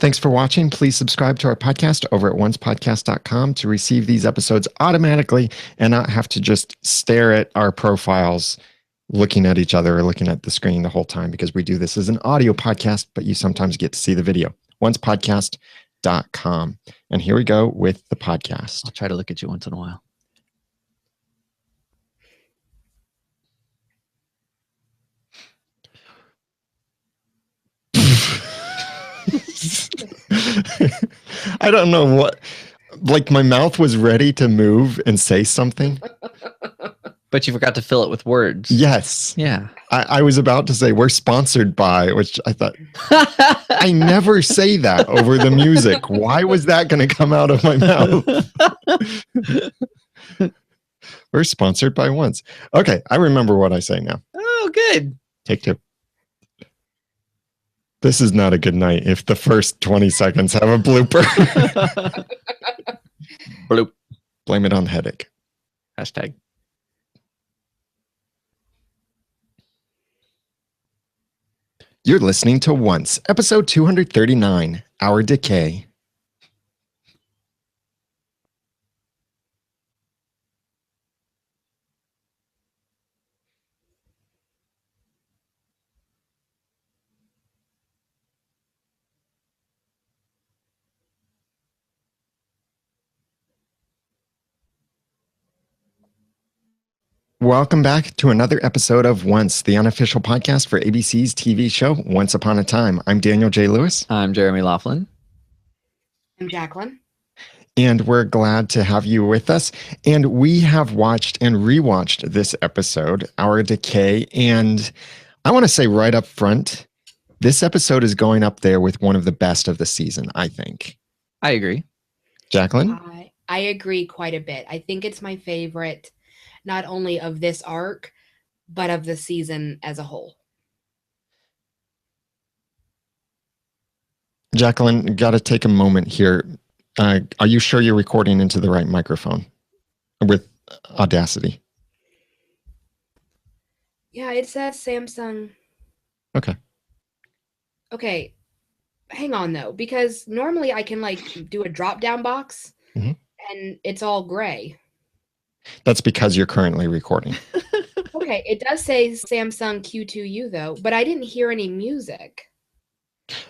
Thanks for watching. Please subscribe to our podcast over at oncepodcast.com to receive these episodes automatically and not have to just stare at our profiles looking at each other or looking at the screen the whole time, because we do this as an audio podcast, but you sometimes get to see the video. oncepodcast.com. And here we go with the podcast. I'll try to look at you once in a while. I don't know what, like my mouth was ready to move and say something. But you forgot to fill it with words. Yes. Yeah. I was about to say we're sponsored by, which I thought, I never say that over the music. Why was that going to come out of my mouth? We're sponsored by Once. Okay, I remember what I say now. Oh, good. Take two. This is not a good night if the first 20 seconds have a blooper. Bloop. Blame it on the headache. Hashtag. You're listening to Once, episode 239, Our Decay. Welcome back to another episode of Once, the unofficial podcast for ABC's TV show Once Upon a Time. I'm Daniel J. Lewis. I'm Jeremy Laughlin. I'm Jacqueline. And we're glad to have you with us. And we have watched and rewatched this episode, Our Decay. And I want to say right up front, this episode is going up there with one of the best of the season, I think. I agree. Jacqueline? I agree quite a bit. I think it's my favorite, not only of this arc, but of the season as a whole. Jacqueline, got to take a moment here. Are you sure you're recording into the right microphone with Audacity? Yeah, it says Samsung. Okay. Okay, hang on though, because normally I can like do a drop down box and it's all gray. That's because you're currently recording. Okay, it does say Samsung Q2U though, but I didn't hear any music.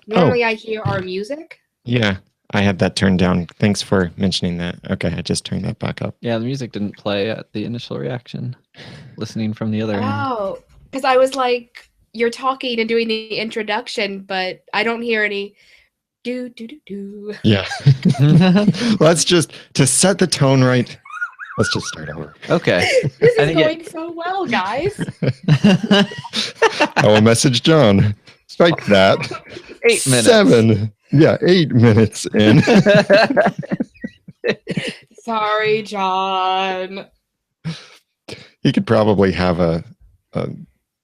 Normally I hear our music. Yeah, I had that turned down. Thanks for mentioning that. Okay, I just turned that back up. Yeah, the music didn't play at the initial reaction. Listening from the other end. Oh, because I was like, you're talking and doing the introduction, but I don't hear any do do do do. Yeah. Let's just, to set the tone right, let's just start over. Okay. This is going so well, guys. I will message John. Strike that. 8 minutes. 7. Yeah, 8 minutes in. Sorry, John. He could probably have a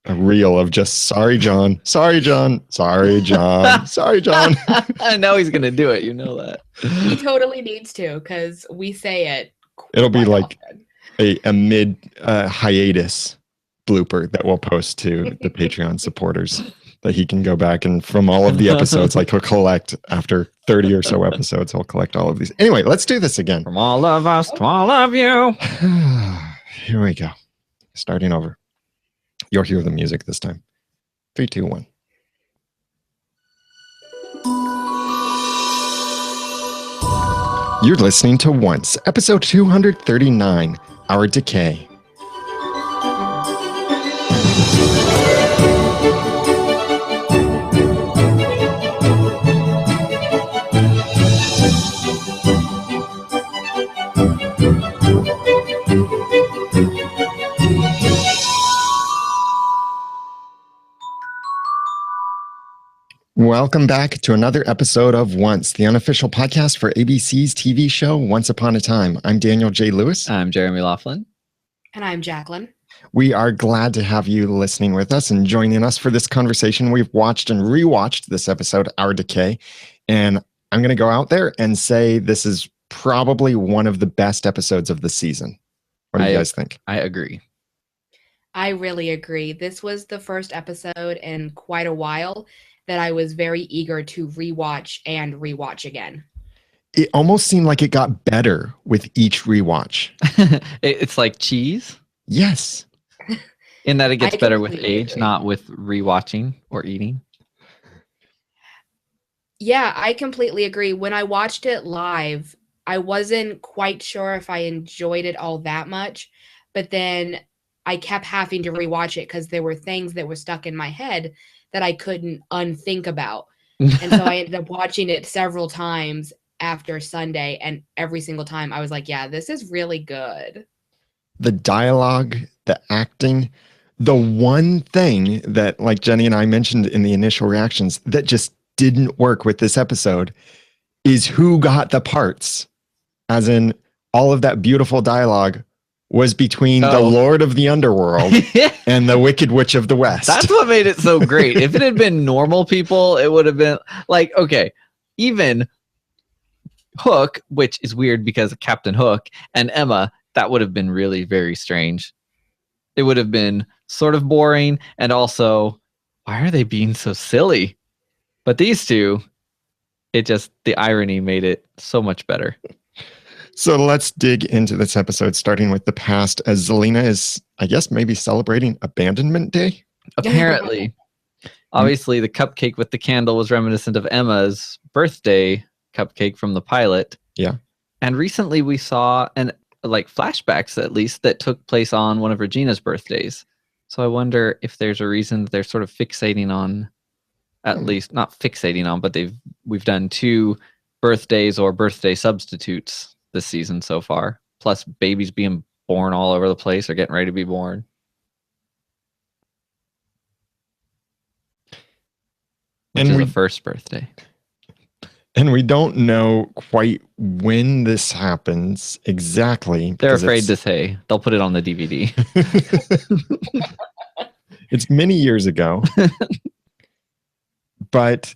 reel of just sorry, John. Sorry, John. Sorry, John. Sorry, John. I know he's going to do it. You know that. He totally needs to, because we say it. It'll be like often. a mid hiatus blooper that we'll post to the Patreon supporters that he can go back and from all of the episodes, like he'll collect after 30 or so episodes, he'll collect all of these. Anyway, let's do this again. From all of us to all of you. Here we go. Starting over. You'll hear the music this time. 3, 2, 1. You're listening to Once, episode 239, Our Decay. Welcome back to another episode of Once, the unofficial podcast for ABC's TV show Once Upon a Time. I'm Daniel J. Lewis. I'm Jeremy Laughlin. And I'm Jacqueline. We are glad to have you listening with us and joining us for this conversation. We've watched and rewatched this episode, Our Decay, and I'm going to go out there and say this is probably one of the best episodes of the season. What do you guys think? I agree. I really agree. This was the first episode in quite a while that I was very eager to rewatch and rewatch again. It almost seemed like it got better with each rewatch. It's like cheese Yes. in that it gets I better with completely age, agree. not with rewatching or eating. Yeah, I completely agree. When I watched it live, I wasn't quite sure if I enjoyed it all that much, but then I kept having to rewatch it because there were things that were stuck in my head that I couldn't unthink about. And so I ended up watching it several times after Sunday, and every single time I was like, yeah, this is really good. The dialogue, the acting, the one thing that, like Jenny and I mentioned in the initial reactions, that just didn't work with this episode is who got the parts. As in, all of that beautiful dialogue was between the Lord of the Underworld and the Wicked Witch of the West. That's what made it so great. If it had been normal people, it would have been like, okay, even Hook, which is weird because of Captain Hook, and Emma, that would have been really very strange. It would have been sort of boring, and also, why are they being so silly? But these two, the irony made it so much better. So let's dig into this episode, starting with the past, as Zelina is, I guess, maybe celebrating Abandonment Day. Apparently, obviously, the cupcake with the candle was reminiscent of Emma's birthday cupcake from the pilot. Yeah. And recently we saw flashbacks, at least, that took place on one of Regina's birthdays. So I wonder if there's a reason that they're sort of fixating on, at least not fixating on, but we've done 2 birthdays or birthday substitutes this season so far, plus babies being born all over the place or getting ready to be born. Which is the first birthday. And we don't know quite when this happens exactly. They're afraid to say. They'll put it on the DVD. It's many years ago. But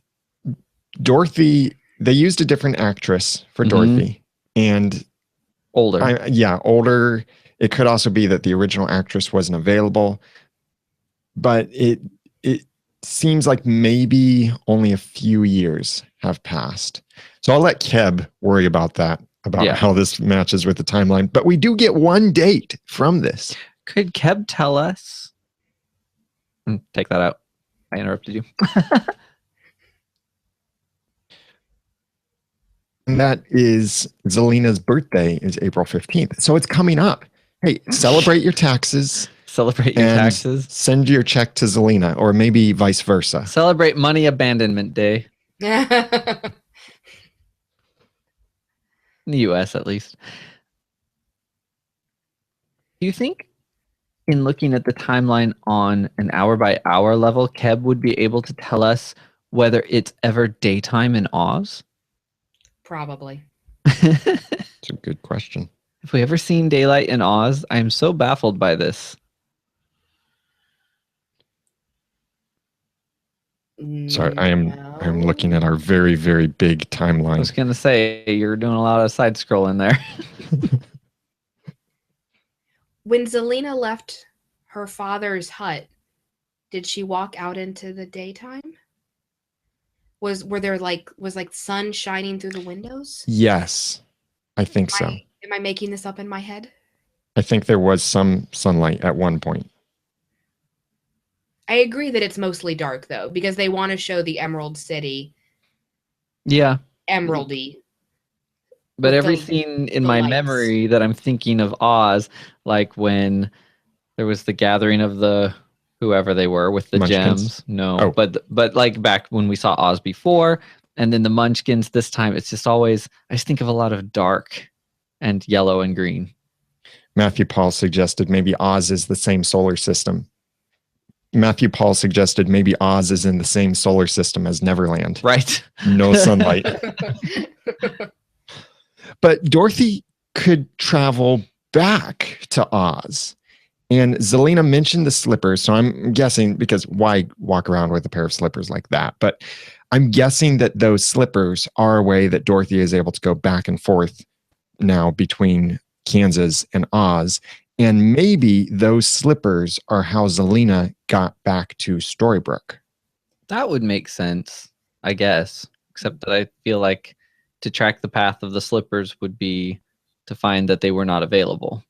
Dorothy, they used a different actress for Dorothy. And older. Older. It could also be that the original actress wasn't available. But it seems like maybe only a few years have passed. So I'll let Keb worry about that, how this matches with the timeline. But we do get one date from this. Could Keb tell us? Take that out. I interrupted you. And that is Zelina's birthday is April 15th. So it's coming up. Hey, celebrate your taxes. Celebrate your taxes. Send your check to Zelina, or maybe vice versa. Celebrate Money Abandonment Day. In the US, at least. Do you think, in looking at the timeline on an hour-by-hour level, Keb would be able to tell us whether it's ever daytime in Oz? Probably. It's a good question. Have we ever seen daylight in Oz? I am so baffled by this. Sorry, I'm looking at our very, very big timeline. I was going to say, you're doing a lot of side scrolling there. When Zelina left her father's hut, did she walk out into the daytime? Was sun shining through the windows? Yes, I think so. Am I making this up in my head? I think there was some sunlight at one point. I agree that it's mostly dark, though, because they want to show the Emerald City. Yeah. Emeraldy. But every scene in my memory that I'm thinking of Oz, like when there was the gathering of the whoever they were with the gems. No, but like back when we saw Oz before, and then the Munchkins this time, it's just always, I just think of a lot of dark and yellow and green. Matthew Paul suggested maybe Oz is the same solar system. Matthew Paul suggested maybe Oz is in the same solar system as Neverland. Right. No sunlight. But Dorothy could travel back to Oz. And Zelina mentioned the slippers. So I'm guessing, because why walk around with a pair of slippers like that? But I'm guessing that those slippers are a way that Dorothy is able to go back and forth now between Kansas and Oz. And maybe those slippers are how Zelina got back to Storybrooke. That would make sense, I guess. Except that I feel like to track the path of the slippers would be to find that they were not available.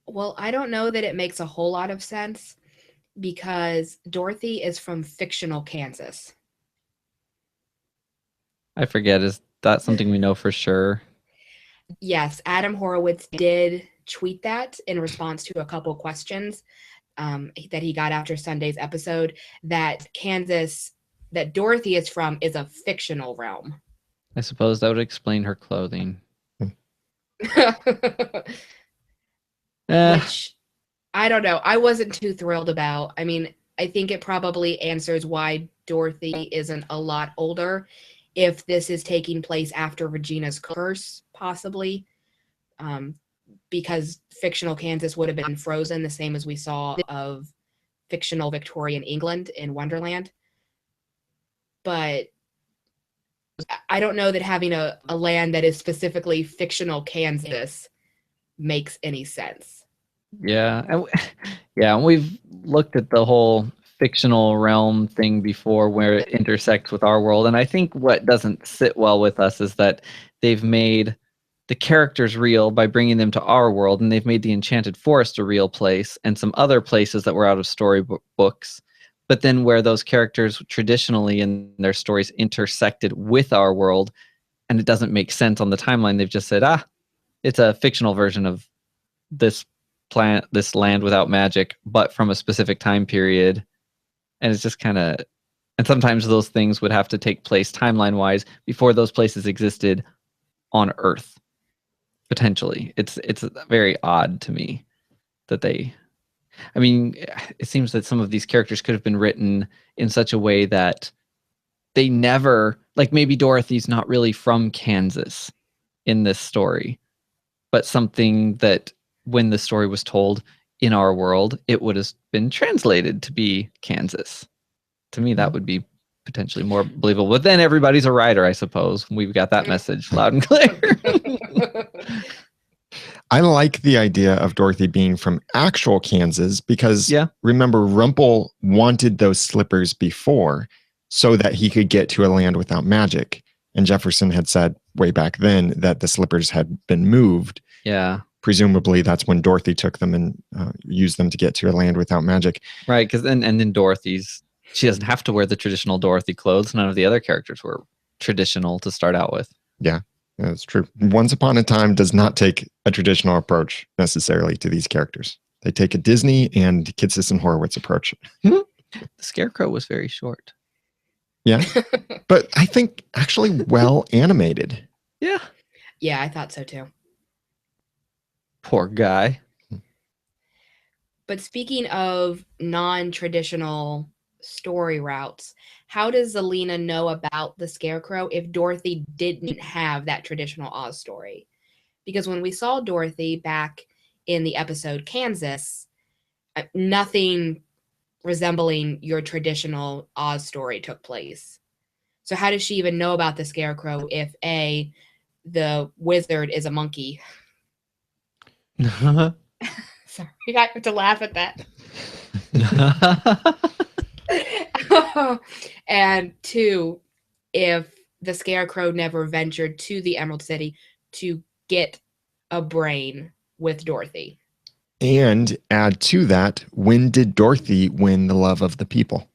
Well, I don't know that it makes a whole lot of sense because Dorothy is from fictional Kansas. I forget. Is that something we know for sure? Yes, Adam Horowitz did tweet that in response to a couple questions that he got after Sunday's episode, that Kansas, that Dorothy is from, is a fictional realm. I suppose that would explain her clothing. Which I don't know. I wasn't too thrilled about. I mean, I think it probably answers why Dorothy isn't a lot older if this is taking place after Regina's curse, possibly. Because fictional Kansas would have been frozen, the same as we saw of fictional Victorian England in Wonderland. But I don't know that having a land that is specifically fictional Kansas makes any sense. Yeah, and we've looked at the whole fictional realm thing before where it intersects with our world, and I think what doesn't sit well with us is that they've made the characters real by bringing them to our world, and they've made the Enchanted Forest a real place and some other places that were out of storybooks, but then where those characters traditionally in their stories intersected with our world, and it doesn't make sense on the timeline. They've just said, it's a fictional version of this this land without magic, but from a specific time period. And it's just kind of, and sometimes those things would have to take place timeline wise before those places existed on Earth. Potentially, it's very odd to me that they. I mean, it seems that some of these characters could have been written in such a way that they never, like maybe Dorothy's not really from Kansas in this story, but something that when the story was told in our world, it would have been translated to be Kansas. To me, that would be potentially more believable. But then everybody's a writer, I suppose. We've got that message loud and clear. I like the idea of Dorothy being from actual Kansas because remember, Rumple wanted those slippers before so that he could get to a land without magic. And Jefferson had said way back then that the slippers had been moved. Yeah. Presumably that's when Dorothy took them and used them to get to a land without magic. Right, because then Dorothy's, she doesn't have to wear the traditional Dorothy clothes. None of the other characters were traditional to start out with. Yeah, that's true. Once Upon a Time does not take a traditional approach necessarily to these characters. They take a Disney and Kitsis and Horowitz approach. The Scarecrow was very short. Yeah, but I think actually well animated. Yeah. Yeah, I thought so too. Poor guy. But speaking of non-traditional story routes, how does Zelena know about the Scarecrow if Dorothy didn't have that traditional Oz story? Because when we saw Dorothy back in the episode Kansas, nothing resembling your traditional Oz story took place. So how does she even know about the Scarecrow if A, the wizard is a monkey? Sorry, I have to laugh at that. And 2, if the Scarecrow never ventured to the Emerald City to get a brain with Dorothy. And add to that, when did Dorothy win the love of the people?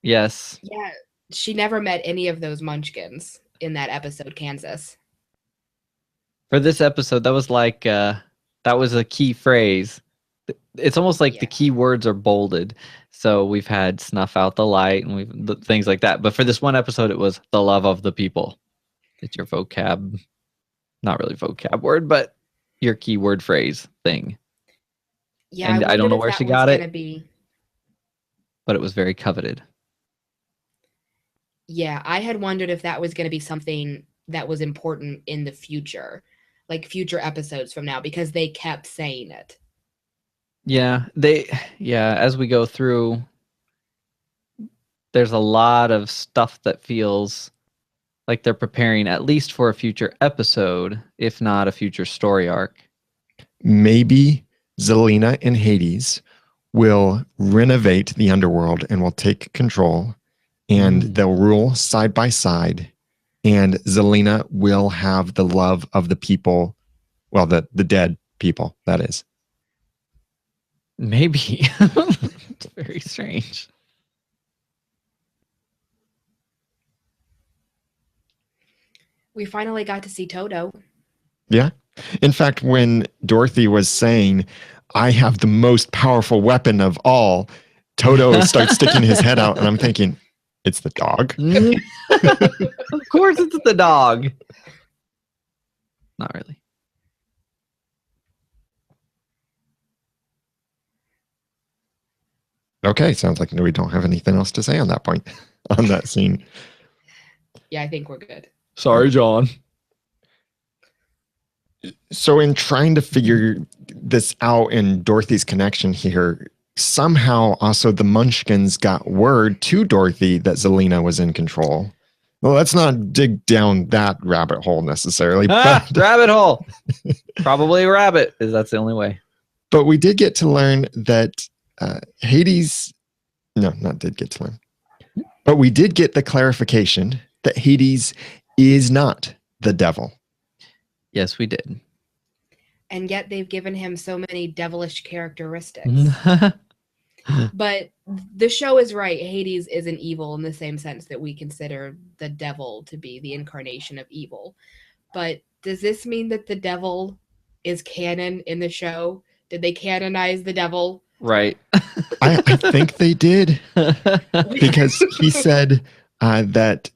Yes. Yeah, she never met any of those munchkins in that episode, Kansas. For this episode, that was like, that was a key phrase. It's almost like the key words are bolded. So we've had snuff out the light and we've things like that. But for this one episode, it was the love of the people. It's your vocab, not really vocab word, but your keyword phrase thing. Yeah, and I don't know where she got it, but it was very coveted. Yeah, I had wondered if that was going to be something that was important in the future, like future episodes from now, because they kept saying it. Yeah, as we go through, there's a lot of stuff that feels like they're preparing at least for a future episode, if not a future story arc. Maybe Zelena and Hades will renovate the underworld and will take control, and they'll rule side by side. And Zelina will have the love of the people, well, the dead people, that is. Maybe. It's very strange. We finally got to see Toto. Yeah. In fact, when Dorothy was saying, I have the most powerful weapon of all, Toto starts sticking his head out, and I'm thinking, it's the dog. Of course it's the dog. Not really. Okay, sounds like we don't have anything else to say on that point, on that scene. Yeah, I think we're good. Sorry, John. So in trying to figure this out and Dorothy's connection here, somehow also the Munchkins got word to Dorothy that Zelina was in control. Well, let's not dig down that rabbit hole necessarily. But, rabbit hole. Probably a rabbit, because that's the only way. But we did get to learn that Hades, no, not did get to learn, but we did get the clarification that Hades is not the devil. Yes, we did. And yet they've given him so many devilish characteristics. But the show is right. Hades isn't evil in the same sense that we consider the devil to be the incarnation of evil. But does this mean that the devil is canon in the show? Did they canonize the devil? Right. I think they did, because he said that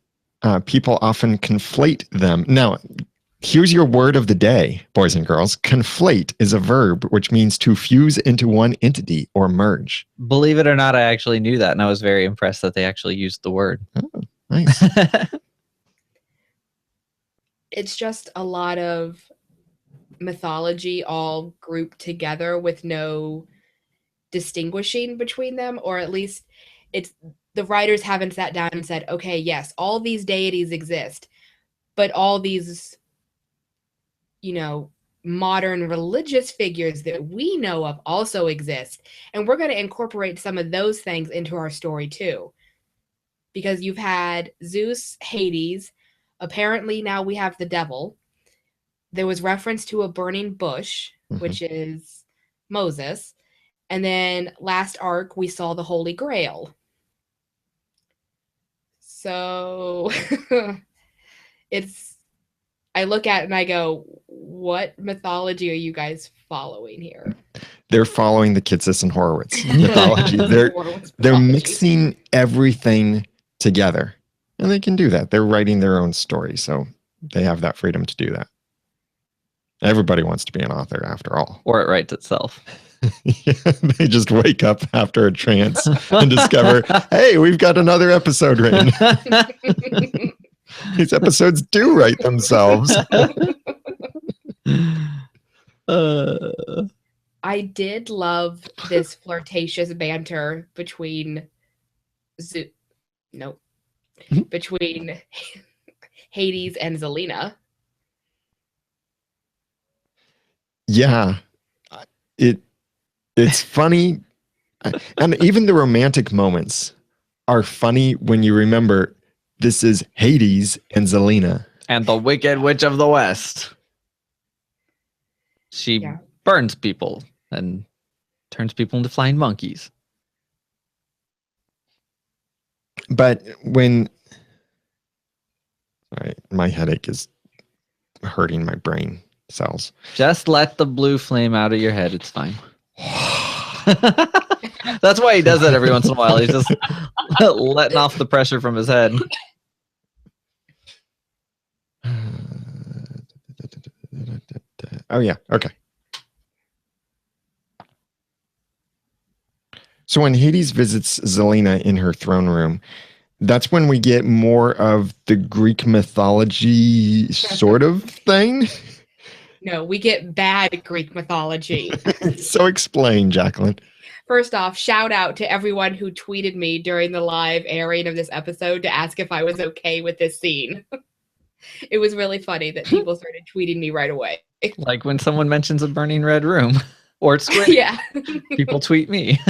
people often conflate them. Now, here's your word of the day, boys and girls. Conflate is a verb, which means to fuse into one entity or merge. Believe it or not, I actually knew that, and I was very impressed that they actually used the word. Oh, nice. It's just a lot of mythology all grouped together with no distinguishing between them, or at least it's the writers haven't sat down and said, okay, yes, all these deities exist, but all these, modern religious figures that we know of also exist, and we're going to incorporate some of those things into our story too, because you've had Zeus, Hades, apparently now we have the devil. There was reference to a burning bush, which is Moses. And then last arc, we saw the Holy Grail. So I look at it and I go, what mythology are you guys following here? They're following the Kitsis and Horowitz mythology. They're mixing everything together, and they can do that. They're writing their own story, so they have that freedom to do that. Everybody wants to be an author, after all. Or it writes itself. They just wake up after a trance and discover, hey, we've got another episode written. These episodes do write themselves. I did love this flirtatious banter between between Hades and Zelina. Yeah, it's funny, and even the romantic moments are funny when you remember this is Hades and Zelina. And the Wicked Witch of the West. She burns people and turns people into flying monkeys. But when... All right, my headache is hurting my brain cells. Just let the blue flame out of your head. It's fine. That's why he does that every once in a while. He's just letting off the pressure from his head. Oh, yeah. Okay. So when Hades visits Zelina in her throne room, that's when we get more of the Greek mythology sort of thing. No, we get bad Greek mythology. So explain, Jacqueline. First off, shout out to everyone who tweeted me during the live airing of this episode to ask if I was okay with this scene. It was really funny that people started tweeting me right away. Like when someone mentions a burning red room. Or it's Squid. Yeah. People tweet me.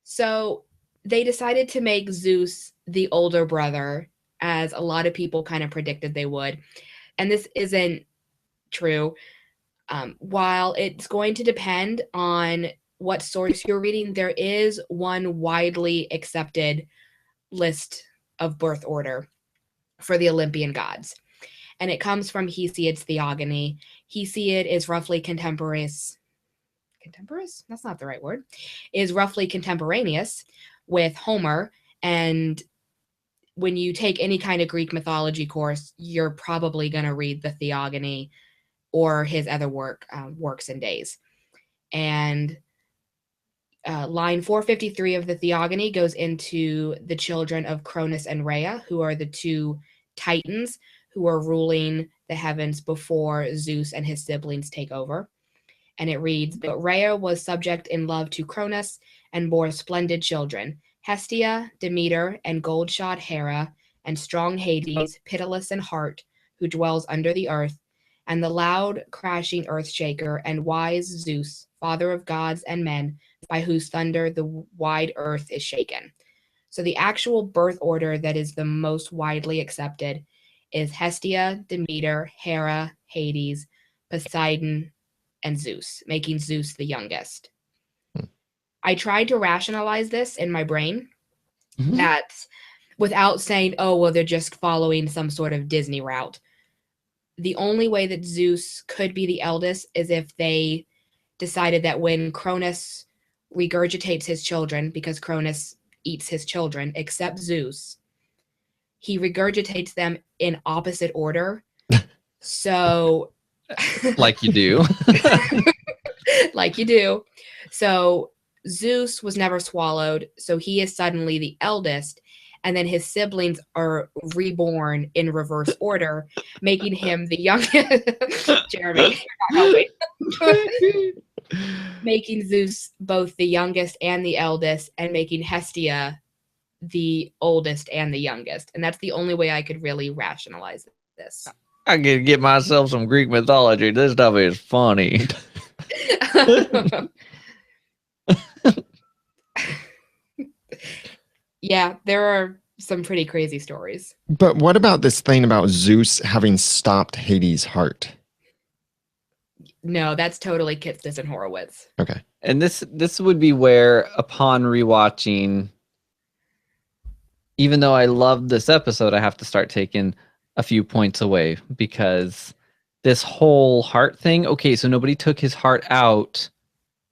So they decided to make Zeus the older brother, as a lot of people kind of predicted they would. And this isn't true. While it's going to depend on what source you're reading, there is one widely accepted list of birth order for the Olympian gods. And it comes from Hesiod's Theogony. Hesiod is roughly contemporaneous. Contemporaneous? That's not the right word. Is roughly contemporaneous with Homer. And when you take any kind of Greek mythology course, you're probably going to read the Theogony or his other works and days. And line 453 of the Theogony goes into the children of Cronus and Rhea, who are the two titans who are ruling the heavens before Zeus and his siblings take over. And it reads, "But Rhea was subject in love to Cronus and bore splendid children, Hestia, Demeter, and gold-shod Hera, and strong Hades, pitiless in heart, who dwells under the earth, and the loud, crashing earth-shaker, and wise Zeus, father of gods and men, by whose thunder the wide earth is shaken." So the actual birth order that is the most widely accepted is Hestia, Demeter, Hera, Hades, Poseidon, and Zeus, making Zeus the youngest. I tried to rationalize this in my brain, that without saying, oh, well, they're just following some sort of Disney route. The only way that Zeus could be the eldest is if they decided that when Cronus regurgitates his children, because Cronus eats his children, except Zeus, he regurgitates them in opposite order. So Like you do. like you do. So Zeus was never swallowed, so he is suddenly the eldest, and then his siblings are reborn in reverse order, making him the youngest. Jeremy, you're not helping. Making Zeus both the youngest and the eldest, and making Hestia the oldest and the youngest. And that's the only way I could really rationalize this. I could get myself some Greek mythology. This stuff is funny. Yeah, there are some pretty crazy stories. But what about this thing about Zeus having stopped Hades' heart? No, that's totally Kitsis and Horowitz. Okay. And this would be where, upon rewatching, even though I loved this episode, I have to start taking a few points away, because this whole heart thing, okay, so nobody took his heart out,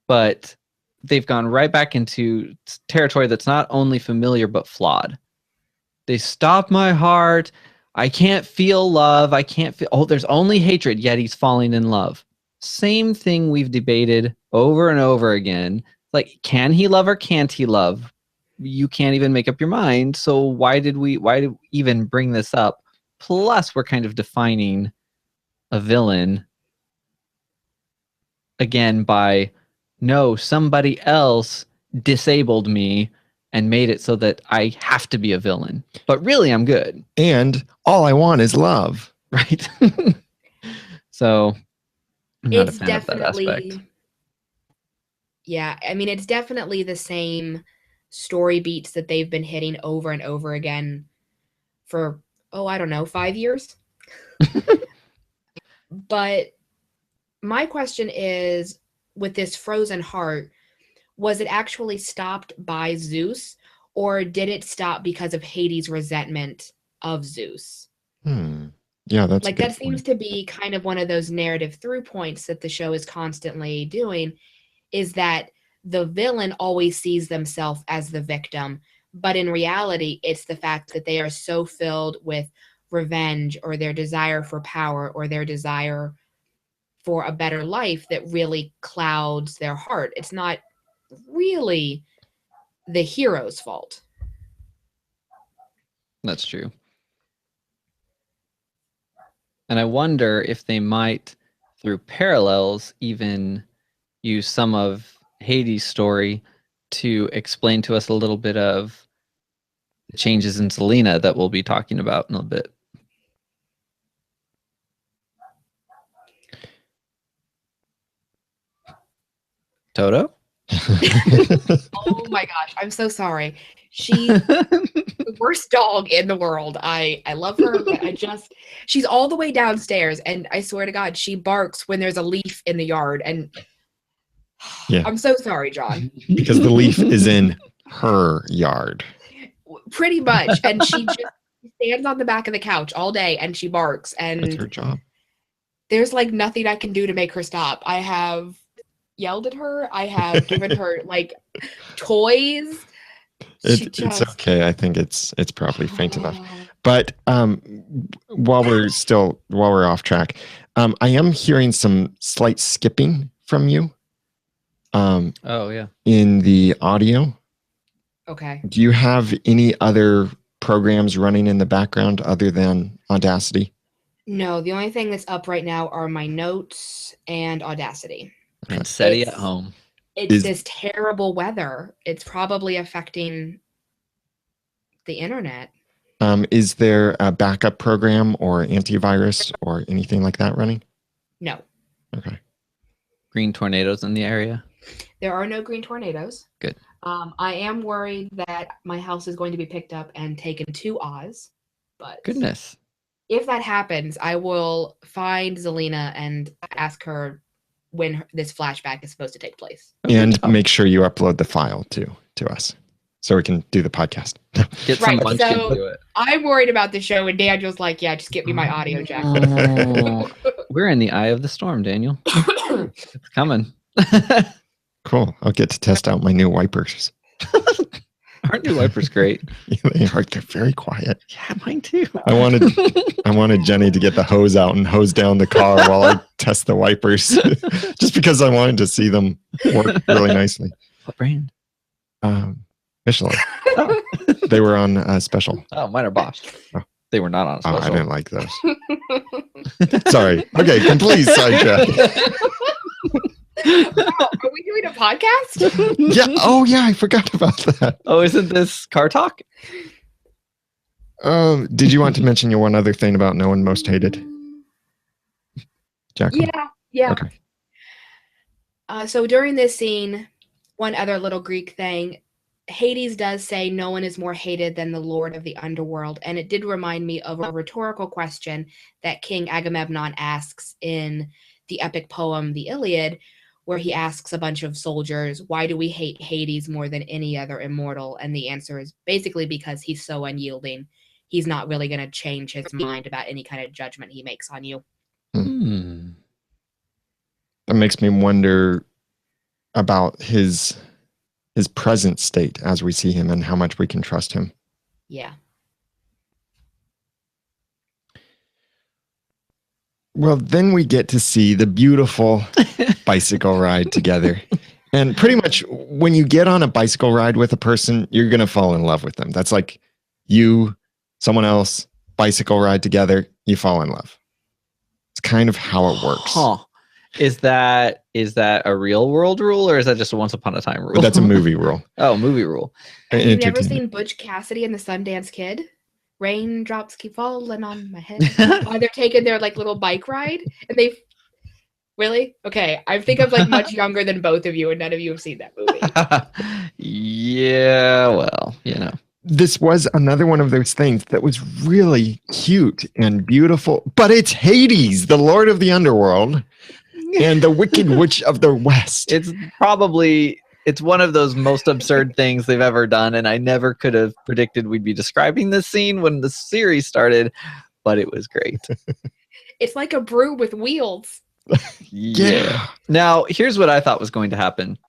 but they've gone right back into territory that's not only familiar but flawed. They stopped my heart. I can't feel love. I can't feel, oh, there's only hatred, yet he's falling in love. Same thing we've debated over and over again. Like, can he love or can't he love? You can't even make up your mind. So why did we even bring this up? Plus, we're kind of defining a villain again by, no, somebody else disabled me and made it so that I have to be a villain. But really, I'm good. And all I want is love. Right? So I'm not It's a fan of that aspect. definitely, yeah, I mean, it's definitely the same story beats that they've been hitting over and over again for, oh, I don't know, 5 years. But my question is, with this frozen heart, was it actually stopped by Zeus, or did it stop because of Hades' resentment of Zeus? Yeah, that's Like, that seems to be kind of one of those narrative through points that the show is constantly doing, is that the villain always sees themselves as the victim, but in reality, it's the fact that they are so filled with revenge, or their desire for power, or their desire for a better life, that really clouds their heart. It's not really the hero's fault. That's true. And I wonder if they might, through parallels, even use some of Hades' story to explain to us a little bit of the changes in Selena that we'll be talking about in a bit. Toto? Oh my gosh, I'm so sorry. She's the worst dog in the world. I love her, but she's all the way downstairs, and I swear to God, she barks when there's a leaf in the yard. And Yeah. I'm so sorry, John. Because the leaf is in her yard. Pretty much. And she just stands on the back of the couch all day and she barks. That's her And job. there's like nothing I can do to make her stop. I have yelled at her. I have given her like toys. It's okay. I think it's probably faint enough. But while we're off track, I am hearing some slight skipping from you. Oh yeah. In the audio. Okay. Do you have any other programs running in the background other than Audacity? No, the only thing that's up right now are my notes and Audacity. And SETI at home. It's this terrible weather. It's probably affecting the internet. Is there a backup program or antivirus or anything like that running? No. Okay. Green tornadoes in the area? There are no green tornadoes. Good. I am worried that my house is going to be picked up and taken to Oz. But goodness. If that happens, I will find Zelina and ask her when this flashback is supposed to take place. And make sure you upload the file to us so we can do the podcast. Get some munchkin to it. I'm worried about the show, and Daniel's like, yeah, just get me my audio jack. Oh, we're in the eye of the storm, Daniel. It's coming. Cool. I'll get to test out my new wipers. Aren't new wipers great? They are. They're very quiet. Yeah, mine too. I wanted Jenny to get the hose out and hose down the car while I test the wipers, just because I wanted to see them work really nicely. What brand? Michelin. Oh. They were on special. Oh, mine are Bosch. Oh. They were not on special. Oh, I didn't like those. Sorry. Okay, complete sidetrack. Wow, are we doing a podcast? Yeah. Oh, yeah. I forgot about that. Oh, isn't this car talk? Did you want to mention your one other thing about no one most hated? Jacqueline? Yeah. Okay. So during this scene, one other little Greek thing, Hades does say no one is more hated than the Lord of the Underworld, and it did remind me of a rhetorical question that King Agamemnon asks in the epic poem, the Iliad, where he asks a bunch of soldiers, why do we hate Hades more than any other immortal? And the answer is basically because he's so unyielding. He's not really going to change his mind about any kind of judgment he makes on you. That makes me wonder about his present state as we see him and how much we can trust him. Yeah. Well, then we get to see the beautiful bicycle ride together. And pretty much when you get on a bicycle ride with a person, you're going to fall in love with them. That's like you, someone else, bicycle ride together, you fall in love. It's kind of how it works. Huh. Is that a real world rule, or is that just a once upon a time rule? But that's a movie rule. Oh, movie rule. Have you never seen Butch Cassidy and the Sundance Kid? Raindrops keep falling on my head. While they're taking their like little bike ride, and they really okay. I think I'm like much younger than both of you, and none of you have seen that movie. Yeah, well, you know, this was another one of those things that was really cute and beautiful, but it's Hades, the Lord of the Underworld, and the Wicked Witch of the West. It's one of those most absurd things they've ever done, and I never could have predicted we'd be describing this scene when the series started, but it was great. It's like a broom with wheels. Yeah. Now, here's what I thought was going to happen.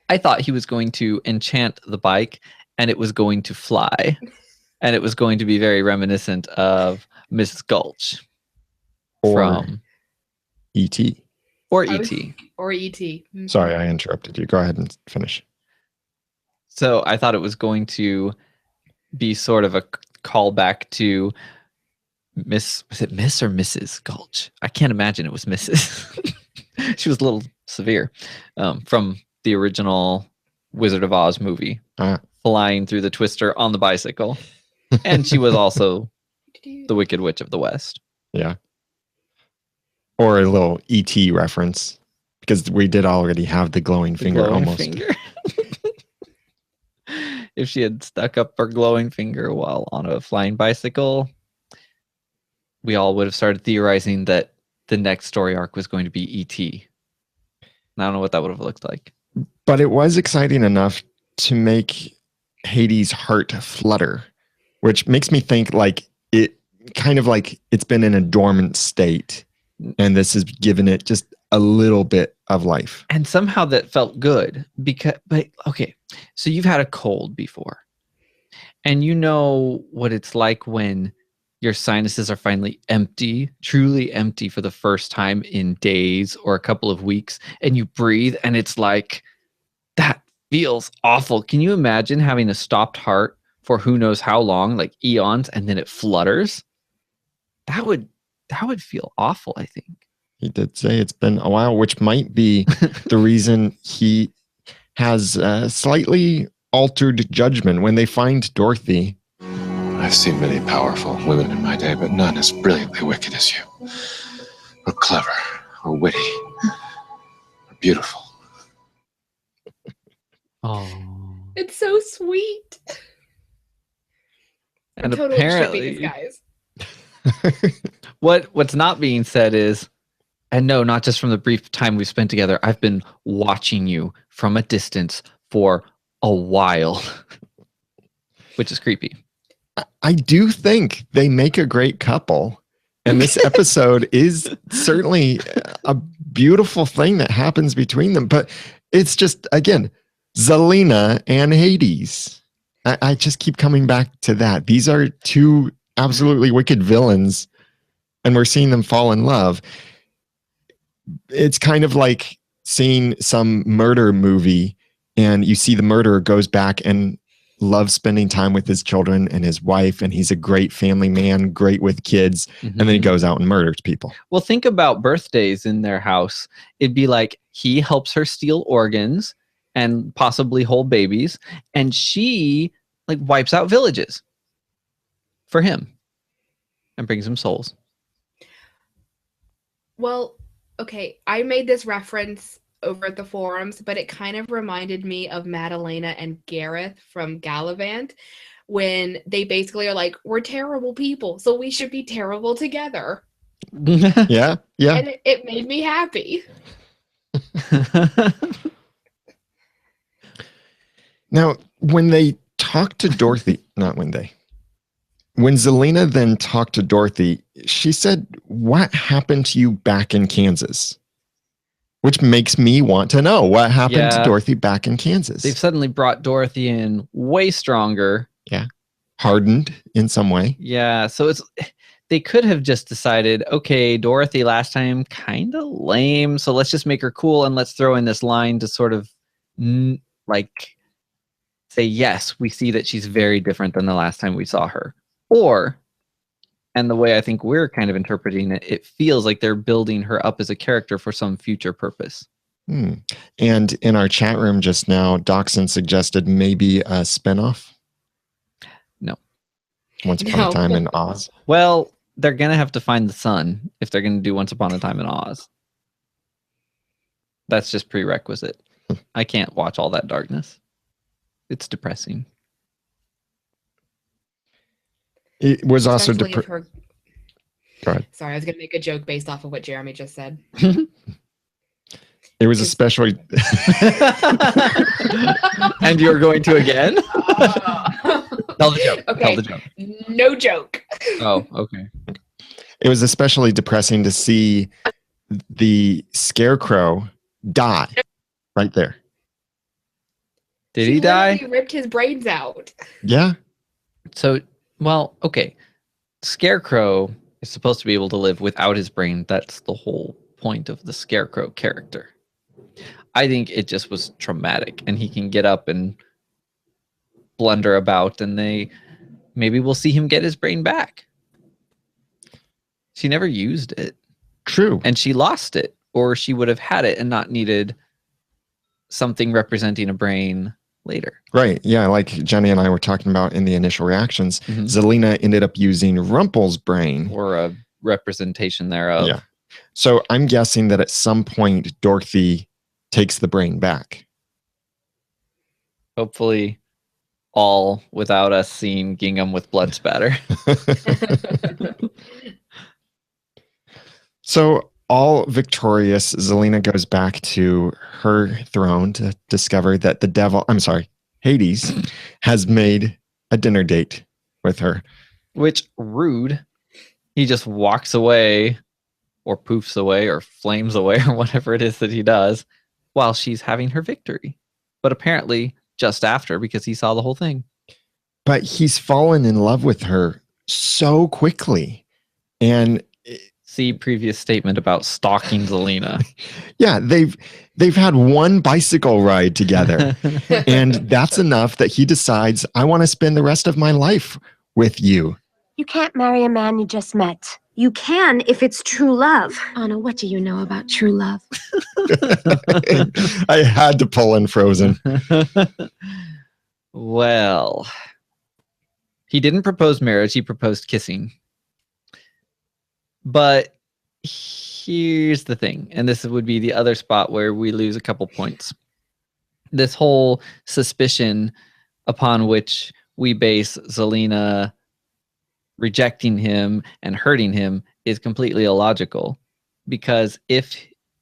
I thought he was going to enchant the bike, and it was going to fly, and it was going to be very reminiscent of Mrs. Gulch from E.T. Or E.T. Or E.T. Mm-hmm. Sorry, I interrupted you. Go ahead and finish. So I thought it was going to be sort of a callback to was it Miss or Mrs. Gulch? I can't imagine it was Mrs. She was a little severe from the original Wizard of Oz movie, flying through the twister on the bicycle. And she was also the Wicked Witch of the West. Yeah. Or a little E.T. reference. because we did already have the glowing finger glowing almost. finger. If she had stuck up her glowing finger while on a flying bicycle, we all would have started theorizing that the next story arc was going to be E.T. And I don't know what that would have looked like. But it was exciting enough to make Hades' heart flutter, which makes me think like it kind of like it's been in a dormant state, and this has given it just a little bit of life. And somehow that felt good but okay, so you've had a cold before, and you know what it's like when your sinuses are finally empty, truly empty for the first time in days or a couple of weeks, and you breathe and it's like, that feels awful. Can you imagine having a stopped heart for who knows how long, like eons, and then it flutters? That would feel awful, I think. He did say it's been a while, which might be the reason he has a slightly altered judgment when they find Dorothy. I've seen many powerful women in my day, but none as brilliantly wicked as you. Or clever, or witty, or beautiful. Oh. It's so sweet. And I'm totally apparently, shipping these guys. what's not being said is, and no, not just from the brief time we've spent together, I've been watching you from a distance for a while, which is creepy. I do think they make a great couple. And this episode is certainly a beautiful thing that happens between them. But it's just, again, Zelina and Hades. I just keep coming back to that. These are two absolutely wicked villains, and we're seeing them fall in love. It's kind of like seeing some murder movie, and you see the murderer goes back and loves spending time with his children and his wife, and he's a great family man, great with kids, and then he goes out and murders people. Well, think about birthdays in their house. It'd be like he helps her steal organs and possibly hold babies, and she like wipes out villages for him and brings him souls. Well, okay, I made this reference over at the forums, but it kind of reminded me of Madalena and Gareth from Gallivant, when they basically are like, we're terrible people, so we should be terrible together. Yeah. And it made me happy. Now, when they talk to Dorothy, when Zelina then talked to Dorothy, she said, "What happened to you back in Kansas?" Which makes me want to know what happened to Dorothy back in Kansas. They've suddenly brought Dorothy in way stronger. Yeah. Hardened in some way. Yeah. So they could have just decided, okay, Dorothy last time kind of lame, so let's just make her cool and let's throw in this line to sort of like say, yes, we see that she's very different than the last time we saw her. Or, and the way I think we're kind of interpreting it, it feels like they're building her up as a character for some future purpose. And in our chat room just now, Doxson suggested maybe a spinoff. No. Once Upon a Time in Oz. Well, they're going to have to find the sun if they're going to do Once Upon a Time in Oz. That's just prerequisite. I can't watch all that darkness. It's depressing. It was also Go ahead. Sorry, I was going to make a joke based off of what Jeremy just said. It was especially. And you're going to again? Tell the joke. Okay. Tell the joke. No joke. Oh, okay. It was especially depressing to see the Scarecrow die right there. Did he die? He ripped his brains out. Yeah. So, well, okay. Scarecrow is supposed to be able to live without his brain. That's the whole point of the Scarecrow character. I think it just was traumatic, and he can get up and blunder about, and maybe we'll see him get his brain back. She never used it. True. And she lost it, or she would have had it and not needed something representing a brain later. Right. Yeah. Like Jenny and I were talking about in the initial reactions, Zelina ended up using Rumpel's brain. Or a representation thereof. Yeah. So I'm guessing that at some point Dorothy takes the brain back. Hopefully, all without us seeing Gingham with blood spatter. So all victorious, Zelina goes back to her throne to discover that Hades has made a dinner date with her. Which, rude. He just walks away, or poofs away, or flames away, or whatever it is that he does, while she's having her victory. But apparently, just after, because he saw the whole thing. But he's fallen in love with her so quickly. And See previous statement about stalking Zelina. yeah, they've had one bicycle ride together. And that's enough that he decides, I want to spend the rest of my life with you. You can't marry a man you just met. You can if it's true love. Anna, what do you know about true love? I had to pull in Frozen. Well, he didn't propose marriage, he proposed kissing. But here's the thing, and this would be the other spot where we lose a couple points. This whole suspicion upon which we base Zelina rejecting him and hurting him is completely illogical. Because if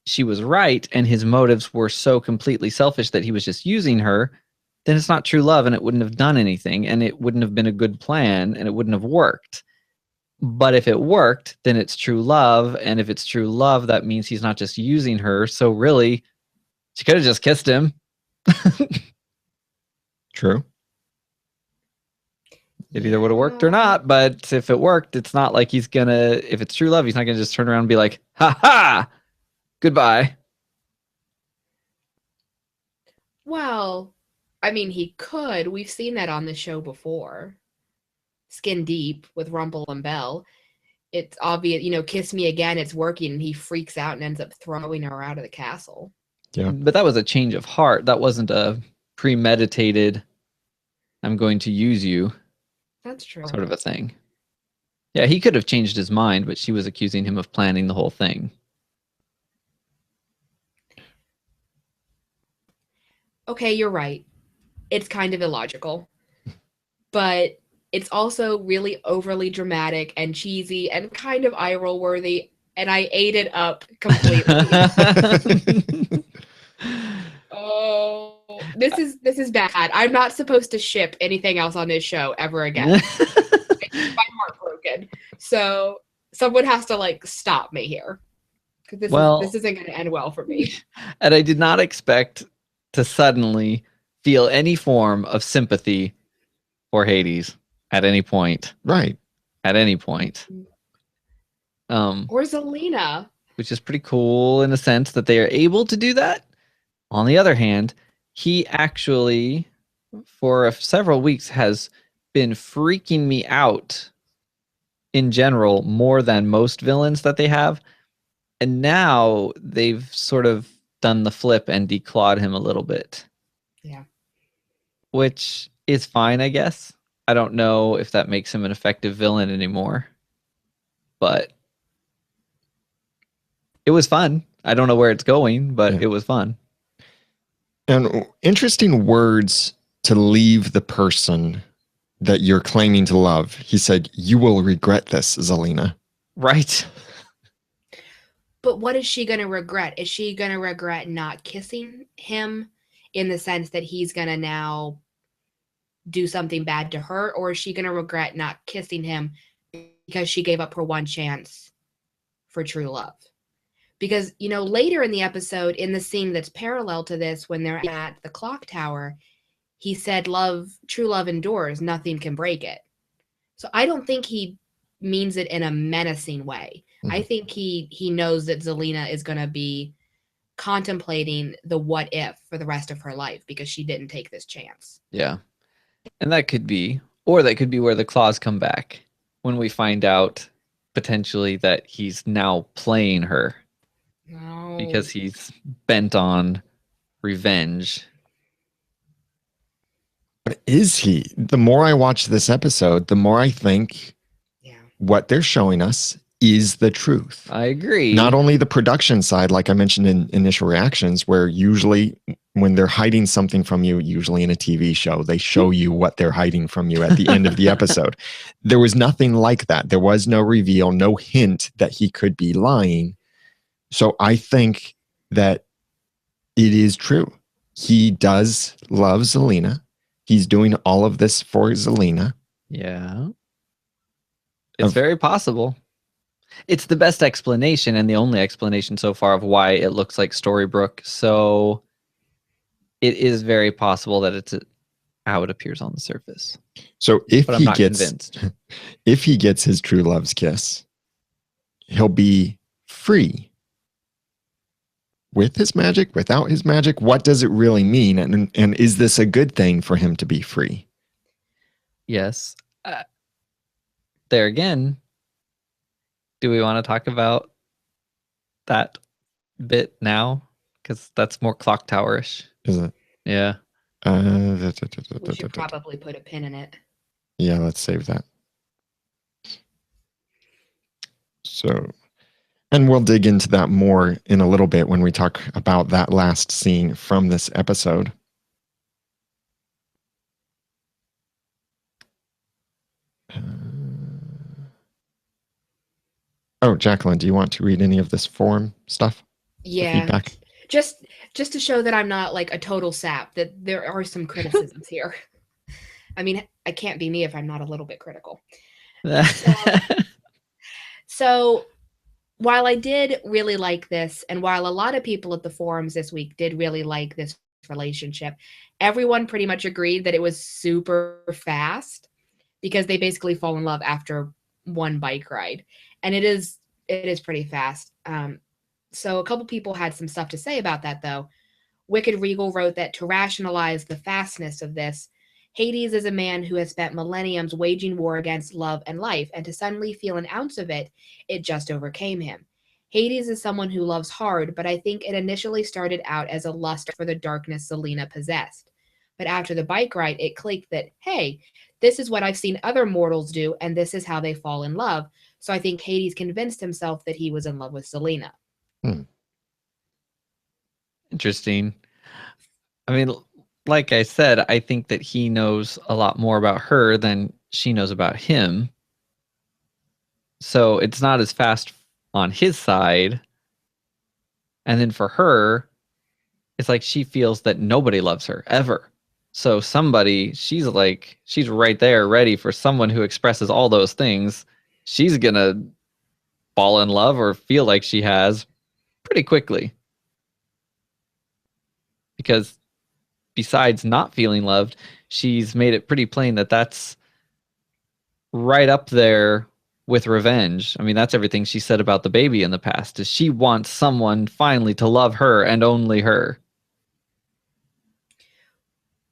she was right and his motives were so completely selfish that he was just using her, then it's not true love and it wouldn't have done anything and it wouldn't have been a good plan and it wouldn't have worked. But if it worked, then it's true love. And if it's true love, that means he's not just using her. So really, she could have just kissed him. True. It either would have worked or not. But if it worked, it's not like he's going to, if it's true love, he's not going to just turn around and be like, ha ha, goodbye. Well, I mean, he could. We've seen that on the show before. Skin Deep with Rumple and Belle. It's obvious, kiss me again, it's working, and he freaks out and ends up throwing her out of the castle. Yeah. But that was a change of heart. That wasn't a premeditated, I'm going to use you That's true. sort of a thing. Yeah, he could have changed his mind, but she was accusing him of planning the whole thing. Okay, you're right. It's kind of illogical. But it's also really overly dramatic and cheesy and kind of eye roll worthy, and I ate it up completely. Oh, this is bad. I'm not supposed to ship anything else on this show ever again. My heart broken. So someone has to stop me here, because this isn't going to end well for me. And I did not expect to suddenly feel any form of sympathy for Hades. At any point. Right. At any point. Or Zelina. Which is pretty cool in the sense that they are able to do that. On the other hand, he actually, for several weeks, has been freaking me out in general more than most villains that they have. And now they've sort of done the flip and declawed him a little bit. Yeah. Which is fine, I guess. I don't know if that makes him an effective villain anymore, but it was fun. I don't know where it's going, but It was fun. And interesting words to leave the person that you're claiming to love. He said, you will regret this, Zelina. Right. But what is she going to regret? Is she going to regret not kissing him in the sense that he's going to now do something bad to her, or is she going to regret not kissing him because she gave up her one chance for true love? Because, later in the episode, in the scene that's parallel to this, when they're at the clock tower, he said, true love endures, nothing can break it. So I don't think he means it in a menacing way. Mm-hmm. I think he knows that Zelina is going to be contemplating the what if for the rest of her life because she didn't take this chance. Yeah. And that could be, or that could be where the claws come back when we find out potentially that he's now playing her. No. Because he's bent on revenge. But is he? The more I watch this episode, the more I think what they're showing us is the truth. I agree. Not only the production side, like I mentioned in initial reactions, where usually when they're hiding something from you, usually in a TV show, they show you what they're hiding from you at the end of the episode. There was nothing like that. There was no reveal, no hint that he could be lying. So I think that it is true. He does love Zelina. He's doing all of this for Zelina. Yeah. It's very possible. It's the best explanation and the only explanation so far of why it looks like Storybrooke. So it is very possible that it's how it appears on the surface. So if But I'm not convinced. if he gets his true love's kiss, he'll be free. With his magic, without his magic, what does it really mean? And is this a good thing for him to be free? Yes. There again, do we want to talk about that bit now? Because that's more clock tower-ish. Is it? Yeah. We should probably put a pin in it. Yeah, let's save that. So, and we'll dig into that more in a little bit when we talk about that last scene from this episode. Oh, Jacqueline, do you want to read any of this forum stuff? Yeah. Feedback? Just to show that I'm not like a total sap, that there are some criticisms here. I mean, I can't be me if I'm not a little bit critical. So while I did really like this, and while a lot of people at the forums this week did really like this relationship, everyone pretty much agreed that it was super fast because they basically fall in love after one bike ride. And it is pretty fast. So a couple people had some stuff to say about that, though. Wicked Regal wrote that to rationalize the fastness of this, Hades is a man who has spent millenniums waging war against love and life, and to suddenly feel an ounce of it, it just overcame him. Hades is someone who loves hard, but I think it initially started out as a lust for the darkness Zelina possessed. But after the bike ride, it clicked that, hey, this is what I've seen other mortals do, and this is how they fall in love. So I think Hades convinced himself that he was in love with Zelina. Interesting. I mean, like I said, I think that he knows a lot more about her than she knows about him. So it's not as fast on his side. And then for her, it's like she feels that nobody loves her ever. So she's right there ready for someone who expresses all those things. She's going to fall in love or feel like she has pretty quickly. Because besides not feeling loved, she's made it pretty plain that that's right up there with revenge. I mean, that's everything she said about the baby in the past, is she wants someone finally to love her and only her.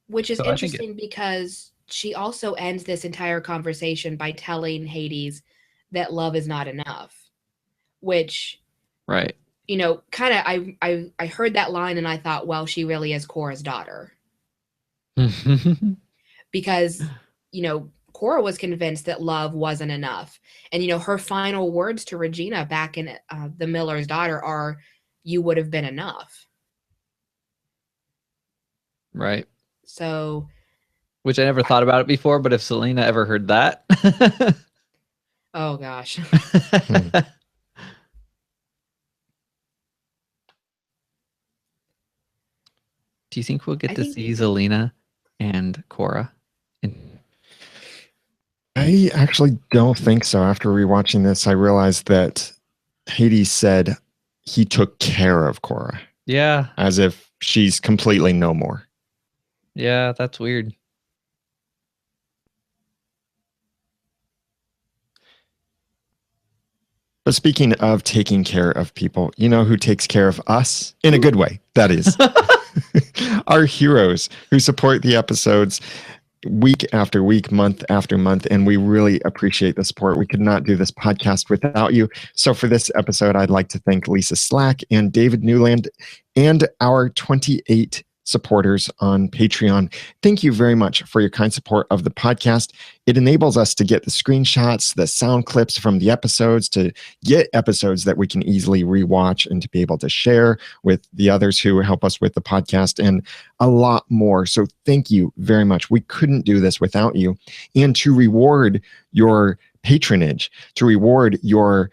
Which is interesting because she also ends this entire conversation by telling Hades that love is not enough, which, right, you know, kind of, I heard that line and I thought, well, she really is Korra's daughter. Because, you know, Korra was convinced that love wasn't enough. And, you know, her final words to Regina back in The Miller's Daughter are, you would have been enough. Right. So. Which I never thought about it before, but if Zelina ever heard that. Oh, gosh. Do you think we'll get to see Zelina and Korra? I actually don't think so. After rewatching this, I realized that Hades said he took care of Korra. Yeah. As if she's completely no more. Yeah, that's weird. But speaking of taking care of people, you know who takes care of us? In a good way, that is. Our heroes who support the episodes week after week, month after month, and we really appreciate the support. We could not do this podcast without you. So for this episode, I'd like to thank Lisa Slack and David Newland and our 28 supporters on Patreon. Thank you very much for your kind support of the podcast. It enables us to get the screenshots, the sound clips from the episodes, to get episodes that we can easily rewatch and to be able to share with the others who help us with the podcast, and a lot more. So thank you very much. We couldn't do this without you. And to reward your patronage, to reward your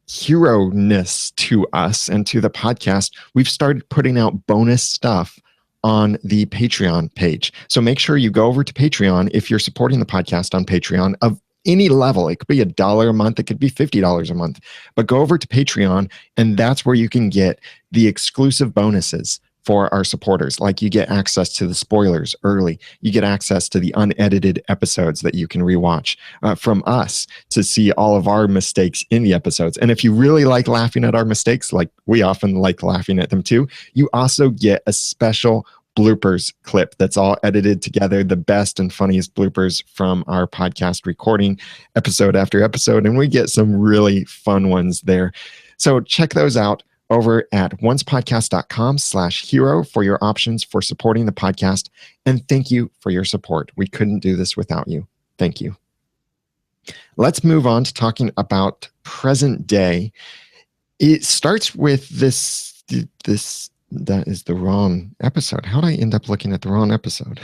hero-ness to us and to the podcast, we've started putting out bonus stuff on the Patreon page. So make sure you go over to Patreon if you're supporting the podcast on Patreon of any level. It could be $1 a month, it could be $50 a month, but go over to Patreon, and that's where you can get the exclusive bonuses for our supporters. Like, you get access to the spoilers early. You get access to the unedited episodes that you can rewatch from us to see all of our mistakes in the episodes. And if you really like laughing at our mistakes, like we often like laughing at them too, you also get a special bloopers clip that's all edited together, the best and funniest bloopers from our podcast recording episode after episode. And we get some really fun ones there. So check those out over at oncepodcast.com/hero for your options for supporting the podcast. And thank you for your support. We couldn't do this without you. Thank you. Let's move on to talking about present day. It starts with this. That is the wrong episode. How did I end up looking at the wrong episode?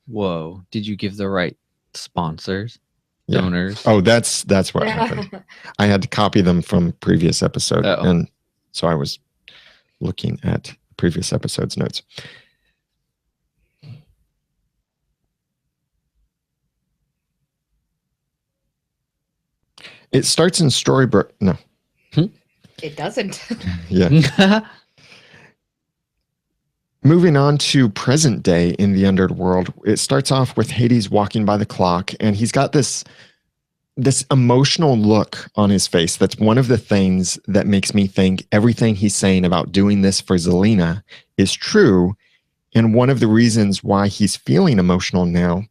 Whoa. Did you give the right sponsors? Yeah. Donors? Oh, that's what happened. I had to copy them from previous episode. Uh-oh. And so I was looking at previous episode's notes. It starts in Storybrooke. No. It doesn't. Yeah. Moving on to present day in the Underworld, it starts off with Hades walking by the clock, and he's got this emotional look on his face. That's one of the things that makes me think everything he's saying about doing this for Zelina is true. And one of the reasons why he's feeling emotional now,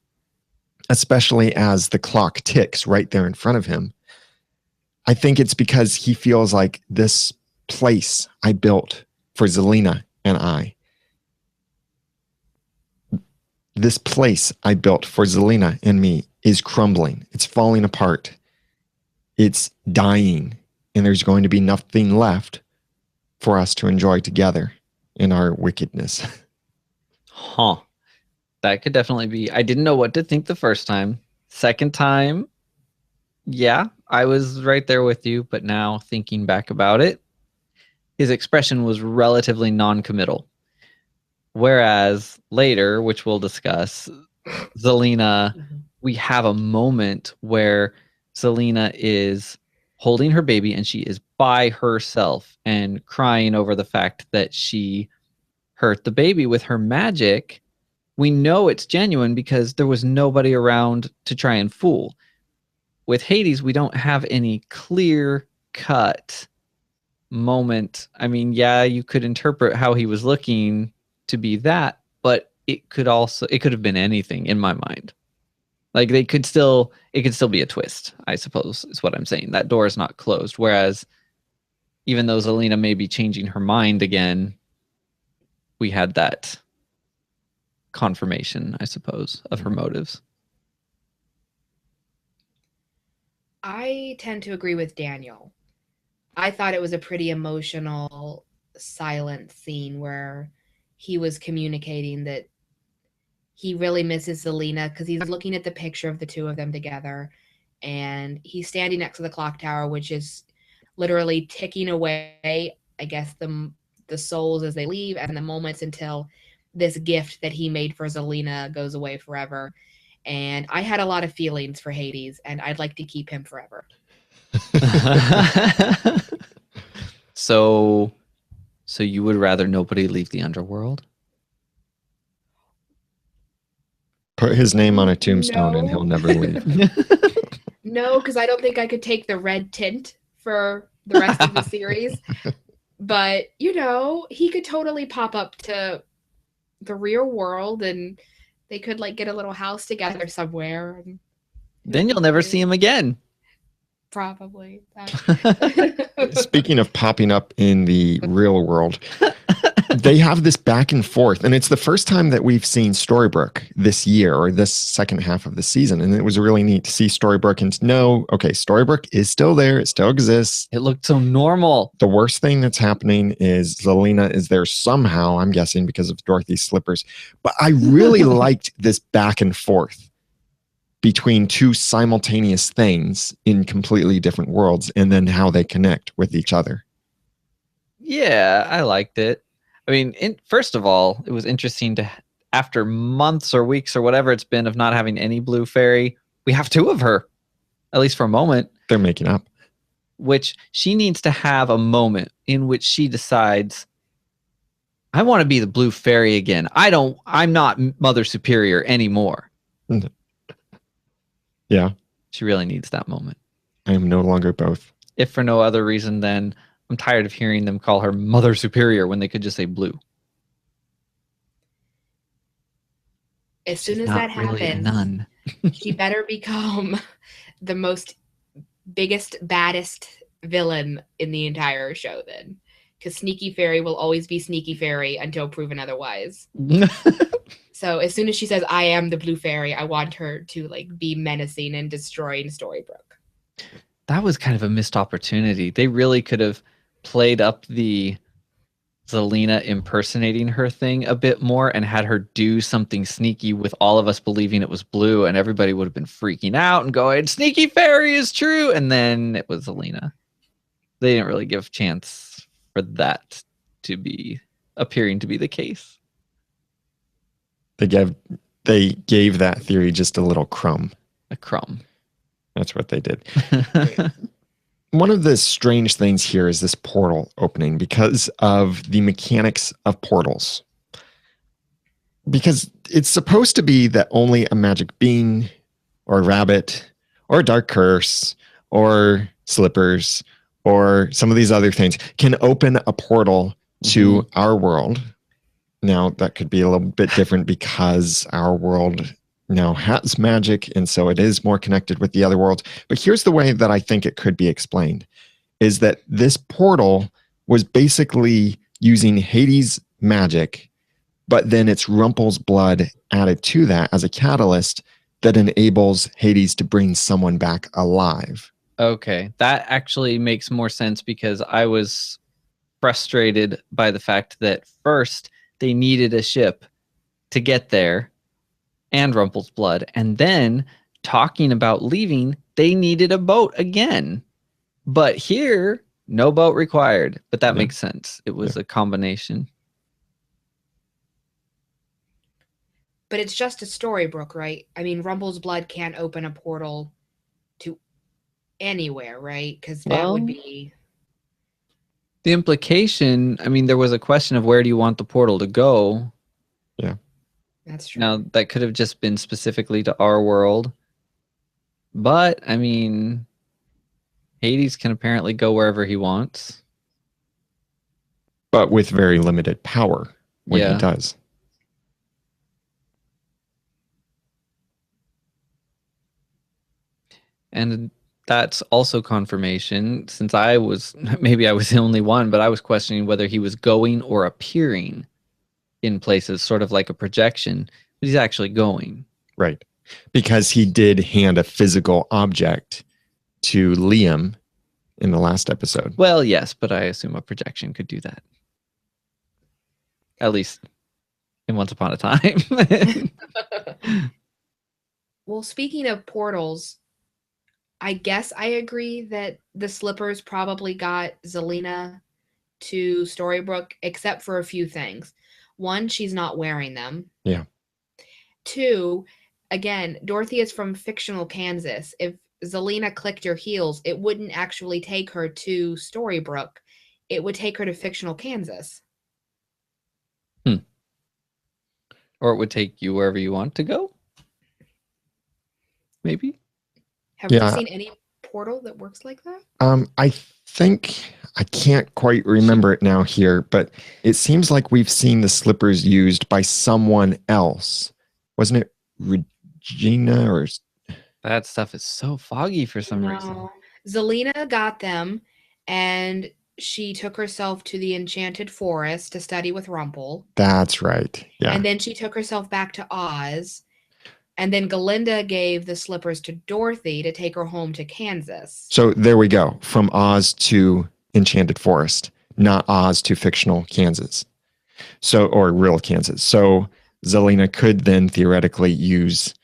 especially as the clock ticks right there in front of him, I think it's because he feels like this place I built for Zelina and I, this place I built for Zelina and me is crumbling. It's falling apart. It's dying. And there's going to be nothing left for us to enjoy together in our wickedness. Huh. That could definitely be. I didn't know what to think the first time. Second time, yeah, I was right there with you. But now thinking back about it, his expression was relatively non-committal. Whereas later, which we'll discuss, Zelina, we have a moment where Zelina is holding her baby and she is by herself and crying over the fact that she hurt the baby with her magic. We know it's genuine because there was nobody around to try and fool. With Hades, we don't have any clear-cut moment. I mean, yeah, you could interpret how he was looking to be that, but it could have been anything in my mind. Like it could still be a twist, I suppose, is what I'm saying. That door is not closed. Whereas even though Zelina may be changing her mind again, we had that confirmation, I suppose, of her motives. I tend to agree with Daniel. I thought it was a pretty emotional, silent scene where he was communicating that he really misses Zelina because he's looking at the picture of the two of them together, and he's standing next to the clock tower, which is literally ticking away, I guess, the souls as they leave and the moments until this gift that he made for Zelina goes away forever. And I had a lot of feelings for Hades, and I'd like to keep him forever. So you would rather nobody leave the underworld? Put his name on a tombstone and he'll never leave. No, because I don't think I could take the red tint for the rest of the series. But, he could totally pop up to the real world and they could get a little house together somewhere. And then you'll never see him again. Probably. Speaking of popping up in the real world, they have this back and forth, and it's the first time that we've seen Storybrooke this year or this second half of the season, and it was really neat to see Storybrooke and to know, okay, Storybrooke is still there, it still exists. It looked so normal. The worst thing that's happening is Zelina is there somehow, I'm guessing because of Dorothy's slippers, but I really liked this back and forth between two simultaneous things in completely different worlds, and then how they connect with each other. Yeah, I liked it. I mean, first of all, it was interesting to, after months or weeks or whatever it's been of not having any blue fairy, we have two of her, at least for a moment. They're making up. Which she needs to have a moment in which she decides, I want to be the blue fairy again. I'm not Mother Superior anymore. Yeah. She really needs that moment. I am no longer both. If for no other reason than I'm tired of hearing them call her Mother Superior when they could just say blue. As soon She's as not that really a happens, nun. she better become the biggest, baddest villain in the entire show then. Because Sneaky Fairy will always be Sneaky Fairy until proven otherwise. So as soon as she says, I am the blue fairy, I want her to be menacing and destroying Storybrooke. That was kind of a missed opportunity. They really could have played up the Zelina impersonating her thing a bit more and had her do something sneaky with all of us believing it was blue, and everybody would have been freaking out and going, Sneaky Fairy is true. And then it was Zelina. They didn't really give chance for that to be appearing to be the case. They gave that theory just a little crumb. A crumb. That's what they did. One of the strange things here is this portal opening because of the mechanics of portals. Because it's supposed to be that only a magic bean or rabbit or dark curse or slippers or some of these other things can open a portal to our world. Now, that could be a little bit different because our world now has magic, and so it is more connected with the other worlds. But here's the way that I think it could be explained, is that this portal was basically using Hades' magic, but then it's Rumpel's blood added to that as a catalyst that enables Hades to bring someone back alive. Okay, that actually makes more sense because I was frustrated by the fact that first they needed a ship to get there and Rumpel's blood, and then talking about leaving, they needed a boat again. But here, no boat required, but that makes sense. It was a combination. But it's just a Storybrooke, right? I mean, Rumpel's blood can't open a portal to anywhere, right? Because that would be... The implication, I mean, there was a question of where do you want the portal to go? Yeah. That's true. Now, that could have just been specifically to our world. But, I mean, Hades can apparently go wherever he wants. But with very limited power when Yeah. he does. And that's also confirmation, since maybe I was the only one, but I was questioning whether he was going or appearing in places, sort of like a projection, but he's actually going. Right. Because he did hand a physical object to Liam in the last episode. Well, yes, but I assume a projection could do that. At least in Once Upon a Time. Well, speaking of portals, I guess I agree that the slippers probably got Zelina to Storybrooke, except for a few things. One, she's not wearing them. Yeah. Two, again, Dorothy is from fictional Kansas. If Zelina clicked her heels, it wouldn't actually take her to Storybrooke. It would take her to fictional Kansas. Or it would take you wherever you want to go? Maybe? Have you seen any portal that works like that? I think, I can't quite remember it now here, but it seems like we've seen the slippers used by someone else. Wasn't it Regina or... That stuff is so foggy for some reason. Zelina got them, and she took herself to the Enchanted Forest to study with Rumple. That's right. Yeah. And then she took herself back to Oz. And then Galinda gave the slippers to Dorothy to take her home to Kansas. So there we go. From Oz to Enchanted Forest, not Oz to fictional Kansas. So, or real Kansas. So Zelena could then theoretically use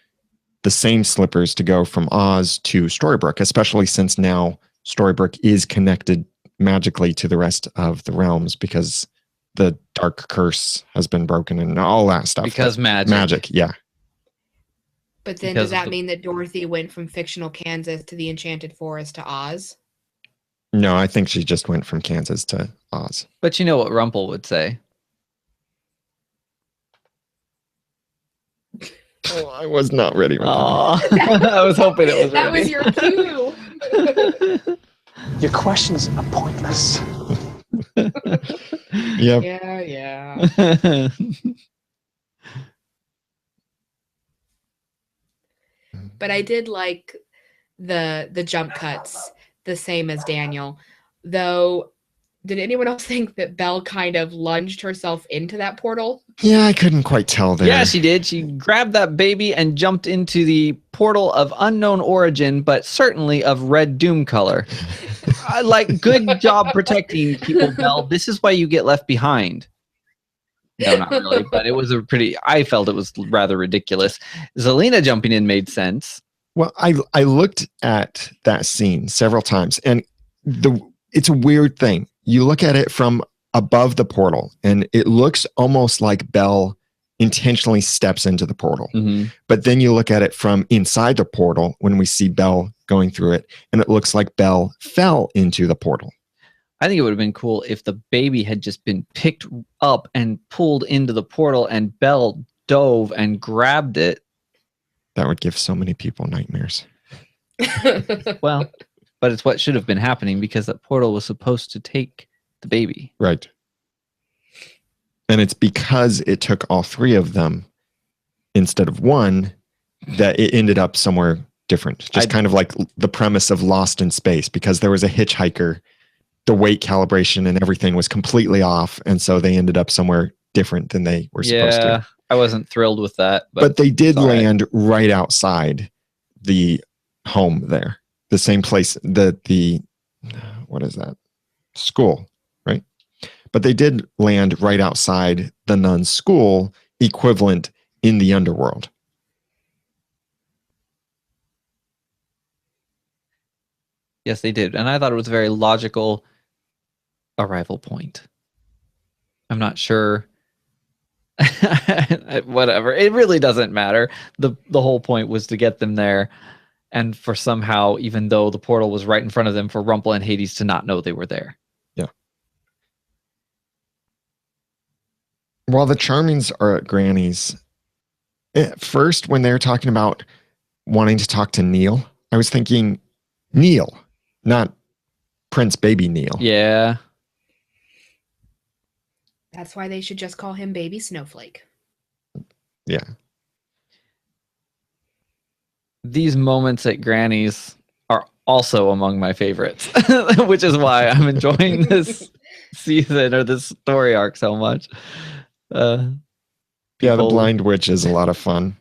the same slippers to go from Oz to Storybrooke, especially since now Storybrooke is connected magically to the rest of the realms because the dark curse has been broken and all that stuff. Because magic. Magic, yeah. But then does that mean that Dorothy went from fictional Kansas to the Enchanted Forest to Oz? No, I think she just went from Kansas to Oz. But you know what Rumple would say. Oh, I was not ready with that. I was hoping it was That ready. was your cue. Your questions are pointless. Yep. Yeah. But I did like the jump cuts the same as Daniel. Though, did anyone else think that Belle kind of lunged herself into that portal? Yeah, I couldn't quite tell there. Yeah, she did. She grabbed that baby and jumped into the portal of unknown origin, but certainly of red doom color. Good job protecting people, Belle. This is why you get left behind. No, not really, but it was I felt it was rather ridiculous. Zelena jumping in made sense. Well, I looked at that scene several times, and it's a weird thing. You look at it from above the portal, and it looks almost like Belle intentionally steps into the portal. Mm-hmm. But then you look at it from inside the portal when we see Belle going through it, and it looks like Belle fell into the portal. I think it would have been cool if the baby had just been picked up and pulled into the portal and Belle dove and grabbed it. That would give so many people nightmares. Well, but it's what should have been happening because that portal was supposed to take the baby. Right. And it's because it took all three of them instead of one that it ended up somewhere different. Just kind of like the premise of Lost in Space, because there was a hitchhiker, the weight calibration and everything was completely off. And so they ended up somewhere different than they were supposed to. I wasn't thrilled with that. But they did land right outside the home there. The same place, the what is that? School, right? But they did land right outside the nun's school, equivalent in the underworld. Yes, they did. And I thought it was a very logical arrival point. I'm not sure. Whatever. It really doesn't matter. The whole point was to get them there. And for somehow, even though the portal was right in front of them, for Rumple and Hades to not know they were there. Yeah. While the Charmings are at Granny's, at first, when they were talking about wanting to talk to Neil, I was thinking Neil, not Prince Baby Neil. Yeah. That's why they should just call him Baby Snowflake. Yeah. These moments at Granny's are also among my favorites, which is why I'm enjoying this season or this story arc so much. Yeah, the Blind Witch is a lot of fun.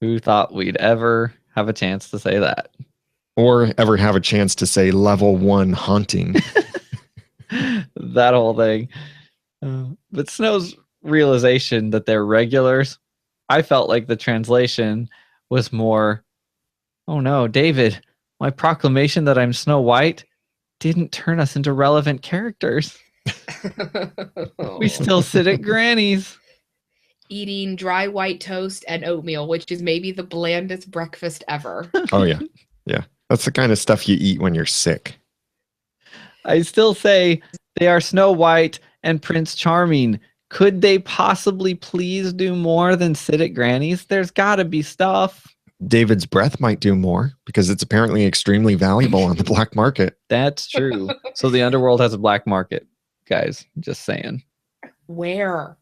Who thought we'd ever have a chance to say that? Or ever have a chance to say level 1 haunting. That whole thing. But Snow's realization that they're regulars, I felt like the translation was more, oh no, David, my proclamation that I'm Snow White didn't turn us into relevant characters. We still sit at Granny's. Eating dry white toast and oatmeal, which is maybe the blandest breakfast ever. Oh, yeah. Yeah. That's the kind of stuff you eat when you're sick. I still say they are Snow White and Prince Charming. Could they possibly please do more than sit at Granny's? There's got to be stuff. David's breath might do more because it's apparently extremely valuable on the black market. That's true. So the underworld has a black market, guys. Just saying. Where?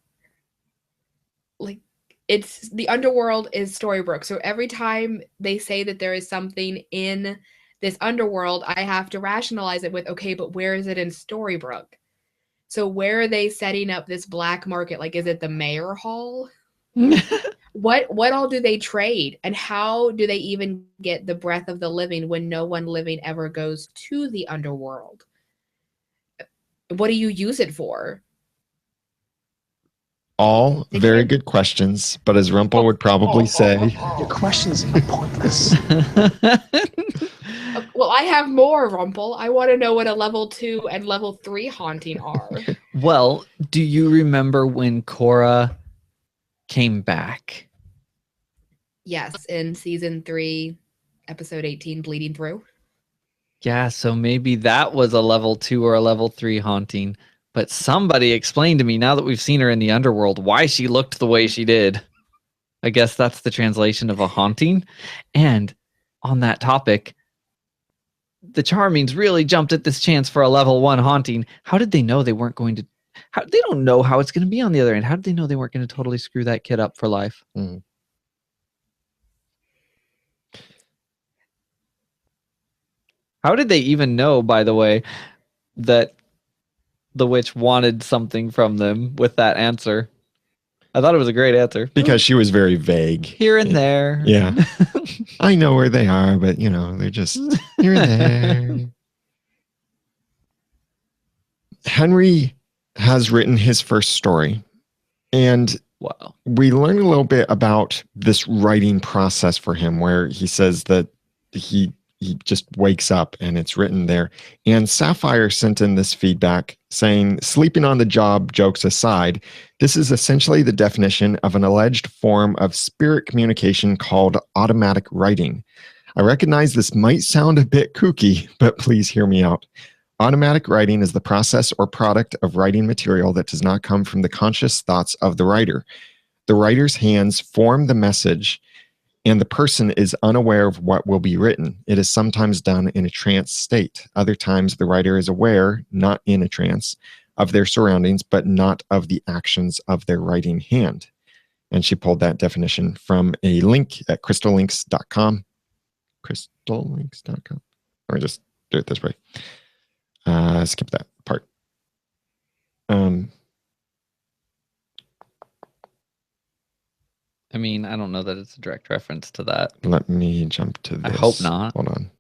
Like, it's the underworld is Storybrooke. So every time they say that there is something in this underworld, I have to rationalize it with, okay, but where is it in Storybrooke? So where are they setting up this black market? Like, is it the mayor hall? What all do they trade? And how do they even get the breath of the living when no one living ever goes to the underworld? What do you use it for? All They very can't- good questions, but as Rumpel would probably say, Your questions are pointless. Well, I have more, Rumpel. I want to know what a level 2 and level 3 haunting are. Well, do you remember when Cora came back? Yes, in season 3, episode 18, Bleeding Through. Yeah, so maybe that was a level 2 or a level 3 haunting. But somebody explained to me, now that we've seen her in the underworld, why she looked the way she did. I guess that's the translation of a haunting. And on that topic, the Charmings really jumped at this chance for a level 1 haunting. How did they know they weren't going to... they don't know how it's going to be on the other end. How did they know they weren't going to totally screw that kid up for life? How did they even know, by the way, that the witch wanted something from them with that answer? I thought it was a great answer. because she was very vague. Here and there. Yeah. I know where they are, but they're just here and there. Henry has written his first story, and Wow. we learn a little bit about this writing process for him, where he says that he just wakes up and it's written there. And Sapphire sent in this feedback saying, sleeping on the job jokes aside, this is essentially the definition of an alleged form of spirit communication called automatic writing. I recognize this might sound a bit kooky, but please hear me out. Automatic writing is the process or product of writing material that does not come from the conscious thoughts of the writer. The writer's hands form the message, and the person is unaware of what will be written. It is sometimes done in a trance state. Other times, the writer is aware, not in a trance, of their surroundings, but not of the actions of their writing hand. And she pulled that definition from a link at crystallinks.com. Crystallinks.com. Or just do it this way. Skip that part. I mean, I don't know that it's a direct reference to that. Let me jump to this. I hope not. Hold on.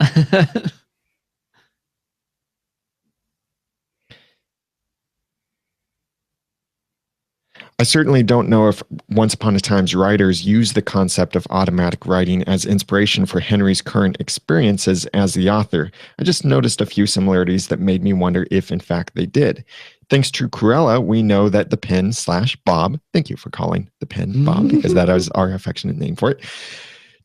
I certainly don't know if Once Upon a Time's writers used the concept of automatic writing as inspiration for Henry's current experiences as the author. I just noticed a few similarities that made me wonder if, in fact, they did. Thanks to Cruella, we know that the pen/Bob, thank you for calling the pen Bob, because that is our affectionate name for it,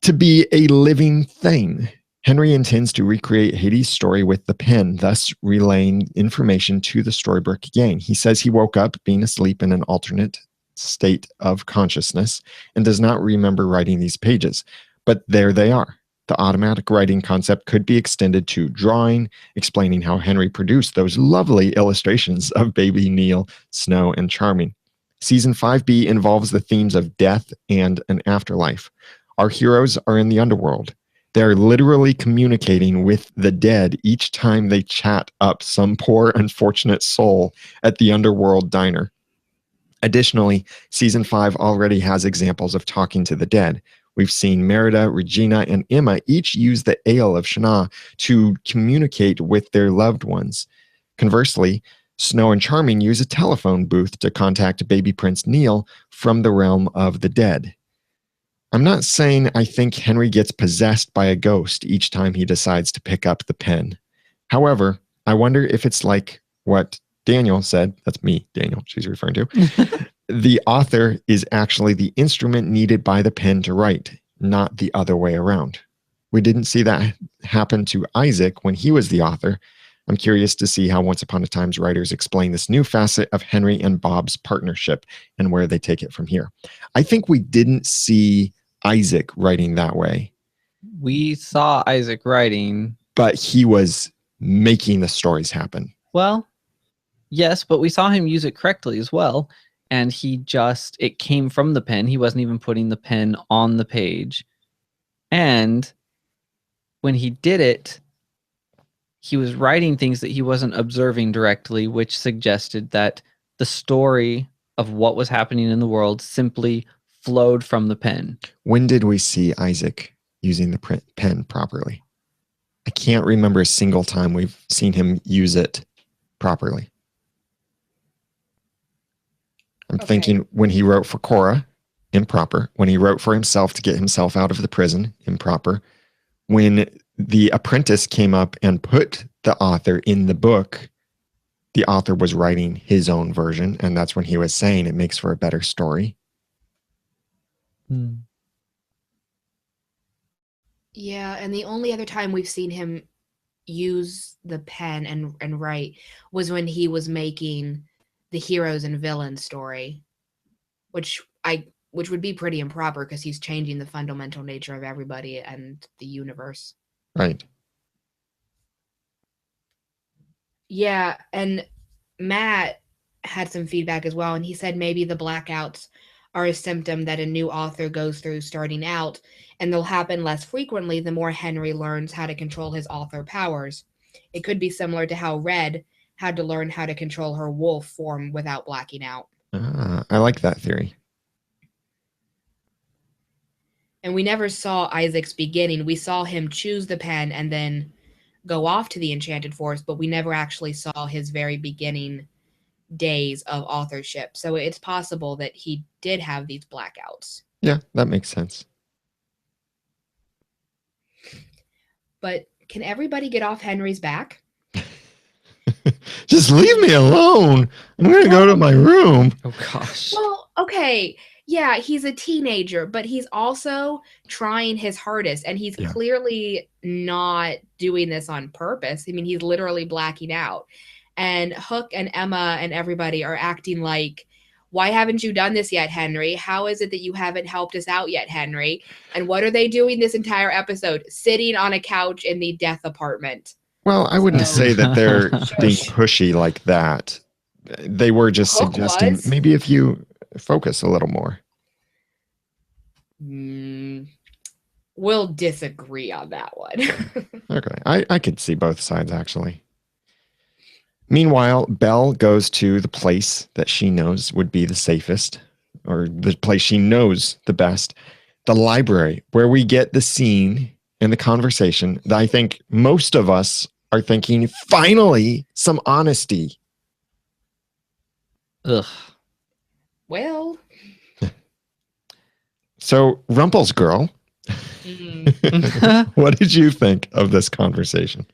to be a living thing. Henry intends to recreate Hades' story with the pen, thus relaying information to the Storybrooke gang. He says he woke up being asleep in an alternate state of consciousness and does not remember writing these pages. But there they are. The automatic writing concept could be extended to drawing, explaining how Henry produced those lovely illustrations of Baby, Neil, Snow, and Charming. Season 5B involves the themes of death and an afterlife. Our heroes are in the underworld. They're literally communicating with the dead each time they chat up some poor, unfortunate soul at the underworld diner. Additionally, season 5 already has examples of talking to the dead. We've seen Merida, Regina, and Emma each use the Ale of Shana to communicate with their loved ones. Conversely, Snow and Charming use a telephone booth to contact baby Prince Neil from the realm of the dead. I'm not saying I think Henry gets possessed by a ghost each time he decides to pick up the pen. However, I wonder if it's like what Daniel said, that's me, Daniel, she's referring to. The author is actually the instrument needed by the pen to write, not the other way around. We didn't see that happen to Isaac when he was the author. I'm curious to see how Once Upon a Time's writers explain this new facet of Henry and Bob's partnership and where they take it from here. I think we didn't see Isaac writing that way. We saw Isaac writing. But he was making the stories happen. Well, yes, but we saw him use it correctly as well. And it came from the pen. He wasn't even putting the pen on the page. And when he did it, he was writing things that he wasn't observing directly, which suggested that the story of what was happening in the world simply flowed from the pen. When did we see Isaac using the pen properly? I can't remember a single time we've seen him use it properly. I'm thinking when he wrote for Cora, improper. When he wrote for himself to get himself out of the prison, improper. When the apprentice came up and put the author in the book, the author was writing his own version, and that's when he was saying it makes for a better story. Yeah, and the only other time we've seen him use the pen and write was when he was making the heroes and villains story, which would be pretty improper because he's changing the fundamental nature of everybody and the universe. Right. Yeah, and Matt had some feedback as well, and he said maybe the blackouts are a symptom that a new author goes through starting out, and they'll happen less frequently the more Henry learns how to control his author powers. It could be similar to how Red had to learn how to control her wolf form without blacking out. I like that theory. And we never saw Isaac's beginning. We saw him choose the pen and then go off to the Enchanted Forest, but we never actually saw his very beginning days of authorship. So it's possible that he did have these blackouts. Yeah, that makes sense. But can everybody get off Henry's back? Just leave me alone. I'm going to go to my room. Oh, gosh. Well, okay. Yeah, he's a teenager, but he's also trying his hardest, and he's clearly not doing this on purpose. I mean, he's literally blacking out. And Hook and Emma and everybody are acting like, why haven't you done this yet, Henry? How is it that you haven't helped us out yet, Henry? And what are they doing this entire episode? Sitting on a couch in the death apartment. Well, I wouldn't say that they're being pushy like that. They were just Hook suggesting was. maybe if you focus a little more. We'll disagree on that one. Okay, I could see both sides, actually. Meanwhile, Belle goes to the place that she knows would be the safest, or the place she knows the best, the library, where we get the scene and the conversation that I think most of us are thinking, finally, some honesty. Ugh. Well. So, Rumple's girl, what did you think of this conversation?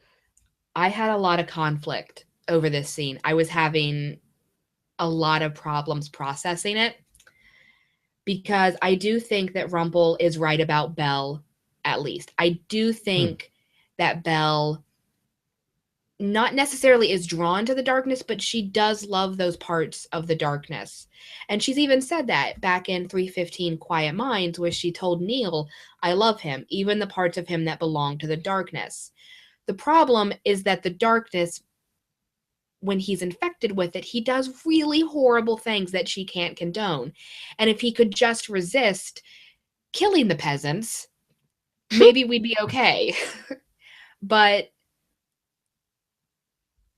I had a lot of conflict over this scene. I was having a lot of problems processing it because I do think that Rumple is right about Belle, at least. I do think that Belle not necessarily is drawn to the darkness, but she does love those parts of the darkness. And she's even said that back in 315 Quiet Minds, where she told Neil, I love him, even the parts of him that belong to the darkness. The problem is that the darkness, when he's infected with it, he does really horrible things that she can't condone. And if he could just resist killing the peasants, maybe we'd be okay. But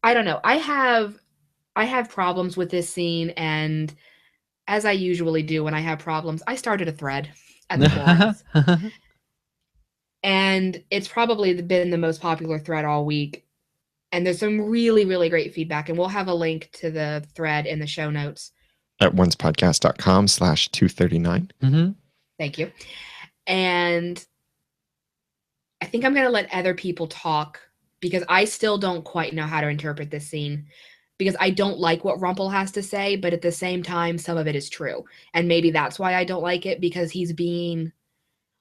I don't know. I have problems with this scene, and as I usually do when I have problems, I started a thread at the forums. And it's probably been the most popular thread all week. And there's some really, really great feedback. And we'll have a link to the thread in the show notes. At oncepodcast.com/239. Thank you. And I think I'm going to let other people talk because I still don't quite know how to interpret this scene because I don't like what Rumple has to say, but at the same time, some of it is true. And maybe that's why I don't like it, because he's being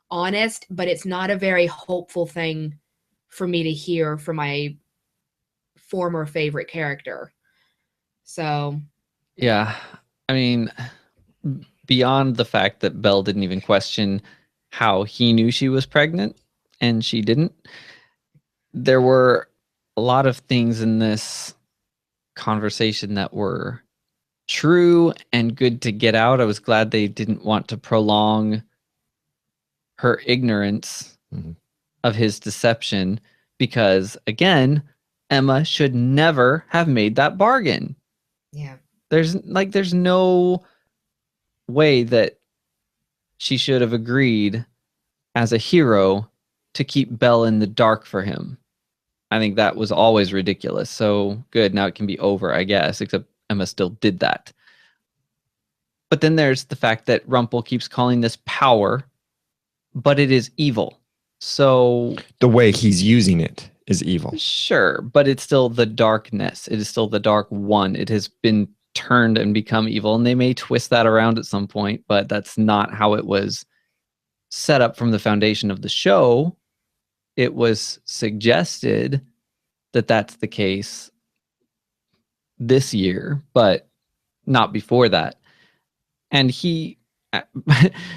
honest, but it's not a very hopeful thing for me to hear from my former favorite character. So, yeah, I mean, beyond the fact that Belle didn't even question how he knew she was pregnant and she didn't, there were a lot of things in this conversation that were true and good to get out. I was glad they didn't want to prolong her ignorance of his deception, because again, Emma should never have made that bargain. Yeah. There's no way that she should have agreed as a hero to keep Belle in the dark for him. I think that was always ridiculous. So good, now it can be over, I guess, except Emma still did that. But then there's the fact that Rumple keeps calling this power, but it is evil. So The way he's using it is evil. sure, but it's still the darkness. It is still the dark one. It has been turned and become evil, and they may twist that around at some point, but that's not how it was set up from the foundation of the show. It was suggested that that's the case this year, but not before that. And he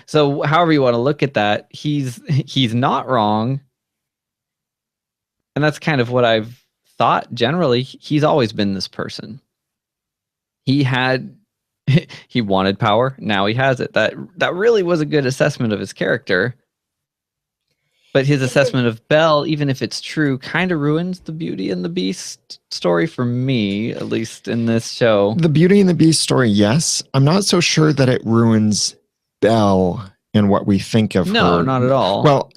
so however you want to look at that, he's not wrong. And that's kind of what I've thought generally. He's always been this person. He wanted power, now he has it. That really was a good assessment of his character. But his assessment of Belle, even if it's true, kind of ruins the Beauty and the Beast story for me, at least in this show. The Beauty and the Beast story, yes. I'm not so sure that it ruins Belle and what we think of her. No, not at all. Well,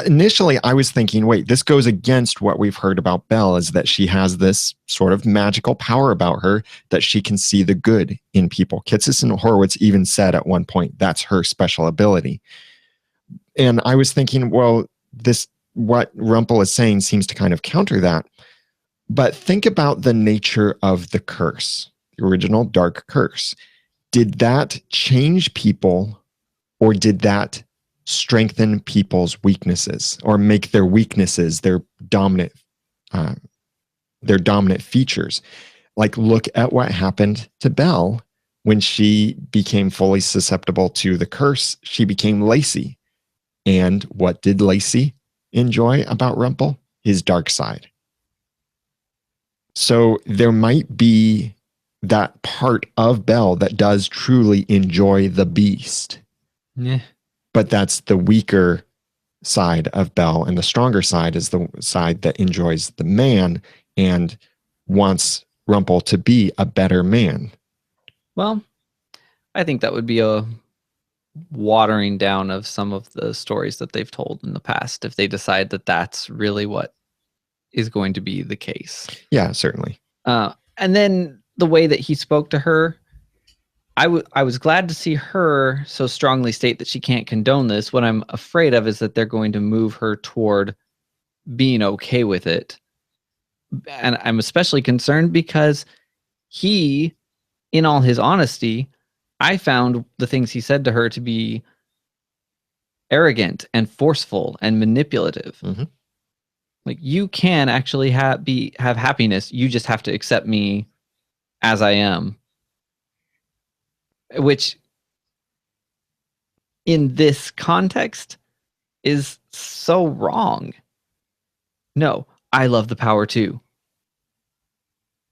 initially I was thinking, wait, this goes against what we've heard about Belle, is that she has this sort of magical power about her that she can see the good in people. Kitsis and Horowitz even said at one point that's her special ability. And I was thinking, well, what Rumple is saying seems to kind of counter that. But think about the nature of the curse, the original dark curse. Did that change people, or did that strengthen people's weaknesses, or make their weaknesses their dominant features? Like, look at what happened to Belle when she became fully susceptible to the curse. She became Lacey. And what did Lacey enjoy about Rumple? His dark side. So there might be that part of Belle that does truly enjoy the beast. Yeah. But that's the weaker side of Belle, and the stronger side is the side that enjoys the man and wants Rumple to be a better man. Well, I think that would be a watering down of some of the stories that they've told in the past if they decide that that's really what is going to be the case. Yeah, certainly. And then the way that he spoke to her, I was glad to see her so strongly state that she can't condone this. What I'm afraid of is that they're going to move her toward being okay with it. And I'm especially concerned because he, in all his honesty, I found the things he said to her to be arrogant and forceful and manipulative. Mm-hmm. Like, you can actually have happiness. You just have to accept me as I am. Which, in this context, is so wrong. No, I love the power too.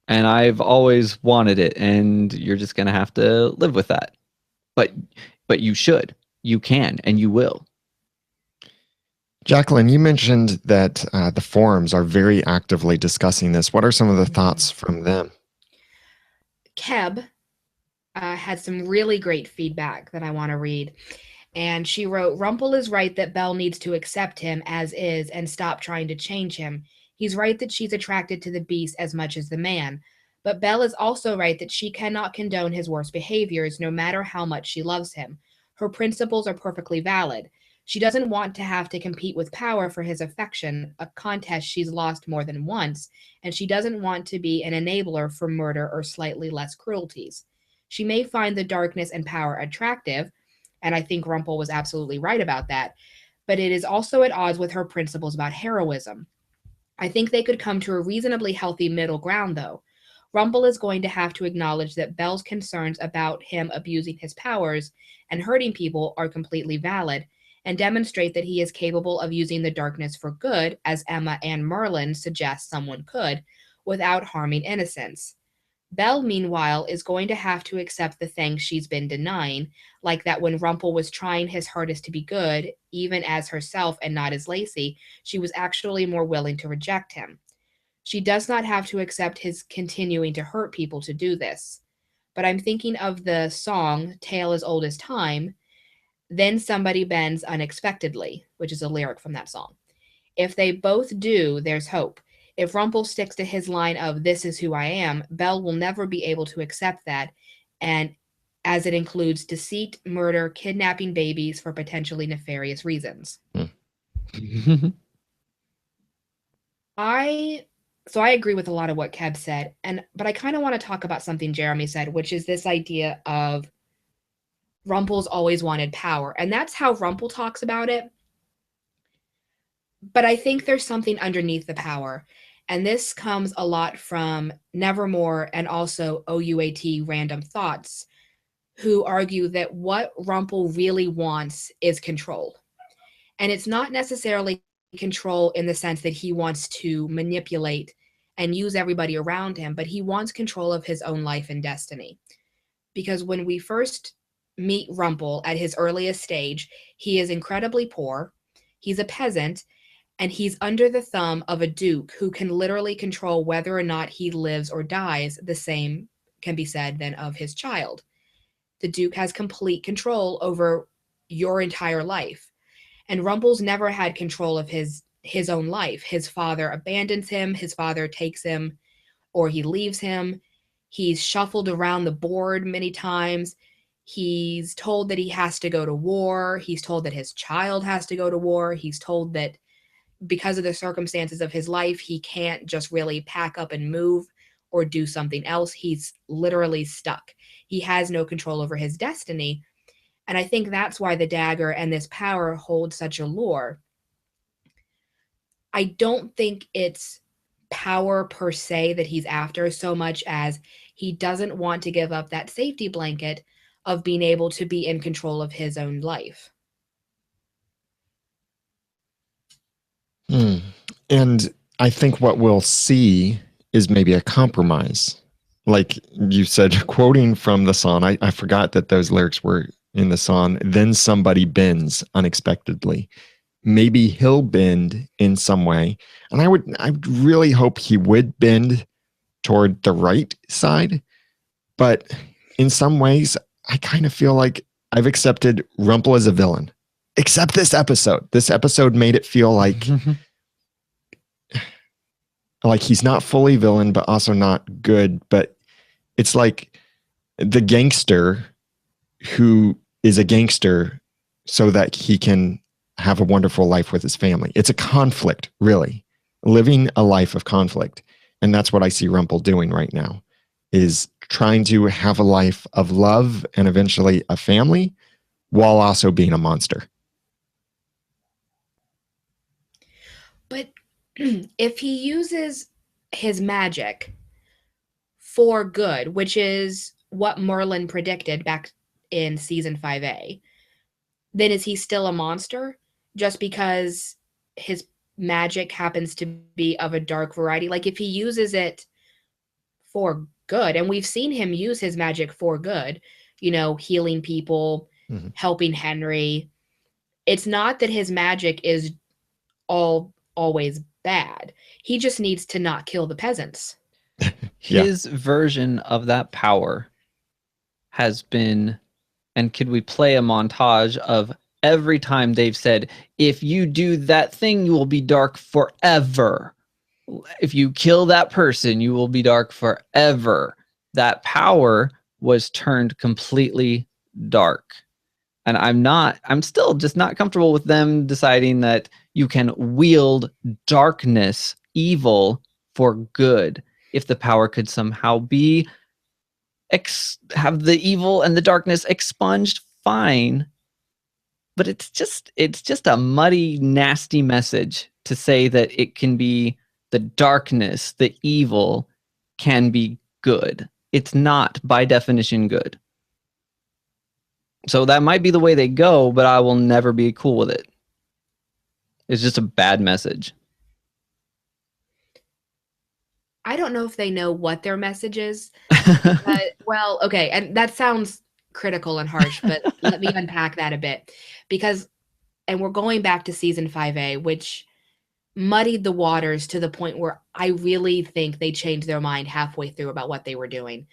And I've always wanted it, and you're just going to have to live with that. But you should. You can, and you will. Jacqueline, you mentioned that the forums are very actively discussing this. What are some of the thoughts from them? Keb had some really great feedback that I want to read. And she wrote, Rumple is right that Belle needs to accept him as is and stop trying to change him. He's right that she's attracted to the beast as much as the man. But Belle is also right that she cannot condone his worst behaviors, no matter how much she loves him. Her principles are perfectly valid. She doesn't want to have to compete with power for his affection, a contest she's lost more than once, and she doesn't want to be an enabler for murder or slightly less cruelties. She may find the darkness and power attractive, and I think Rumple was absolutely right about that, but it is also at odds with her principles about heroism. I think they could come to a reasonably healthy middle ground, though. Rumple is going to have to acknowledge that Belle's concerns about him abusing his powers and hurting people are completely valid, and demonstrate that he is capable of using the darkness for good, as Emma and Merlin suggest someone could, without harming innocents. Belle, meanwhile, is going to have to accept the things she's been denying, like that when Rumple was trying his hardest to be good, even as herself and not as Lacey, she was actually more willing to reject him. She does not have to accept his continuing to hurt people to do this. But I'm thinking of the song Tale as Old as Time, then somebody bends unexpectedly, which is a lyric from that song. If they both do, there's hope. If Rumpel sticks to his line of "this is who I am," Belle will never be able to accept that, and as it includes deceit, murder, kidnapping babies for potentially nefarious reasons. I agree with a lot of what Kev said, but I kind of want to talk about something Jeremy said, which is this idea of Rumpel's always wanted power, and that's how Rumpel talks about it. But I think there's something underneath the power. And this comes a lot from Nevermore and also OUAT Random Thoughts, who argue that what Rumpel really wants is control. And it's not necessarily control in the sense that he wants to manipulate and use everybody around him, but he wants control of his own life and destiny. Because when we first meet Rumpel at his earliest stage, he is incredibly poor, he's a peasant, and he's under the thumb of a duke who can literally control whether or not he lives or dies. The same can be said then of his child. The duke has complete control over your entire life. And Rumpel's never had control of his own life. His father abandons him, his father takes him, or he leaves him. He's shuffled around the board many times. He's told that he has to go to war. He's told that his child has to go to war. He's told that because of the circumstances of his life, he can't just really pack up and move or do something else. He's literally stuck. He has no control over his destiny. And I think that's why the dagger and this power hold such allure. I don't think it's power per se that he's after so much as he doesn't want to give up that safety blanket of being able to be in control of his own life. And I think what we'll see is maybe a compromise. Like you said, quoting from the song, I forgot that those lyrics were in the song, then somebody bends unexpectedly. Maybe he'll bend in some way. And I would really hope he would bend toward the right side. But in some ways, I kind of feel like I've accepted Rumpel as a villain. Except this episode. This episode made it feel like he's not fully villain, but also not good. But it's like the gangster who is a gangster so that he can have a wonderful life with his family. It's a conflict, really. Living a life of conflict. And that's what I see Rumpel doing right now, is trying to have a life of love and eventually a family while also being a monster. But if he uses his magic for good, which is what Merlin predicted back in season 5A, then is he still a monster just because his magic happens to be of a dark variety? Like if he uses it for good, and we've seen him use his magic for good, healing people, helping Henry. It's not that his magic is always bad. He just needs to not kill the peasants. His version of that power has been, and could we play a montage of every time they've said, if you do that thing, you will be dark forever. If you kill that person, you will be dark forever. That power was turned completely dark. And I'm still just not comfortable with them deciding that you can wield darkness, evil, for good. If the power could somehow be have the evil and the darkness expunged, fine. But it's just a muddy, nasty message to say that it can be the darkness, the evil can be good. It's not by definition good. So that might be the way they go, but I will never be cool with it. It's just a bad message. I don't know if they know what their message is. Well, okay, and that sounds critical and harsh, but let me unpack that a bit. And we're going back to season 5A, which muddied the waters to the point where I really think they changed their mind halfway through about what they were doing.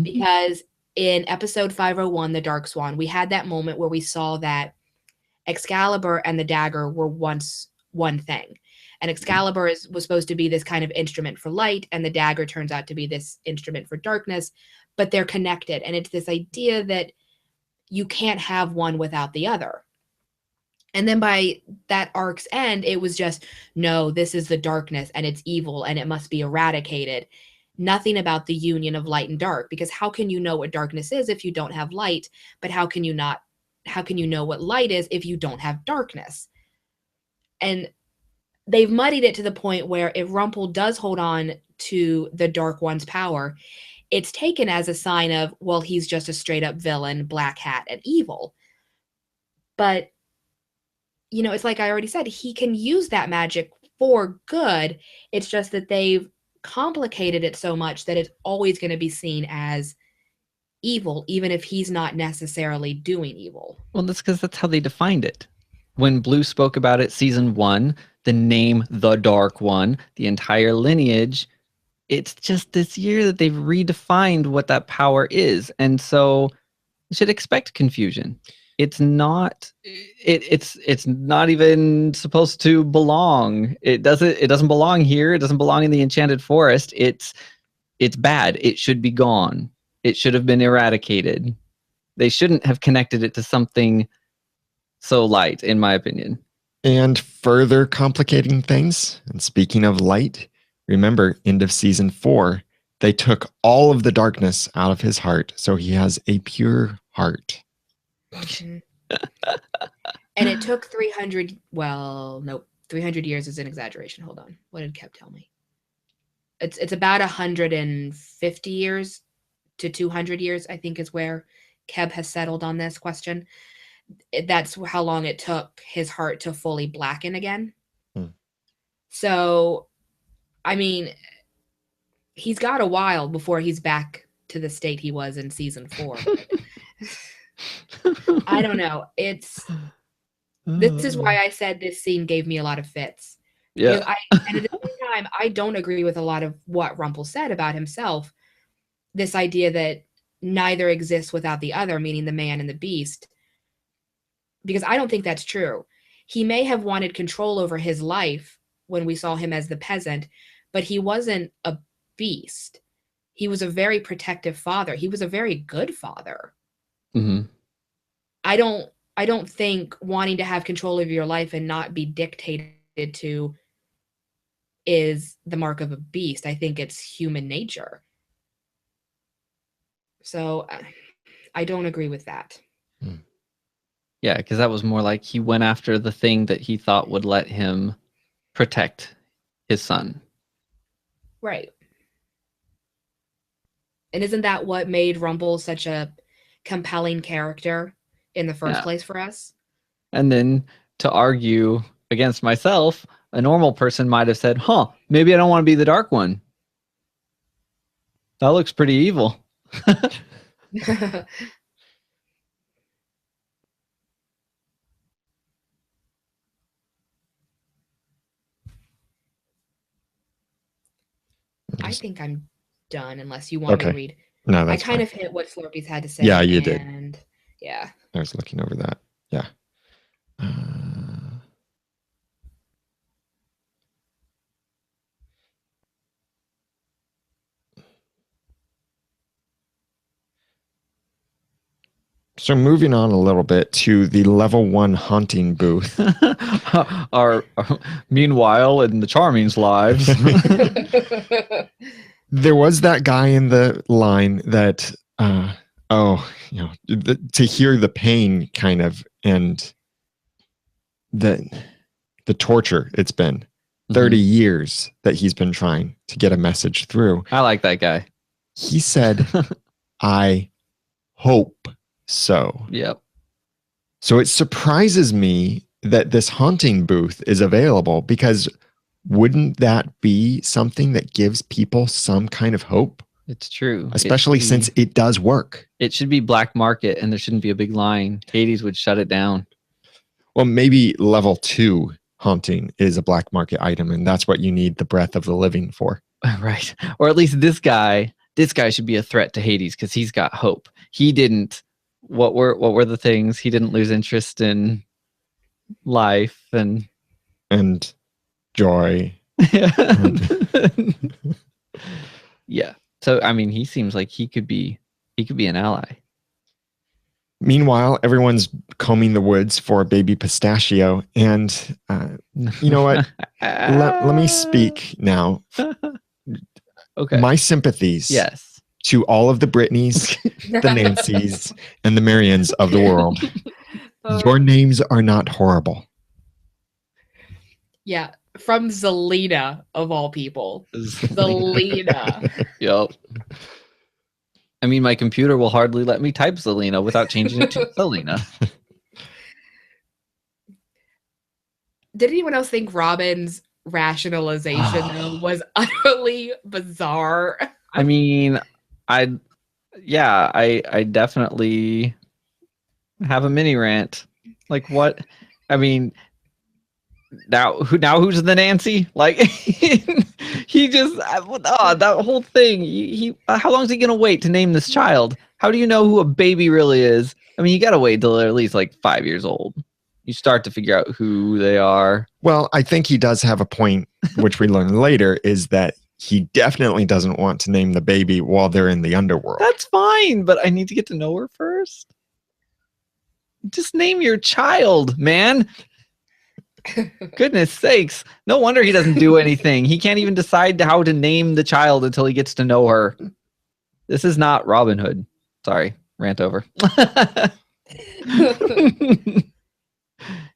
Because in episode 501, The Dark Swan, we had that moment where we saw that Excalibur and the dagger were once one thing. And Excalibur was supposed to be this kind of instrument for light, and the dagger turns out to be this instrument for darkness, but they're connected. And it's this idea that you can't have one without the other. And then by that arc's end, it was just, no, this is the darkness and it's evil and it must be eradicated. Nothing about the union of light and dark, because how can you know what darkness is if you don't have light? But how can you know what light is if you don't have darkness? And they've muddied it to the point where if Rumple does hold on to the Dark One's power, it's taken as a sign of, well, he's just a straight up villain, black hat, and evil. But, you know, it's like I already said, he can use that magic for good. It's just that they've complicated it so much that it's always going to be seen as evil, even if he's not necessarily doing evil. Well, that's because that's how they defined it. When Blue spoke about it, season 1, the name The Dark One, the entire lineage, it's just this year that they've redefined what that power is. And so you should expect confusion. It's not it's not even supposed to belong. It doesn't belong here. It doesn't belong in the Enchanted Forest. It's bad. It should be gone. It should have been eradicated. They shouldn't have connected it to something so light, in my opinion. And further complicating things, and speaking of light, remember, end of season 4, they took all of the darkness out of his heart, so he has a pure heart. Mm-hmm. And it took 300, well, nope, 300 years is an exaggeration. Hold on. What did Kev tell me? It's about 150 years to 200 years, I think, is where Kev has settled on this question. That's how long it took his heart to fully blacken again. So, I mean, he's got a while before he's back to the state he was in season 4. I don't know. This is why I said this scene gave me a lot of fits. Yeah. And at the same time, I don't agree with a lot of what Rumple said about himself. This idea that neither exists without the other, meaning the man and the beast. Because I don't think that's true. He may have wanted control over his life when we saw him as the peasant, but he wasn't a beast. He was a very protective father. He was a very good father. Mm-hmm. I don't think wanting to have control over your life and not be dictated to is the mark of a beast. I think it's human nature. So I don't agree with that. Yeah, because that was more like he went after the thing that he thought would let him protect his son. Right. And isn't that what made Rumple such a compelling character in the first place for us? And then to argue against myself, a normal person might have said, maybe I don't want to be the Dark One. That looks pretty evil. I think I'm done unless you want me to read. No, that's I kind fine. of hit what Slurpee's had to say. Yeah, you did. And yeah. I was looking over that. Yeah. So moving on a little bit to the level 1 haunting booth. Meanwhile, in the Charming's lives. There was that guy in the line that, to hear the pain kind of, and the torture it's been 30 years that he's been trying to get a message through. I like that guy. He said, I hope so. Yep. So it surprises me that this haunting booth is available, because wouldn't that be something that gives people some kind of hope? It's true. Especially since it does work. It should be black market and there shouldn't be a big line. Hades would shut it down. Well, maybe level 2 haunting is a black market item, and that's what you need the breath of the living for. Right. Or at least this guy should be a threat to Hades because he's got hope. He didn't. What were the things? He didn't lose interest in life and joy. Yeah. So I mean, he seems like he could be an ally. Meanwhile, everyone's combing the woods for baby Pistachio, and you know what? let me speak now. Okay. My sympathies. Yes. To all of the Britneys, the Nancys, and the Marians of the world. Your names are not horrible. Yeah, from Zelina of all people. Zelina. Yep. I mean, my computer will hardly let me type Zelina without changing it to Zelina. Did anyone else think Robin's rationalization though was utterly bizarre? I mean, I definitely have a mini rant. Like what? I mean, now who's the Nancy? Like he just that whole thing. He how long is he gonna wait to name this child? How do you know who a baby really is? I mean, you gotta wait till they're at least like 5 years old. You start to figure out who they are. Well, I think he does have a point, which we learn later, is that he definitely doesn't want to name the baby while they're in the underworld. That's fine, but I need to get to know her first. Just name your child, man. Goodness sakes. No wonder he doesn't do anything. He can't even decide how to name the child until he gets to know her. This is not Robin Hood. Sorry, rant over.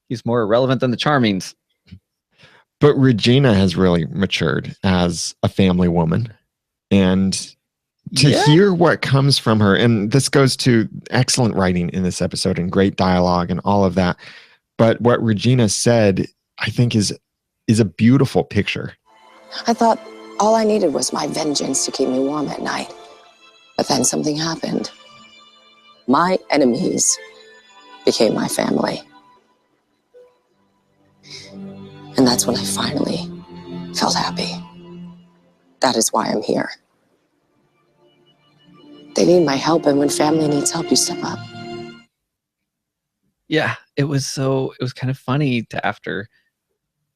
He's more irrelevant than the Charmings. But Regina has really matured as a family woman. And to hear what comes from her, and this goes to excellent writing in this episode and great dialogue and all of that. But what Regina said, I think, is a beautiful picture. I thought all I needed was my vengeance to keep me warm at night. But then something happened. My enemies became my family. And that's when I finally felt happy. That is why I'm here. They need my help, and when family needs help, you step up. Yeah, it was kind of funny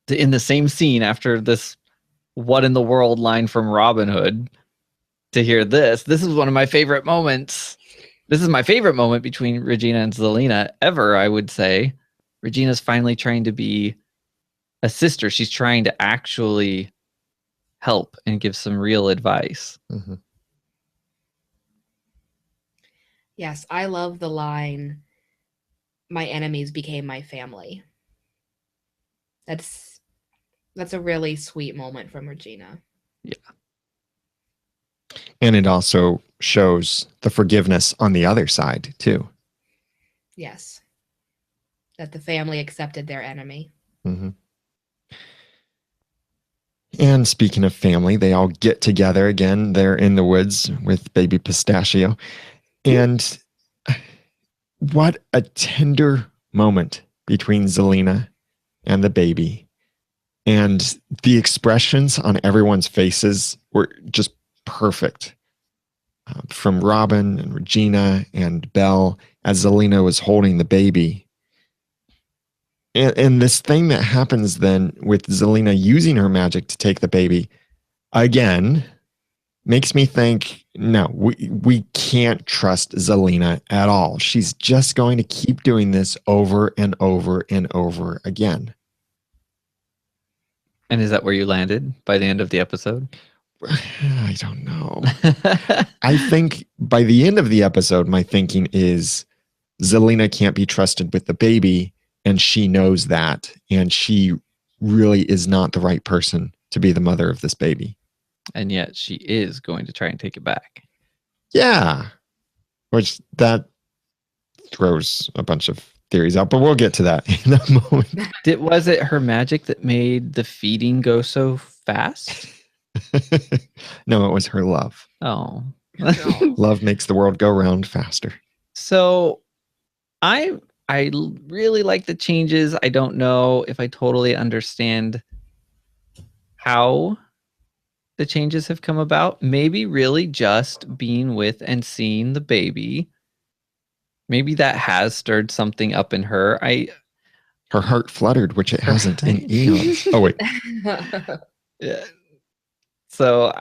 in the same scene after this "what in the world" line from Robin Hood to hear this. This is one of my favorite moments. This is my favorite moment between Regina and Zelina ever, I would say. Regina's finally trying to be a sister. She's trying to actually help and give some real advice. Mm-hmm. Yes, I love the line, "My enemies became my family." That's a really sweet moment from Regina. Yeah. And it also shows the forgiveness on the other side, too. Yes. That the family accepted their enemy. Mm-hmm. And speaking of family, they all get together again. They're in the woods with baby Pistachio. And what a tender moment between Zelina and the baby. And the expressions on everyone's faces were just perfect. From Robin and Regina and Belle as Zelina was holding the baby. And this thing that happens then with Zelina using her magic to take the baby, again, makes me think, no, we can't trust Zelina at all. She's just going to keep doing this over and over and over again. And is that where you landed by the end of the episode? I don't know. I think by the end of the episode, my thinking is Zelina can't be trusted with the baby, and she knows that, and she really is not the right person to be the mother of this baby. And yet she is going to try and take it back. Yeah. Which that throws a bunch of theories out, but we'll get to that in a moment. Was it her magic that made the feeding go so fast? No, it was her love. Oh. Love makes the world go round faster. So I really like the changes. I don't know if I totally understand how the changes have come about. Maybe really just being with and seeing the baby. Maybe that has stirred something up in her. Her heart fluttered, which it hasn't in eons. Oh, wait. Yeah. So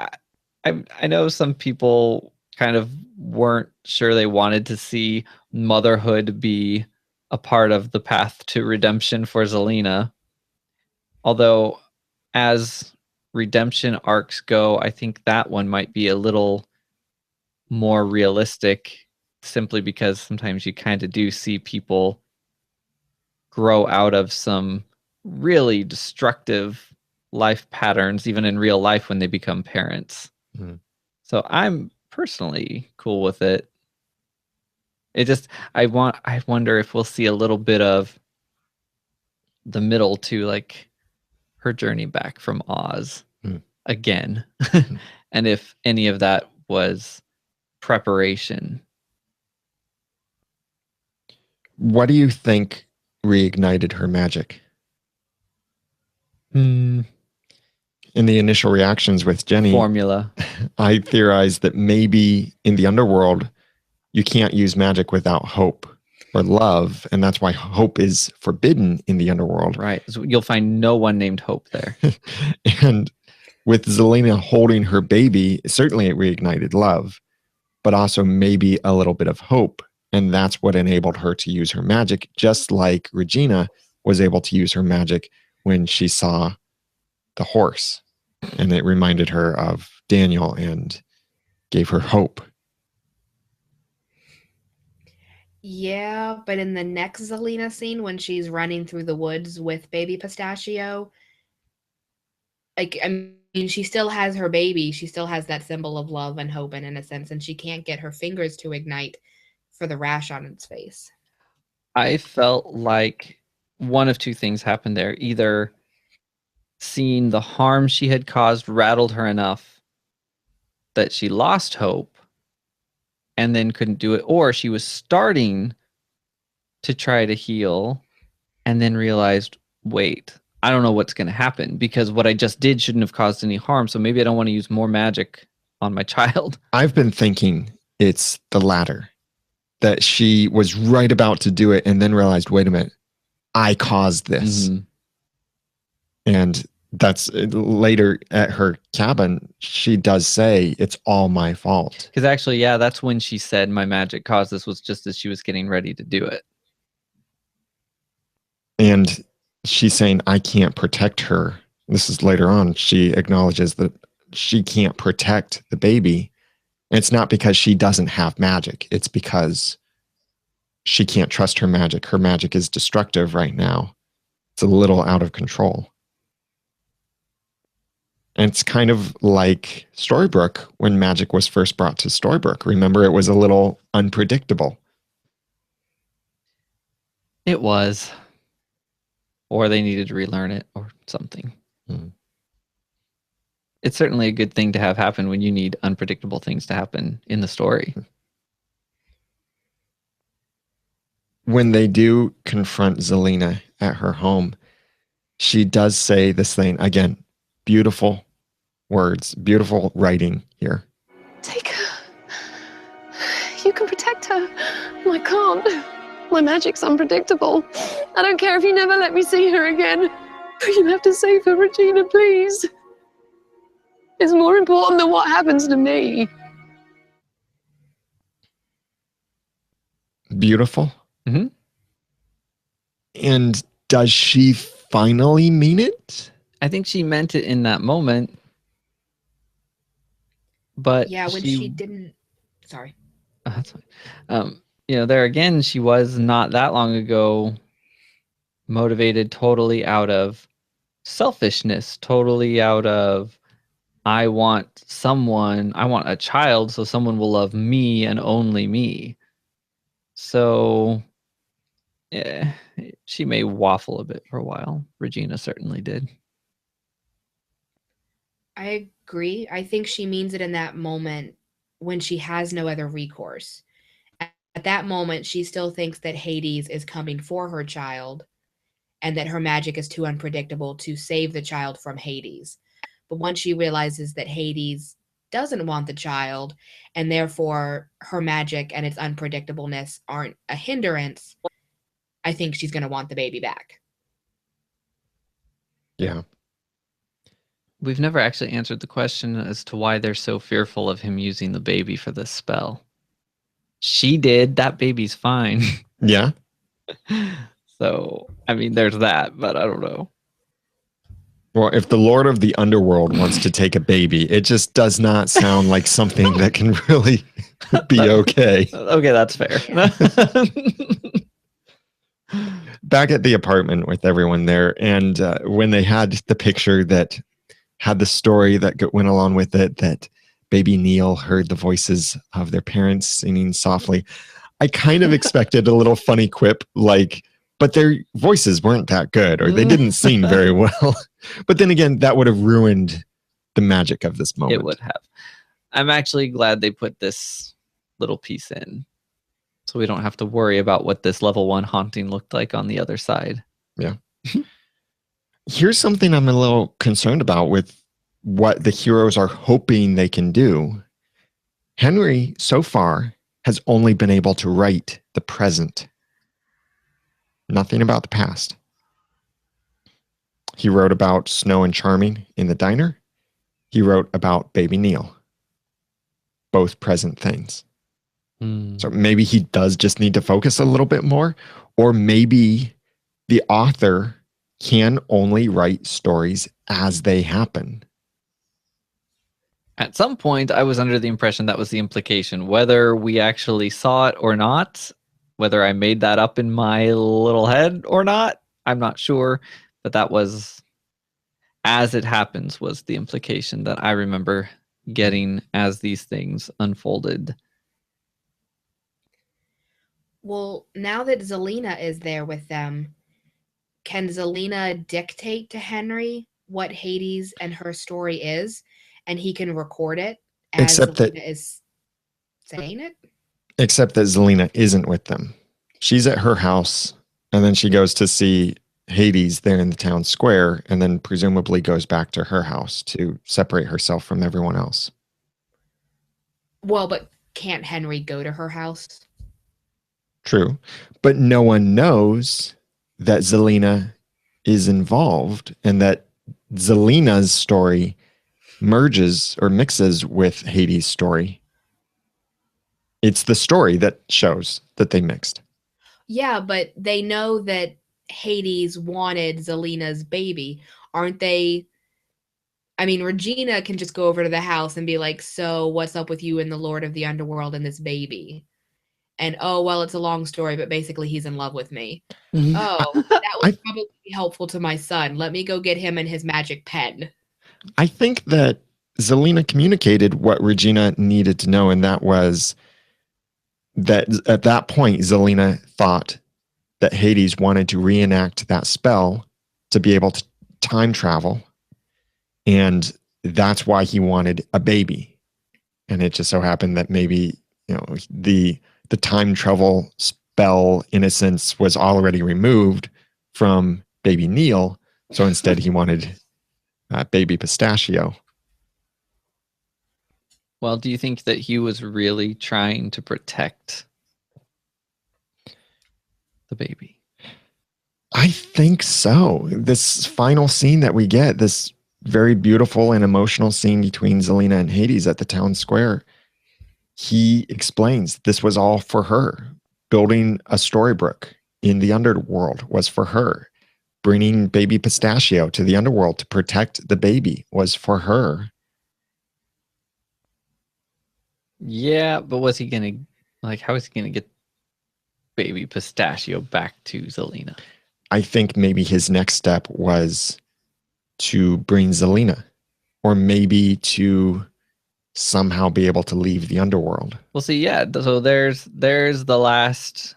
I know some people kind of weren't sure they wanted to see motherhood be a part of the path to redemption for Zelina. Although, as redemption arcs go, I think that one might be a little more realistic, simply because sometimes you kind of do see people grow out of some really destructive life patterns, even in real life when they become parents. Mhm. So I'm personally cool with it. It just I wonder if we'll see a little bit of the middle to like her journey back from Oz again. And if any of that was preparation. What do you think reignited her magic? In the initial reactions with Jenny, Formula. I theorized that maybe in the underworld, you can't use magic without hope or love. And that's why hope is forbidden in the underworld. Right. So you'll find no one named Hope there. And with Zelina holding her baby, certainly it reignited love, but also maybe a little bit of hope. And that's what enabled her to use her magic, just like Regina was able to use her magic when she saw the horse. And it reminded her of Daniel and gave her hope. Yeah, but in the next Zelina scene, when she's running through the woods with baby Pistachio, like, I mean, she still has her baby. She still has that symbol of love and hope and innocence, and she can't get her fingers to ignite for the rash on its face. I felt like one of two things happened there. Either seeing the harm she had caused rattled her enough that she lost hope and then couldn't do it, or she was starting to try to heal and then realized, wait, I don't know what's going to happen because what I just did shouldn't have caused any harm. So maybe I don't want to use more magic on my child. I've been thinking it's the latter, that she was right about to do it and then realized, wait a minute, I caused this. Mhm. And that's later at her cabin, she does say, it's all my fault. Because actually, yeah, that's when she said my magic caused this, was just as she was getting ready to do it. And she's saying, I can't protect her. This is later on. She acknowledges that she can't protect the baby. And it's not because she doesn't have magic. It's because she can't trust her magic. Her magic is destructive right now. It's a little out of control. And it's kind of like Storybrooke when magic was first brought to Storybrooke. Remember, it was a little unpredictable. It was. Or they needed to relearn it or something. It's certainly a good thing to have happen when you need unpredictable things to happen in the story. When they do confront Zelina at her home, she does say this thing again. Beautiful words, beautiful writing here. Take her. You can protect her. I can't. My magic's unpredictable. I don't care if you never let me see her again. But you have to save her, Regina, please. It's more important than what happens to me. Beautiful. Mm-hmm. And does she finally mean it? I think she meant it in that moment. But yeah, when she didn't. Sorry. Oh, that's fine. There again, she was not that long ago motivated totally out of selfishness, totally out of, I want a child so someone will love me and only me. So, yeah, she may waffle a bit for a while. Regina certainly did. I agree. I think she means it in that moment when she has no other recourse. At that moment, she still thinks that Hades is coming for her child and that her magic is too unpredictable to save the child from Hades. But once she realizes that Hades doesn't want the child, and therefore her magic and its unpredictableness aren't a hindrance, I think she's going to want the baby back. Yeah. We've never actually answered the question as to why they're so fearful of him using the baby for this spell. She did. That baby's fine. Yeah. So, I mean, there's that, but I don't know. Well, if the Lord of the Underworld wants to take a baby, it just does not sound like something that can really be okay. Okay, that's fair. Back at the apartment with everyone there, and when they had the picture that had the story that went along with it, that baby Neil heard the voices of their parents singing softly, I kind of expected a little funny quip like, but their voices weren't that good, or they didn't sing very well. But then again, that would have ruined the magic of this moment. It would have. I'm actually glad they put this little piece in, so we don't have to worry about what this level 1 haunting looked like on the other side. Yeah. Here's something I'm a little concerned about with what the heroes are hoping they can do. Henry, so far, has only been able to write the present. Nothing about the past. He wrote about Snow and Charming in the diner. He wrote about baby Neil. Both present things. So maybe he does just need to focus a little bit more, or maybe the author can only write stories as they happen. At some point, I was under the impression that was the implication. Whether we actually saw it or not, whether I made that up in my little head or not, I'm not sure. But that was, as it happens, was the implication that I remember getting as these things unfolded. Well, now that Zelena is there with them, can Zelena dictate to Henry what Hades and her story is, and he can record it as Except that Zelena is saying it? Except that Zelena isn't with them. She's at her house, and then she goes to see Hades there in the town square, and then presumably goes back to her house to separate herself from everyone else. Well, but can't Henry go to her house? True. But no one knows that Zelena is involved and that Zelena's story merges or mixes with Hades' story. It's the story that shows that they mixed. Yeah, but they know that Hades wanted Zelena's baby. Aren't they? I mean, Regina can just go over to the house and be like, so what's up with you and the Lord of the Underworld and this baby? And, oh, well, it's a long story, but basically he's in love with me. Oh, that would probably be helpful to my son. Let me go get him and his magic pen. I think that Zelena communicated what Regina needed to know, and that was that at that point, Zelena thought that Hades wanted to reenact that spell to be able to time travel, and that's why he wanted a baby. And it just so happened that maybe, you know, the time travel spell, in a sense, was already removed from baby Neil, so instead he wanted baby Pistachio. Well, do you think that he was really trying to protect the baby? I think so. This final scene that we get, this very beautiful and emotional scene between Zelena and Hades at the town square, he explains this was all for her. Building a Storybrooke in the underworld was for her. Bringing baby Pistachio to the underworld to protect the baby was for her. Yeah, but was he gonna, like, how is he gonna get baby Pistachio back to Zelena? I think maybe his next step was to bring Zelena, or maybe to somehow be able to leave the underworld. Well, see, yeah. So there's the last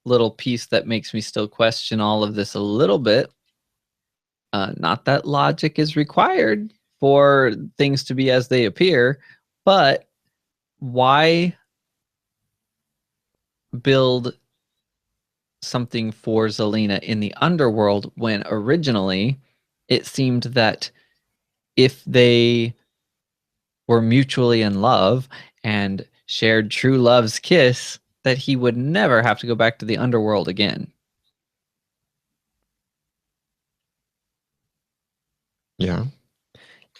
little piece that makes me still question all of this a little bit. Not that logic is required for things to be as they appear, but why build something for Zelina in the underworld when originally it seemed that if they were mutually in love and shared true love's kiss, that he would never have to go back to the underworld again. Yeah.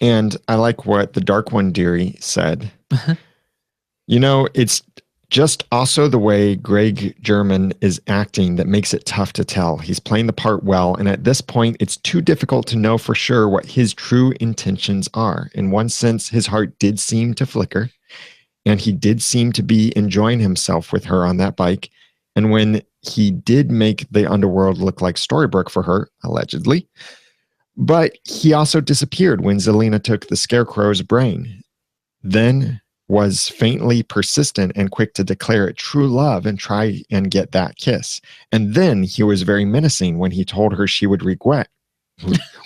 And I like what the Dark One Deary said. It's just also the way Greg German is acting that makes it tough to tell. He's playing the part well, and at this point, it's too difficult to know for sure what his true intentions are. In one sense, his heart did seem to flicker, and he did seem to be enjoying himself with her on that bike. And when he did make the underworld look like Storybrooke for her, allegedly, but he also disappeared when Zelina took the Scarecrow's brain. Then was faintly persistent and quick to declare it true love and try and get that kiss. And then he was very menacing when he told her she would regret.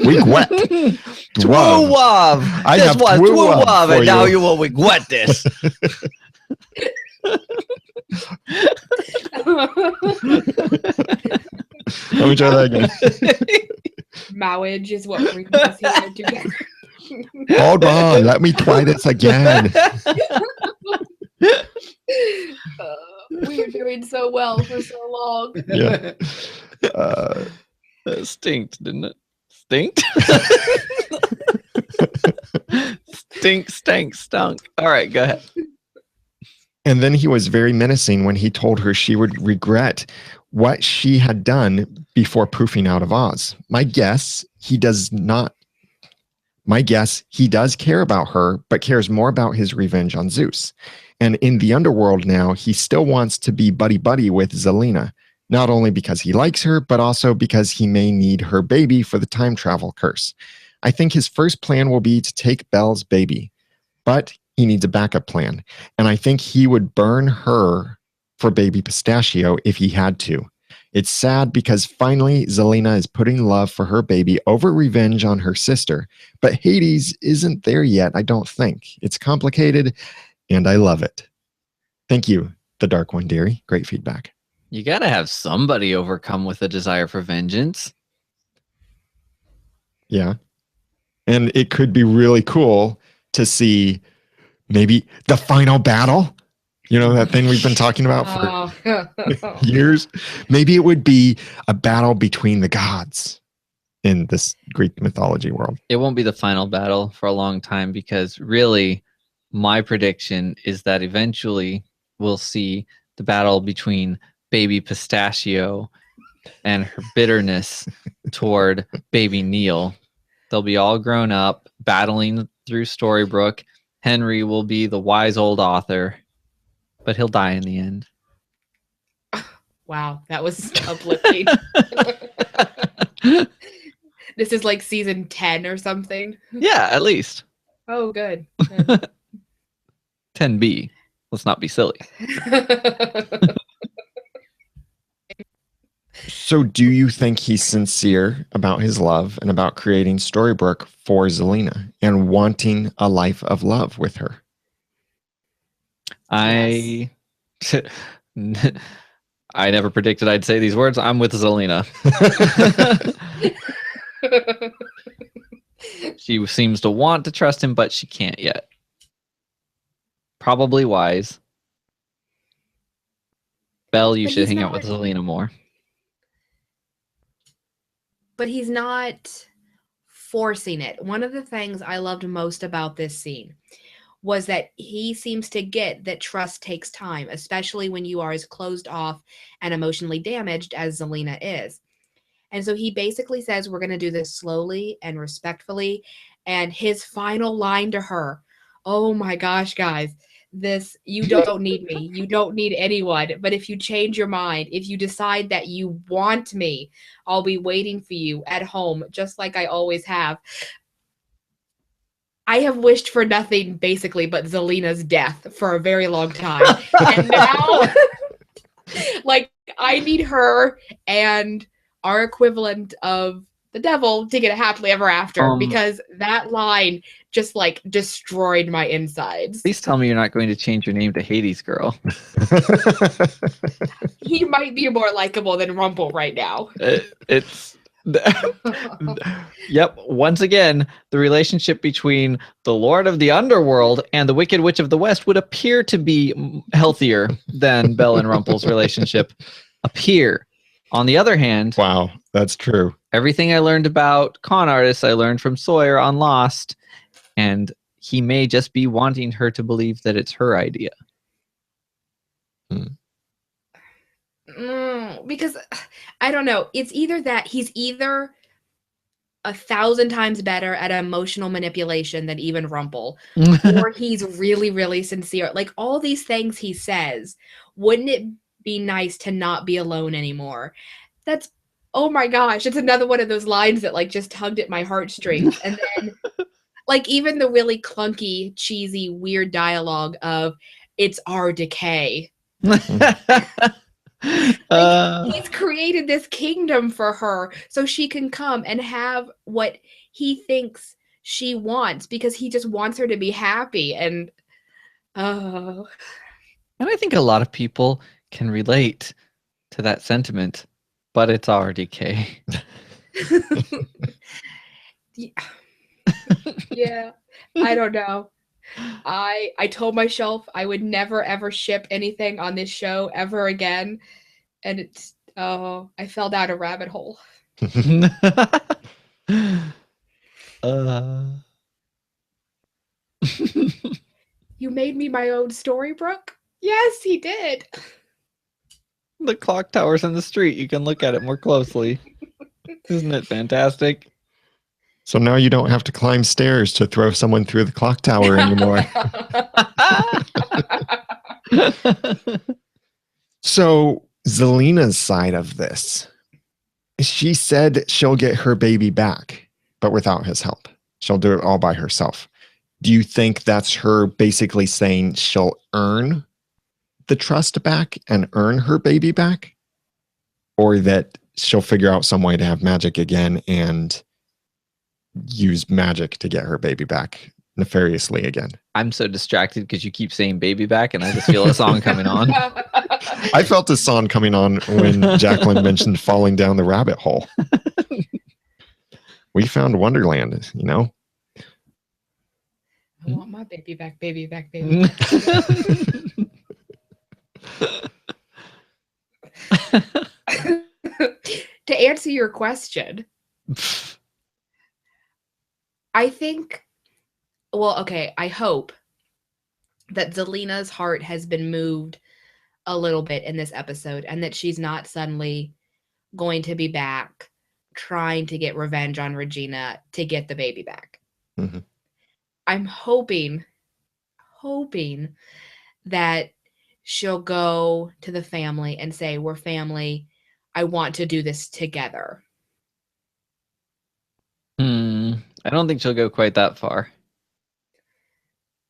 Regret. Twoo love. I This have was twoo twoo love love, for and now you. you will regret this. Let me try that again. Marriage is what brings us here together. Hold on. Let me try this again. We were doing so well for so long. Yeah. That stinked, didn't it? Stinked? Stink, stank, stunk. All right, go ahead. And then he was very menacing when he told her she would regret what she had done before poofing out of Oz. My guess, he does care about her, but cares more about his revenge on Zeus. And in the underworld now, he still wants to be buddy-buddy with Zelina, not only because he likes her, but also because he may need her baby for the time travel curse. I think his first plan will be to take Belle's baby, but he needs a backup plan. And I think he would burn her for baby Pistachio if he had to. It's sad because finally Zelina is putting love for her baby over revenge on her sister, but Hades isn't there yet, I don't think. It's complicated, and I love it. Thank you, the Dark One Deary. Great feedback. You gotta have somebody overcome with a desire for vengeance. Yeah. And it could be really cool to see maybe the final battle. You know, that thing we've been talking about for years. Maybe it would be a battle between the gods in this Greek mythology world. It won't be the final battle for a long time because really my prediction is that eventually we'll see the battle between baby Pistachio and her bitterness toward baby Neil. They'll be all grown up, battling through Storybrooke. Henry will be the wise old author, but he'll die in the end. Wow, that was uplifting. This is like season 10 or something. Yeah, at least. Oh, good. 10B. Let's not be silly. So do you think he's sincere about his love and about creating Storybrooke for Zelina and wanting a life of love with her? I never predicted I'd say these words. I'm with Zelina. She seems to want to trust him, but she can't yet. Probably wise. Belle, you should hang out with Zelina more. But he's not forcing it. One of the things I loved most about this scene was that he seems to get that trust takes time, especially when you are as closed off and emotionally damaged as Zelina is. And so he basically says, we're going to do this slowly and respectfully. And his final line to her, oh my gosh, guys, this, you don't need me. You don't need anyone. But if you change your mind, if you decide that you want me, I'll be waiting for you at home, just like I always have. I have wished for nothing basically but Zelina's death for a very long time. And now, like, I need her and our equivalent of the devil to get a happily ever after, because that line just like destroyed my insides. Please tell me you're not going to change your name to Hades Girl. He might be more likable than Rumple right now. It's yep. Once again, the relationship between the Lord of the Underworld and the Wicked Witch of the West would appear to be healthier than Belle and Rumple's relationship. Appear. On the other hand, wow, that's true. Everything I learned about con artists, I learned from Sawyer on Lost, and he may just be wanting her to believe that it's her idea. Because I don't know. It's either that he's either 1,000 times better at emotional manipulation than even Rumple, or he's really, really sincere. Like all these things he says, wouldn't it be nice to not be alone anymore? That's, oh my gosh, it's another one of those lines that like just tugged at my heartstrings. And then like even the really clunky, cheesy, weird dialogue of it's our decay. He's created this kingdom for her so she can come and have what he thinks she wants because he just wants her to be happy. And I think a lot of people can relate to that sentiment, but it's our decay. Yeah, I don't know. I told myself I would never ever ship anything on this show ever again, and it's I fell down a rabbit hole. You made me my own Storybrooke? Yes, he did. The clock tower's in the street. You can look at it more closely. Isn't it fantastic? So now you don't have to climb stairs to throw someone through the clock tower anymore. So Zelina's side of this, she said she'll get her baby back, but without his help. She'll do it all by herself. Do you think that's her basically saying she'll earn the trust back and earn her baby back? Or that she'll figure out some way to have magic again and use magic to get her baby back nefariously again? I'm so distracted because you keep saying baby back and I just feel a song coming on. I felt a song coming on when Jacqueline mentioned falling down the rabbit hole. We found Wonderland, you know? I want my baby back, baby back, baby back. To answer your question, I think, well, okay, I hope that Zelina's heart has been moved a little bit in this episode and that she's not suddenly going to be back trying to get revenge on Regina to get the baby back. Mm-hmm. I'm hoping that she'll go to the family and say, we're family. I want to do this together. I don't think she'll go quite that far.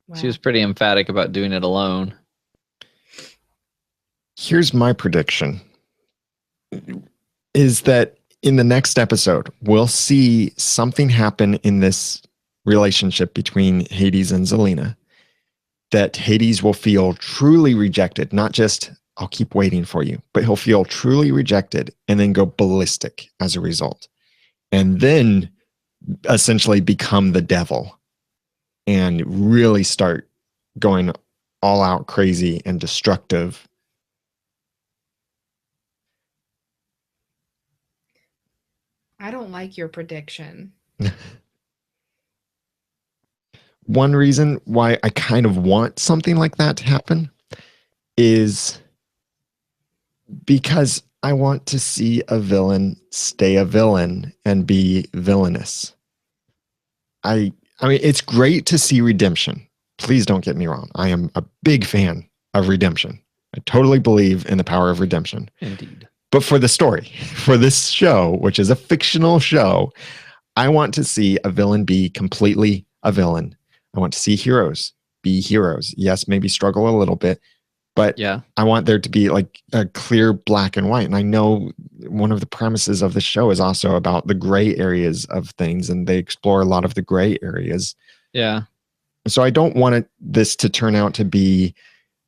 Wow. She was pretty emphatic about doing it alone. Here's my prediction. Is that in the next episode, we'll see something happen in this relationship between Hades and Zelina, that Hades will feel truly rejected, not just, I'll keep waiting for you, but he'll feel truly rejected and then go ballistic as a result. And then essentially become the devil and really start going all out crazy and destructive. I don't like your prediction. One reason why I kind of want something like that to happen is because I want to see a villain stay a villain and be villainous. I mean, it's great to see redemption. Please don't get me wrong. I am a big fan of redemption. I totally believe in the power of redemption. Indeed. But for the story, for this show, which is a fictional show, I want to see a villain be completely a villain. I want to see heroes be heroes. Yes, maybe struggle a little bit, But Yeah. I want there to be like a clear black and white. And I know one of the premises of the show is also about the gray areas of things, and they explore a lot of the gray areas. Yeah. So I don't want this to turn out to be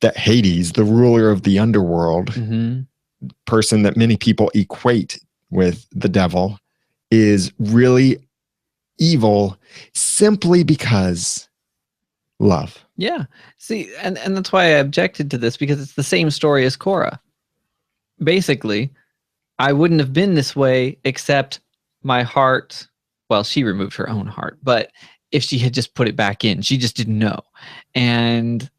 that Hades, the ruler of the underworld, person that many people equate with the devil, is really evil simply because love. Yeah. See, and that's why I objected to this, because it's the same story as Korra. Basically, I wouldn't have been this way except my heart. Well, she removed her own heart, but if she had just put it back in, she just didn't know. And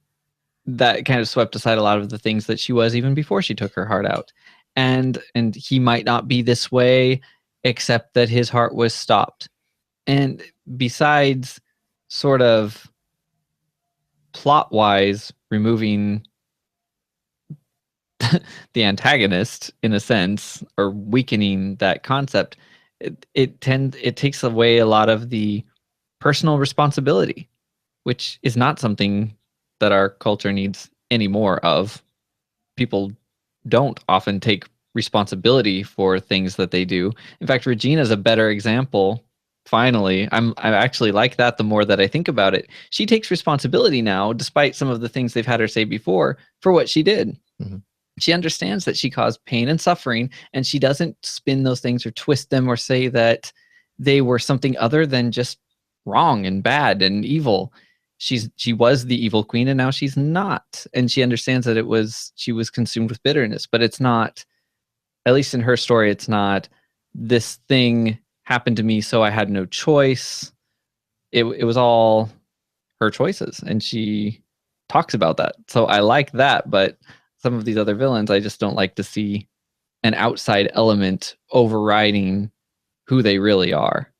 that kind of swept aside a lot of the things that she was even before she took her heart out. And he might not be this way except that his heart was stopped. And besides sort of plot-wise removing the antagonist in a sense, or weakening that concept, it takes away a lot of the personal responsibility, which is not something that our culture needs any more of. People don't often take responsibility for things that they do. In fact, Regina's a better example. Finally, I actually like that the more that I think about it. She takes responsibility now, despite some of the things they've had her say before, for what she did. She understands that she caused pain and suffering, and she doesn't spin those things or twist them or say that they were something other than just wrong and bad and evil. She was the evil queen, and now she's not. And she understands that she was consumed with bitterness, but it's not, at least in her story, it's not this thing happened to me, so I had no choice. It was all her choices, and she talks about that. So I like that, but some of these other villains, I just don't like to see an outside element overriding who they really are.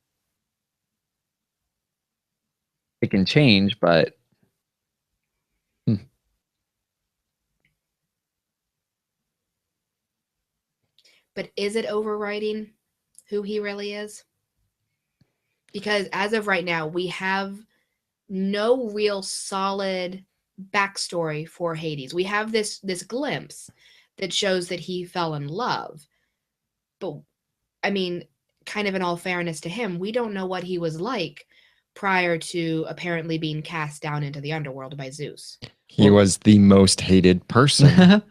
It can change, but But is it overriding who he really is? Because as of right now, we have no real solid backstory for Hades. We have this glimpse that shows that he fell in love. But I mean, kind of in all fairness to him, we don't know what he was like prior to apparently being cast down into the underworld by Zeus. He was the most hated person.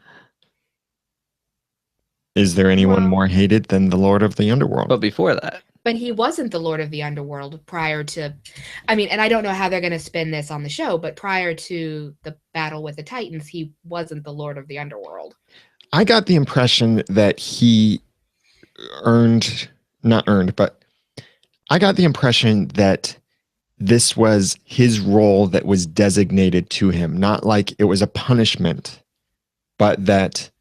Is there anyone more hated than the Lord of the Underworld? But before that. But he wasn't the Lord of the Underworld prior to, I mean, and I don't know how they're going to spin this on the show, but prior to the battle with the Titans, he wasn't the Lord of the Underworld. I got the impression that he but I got the impression that this was his role that was designated to him, not like it was a punishment, but that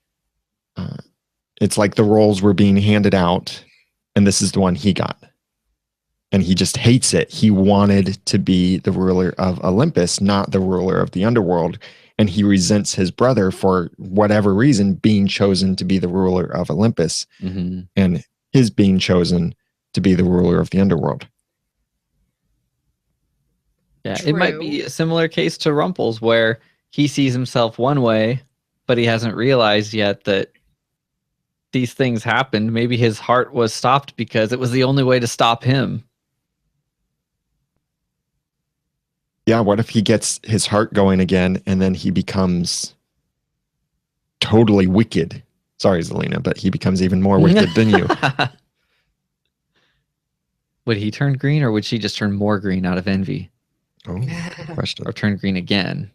it's like the roles were being handed out, and this is the one he got. And he just hates it. He wanted to be the ruler of Olympus, not the ruler of the underworld. And he resents his brother for whatever reason being chosen to be the ruler of Olympus, and his being chosen to be the ruler of the underworld. Yeah, it might be a similar case to Rumpel's, where he sees himself one way, but he hasn't realized yet that these things happened. Maybe his heart was stopped because it was the only way to stop him. Yeah, what if he gets his heart going again and then he becomes totally wicked? Sorry, Zelina, but he becomes even more wicked than you. Would he turn green, or would she just turn more green out of envy? Oh, question. Or turn green again?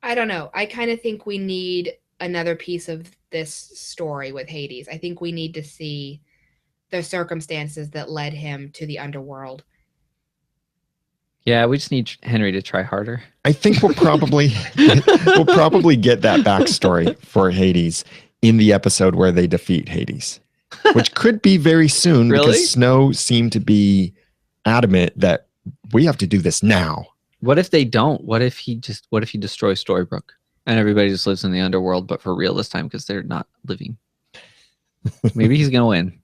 I don't know. I kind of think we need another piece of this story with Hades. I think we need to see the circumstances that led him to the underworld. Yeah, we just need Henry to try harder. I think we'll probably get that backstory for Hades in the episode where they defeat Hades, which could be very soon. Really? Because Snow seemed to be adamant that we have to do this now. What if they don't? What if he destroys Storybrooke and everybody just lives in the underworld, but for real this time because they're not living? Maybe he's gonna win.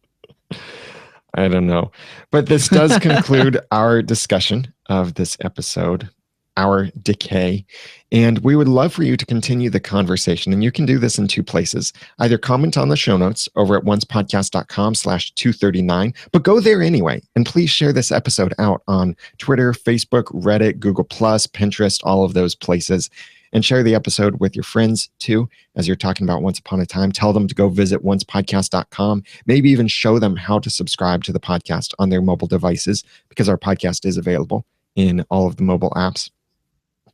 I don't know. But this does conclude our discussion of this episode, our Decay. And we would love for you to continue the conversation. And you can do this in two places. Either comment on the show notes over at oncepodcast.com/239, but go there anyway. And please share this episode out on Twitter, Facebook, Reddit, Google+, Pinterest, all of those places. And share the episode with your friends too, as you're talking about Once Upon a Time. Tell them to go visit oncepodcast.com. Maybe even show them how to subscribe to the podcast on their mobile devices, because our podcast is available in all of the mobile apps.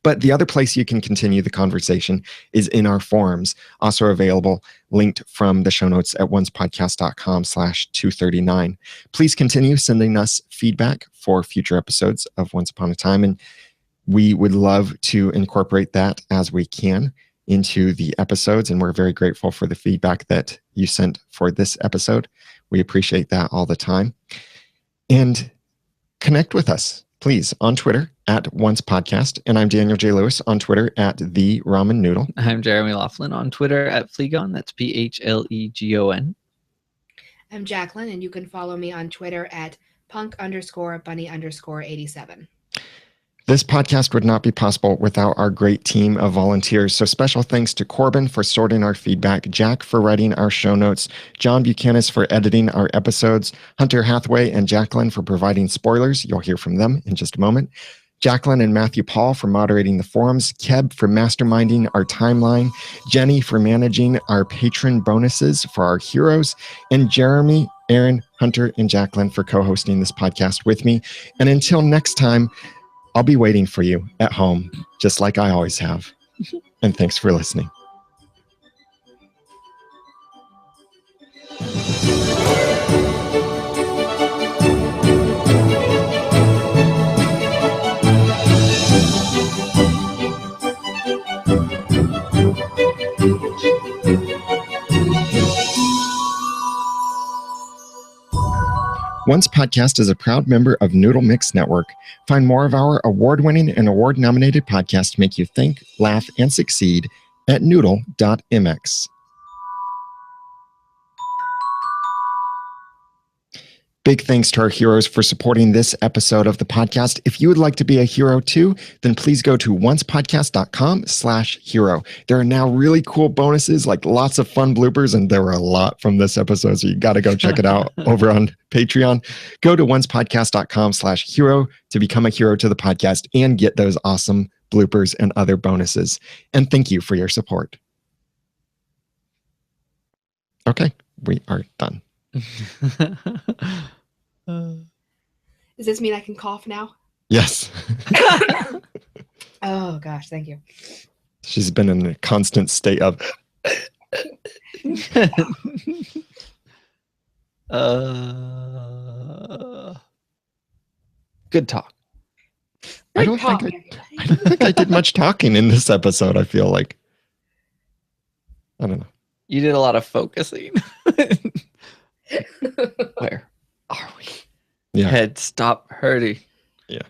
But the other place you can continue the conversation is in our forums, also available, linked from the show notes at oncepodcast.com/239. Please continue sending us feedback for future episodes of Once Upon a Time, and we would love to incorporate that as we can into the episodes. And we're very grateful for the feedback that you sent for this episode. We appreciate that all the time. And connect with us, please, on Twitter at Once Podcast. And I'm Daniel J. Lewis on Twitter at The Ramen Noodle. I'm Jeremy Laughlin on Twitter at Phlegon. That's PHLEGON. I'm Jacqueline, and you can follow me on Twitter at punk_bunny_87. This podcast would not be possible without our great team of volunteers. So special thanks to Corbin for sorting our feedback, Jack for writing our show notes, John Buchanan for editing our episodes, Hunter Hathaway and Jacqueline for providing spoilers. You'll hear from them in just a moment. Jacqueline and Matthew Paul for moderating the forums, Keb for masterminding our timeline, Jenny for managing our patron bonuses for our heroes, and Jeremy, Aaron, Hunter, and Jacqueline for co-hosting this podcast with me. And until next time, I'll be waiting for you at home, just like I always have. And thanks for listening. Once Podcast is a proud member of Noodle.mx Network. Find more of our award-winning and award-nominated podcasts to make you think, laugh, and succeed at Noodle.mx. Big thanks to our heroes for supporting this episode of the podcast. If you would like to be a hero too, then please go to oncepodcast.com/hero. There are now really cool bonuses, like lots of fun bloopers, and there were a lot from this episode, so you got to go check it out over on Patreon. Go to oncepodcast.com/hero to become a hero to the podcast and get those awesome bloopers and other bonuses. And thank you for your support. Okay, we are done. Does this mean I can cough now? Yes. Oh, gosh. Thank you. She's been in a constant state of... Good talk. I don't think I did much talking in this episode, I feel like. I don't know. You did a lot of focusing. Where are we? Yeah. Head, stop hurting. Yeah.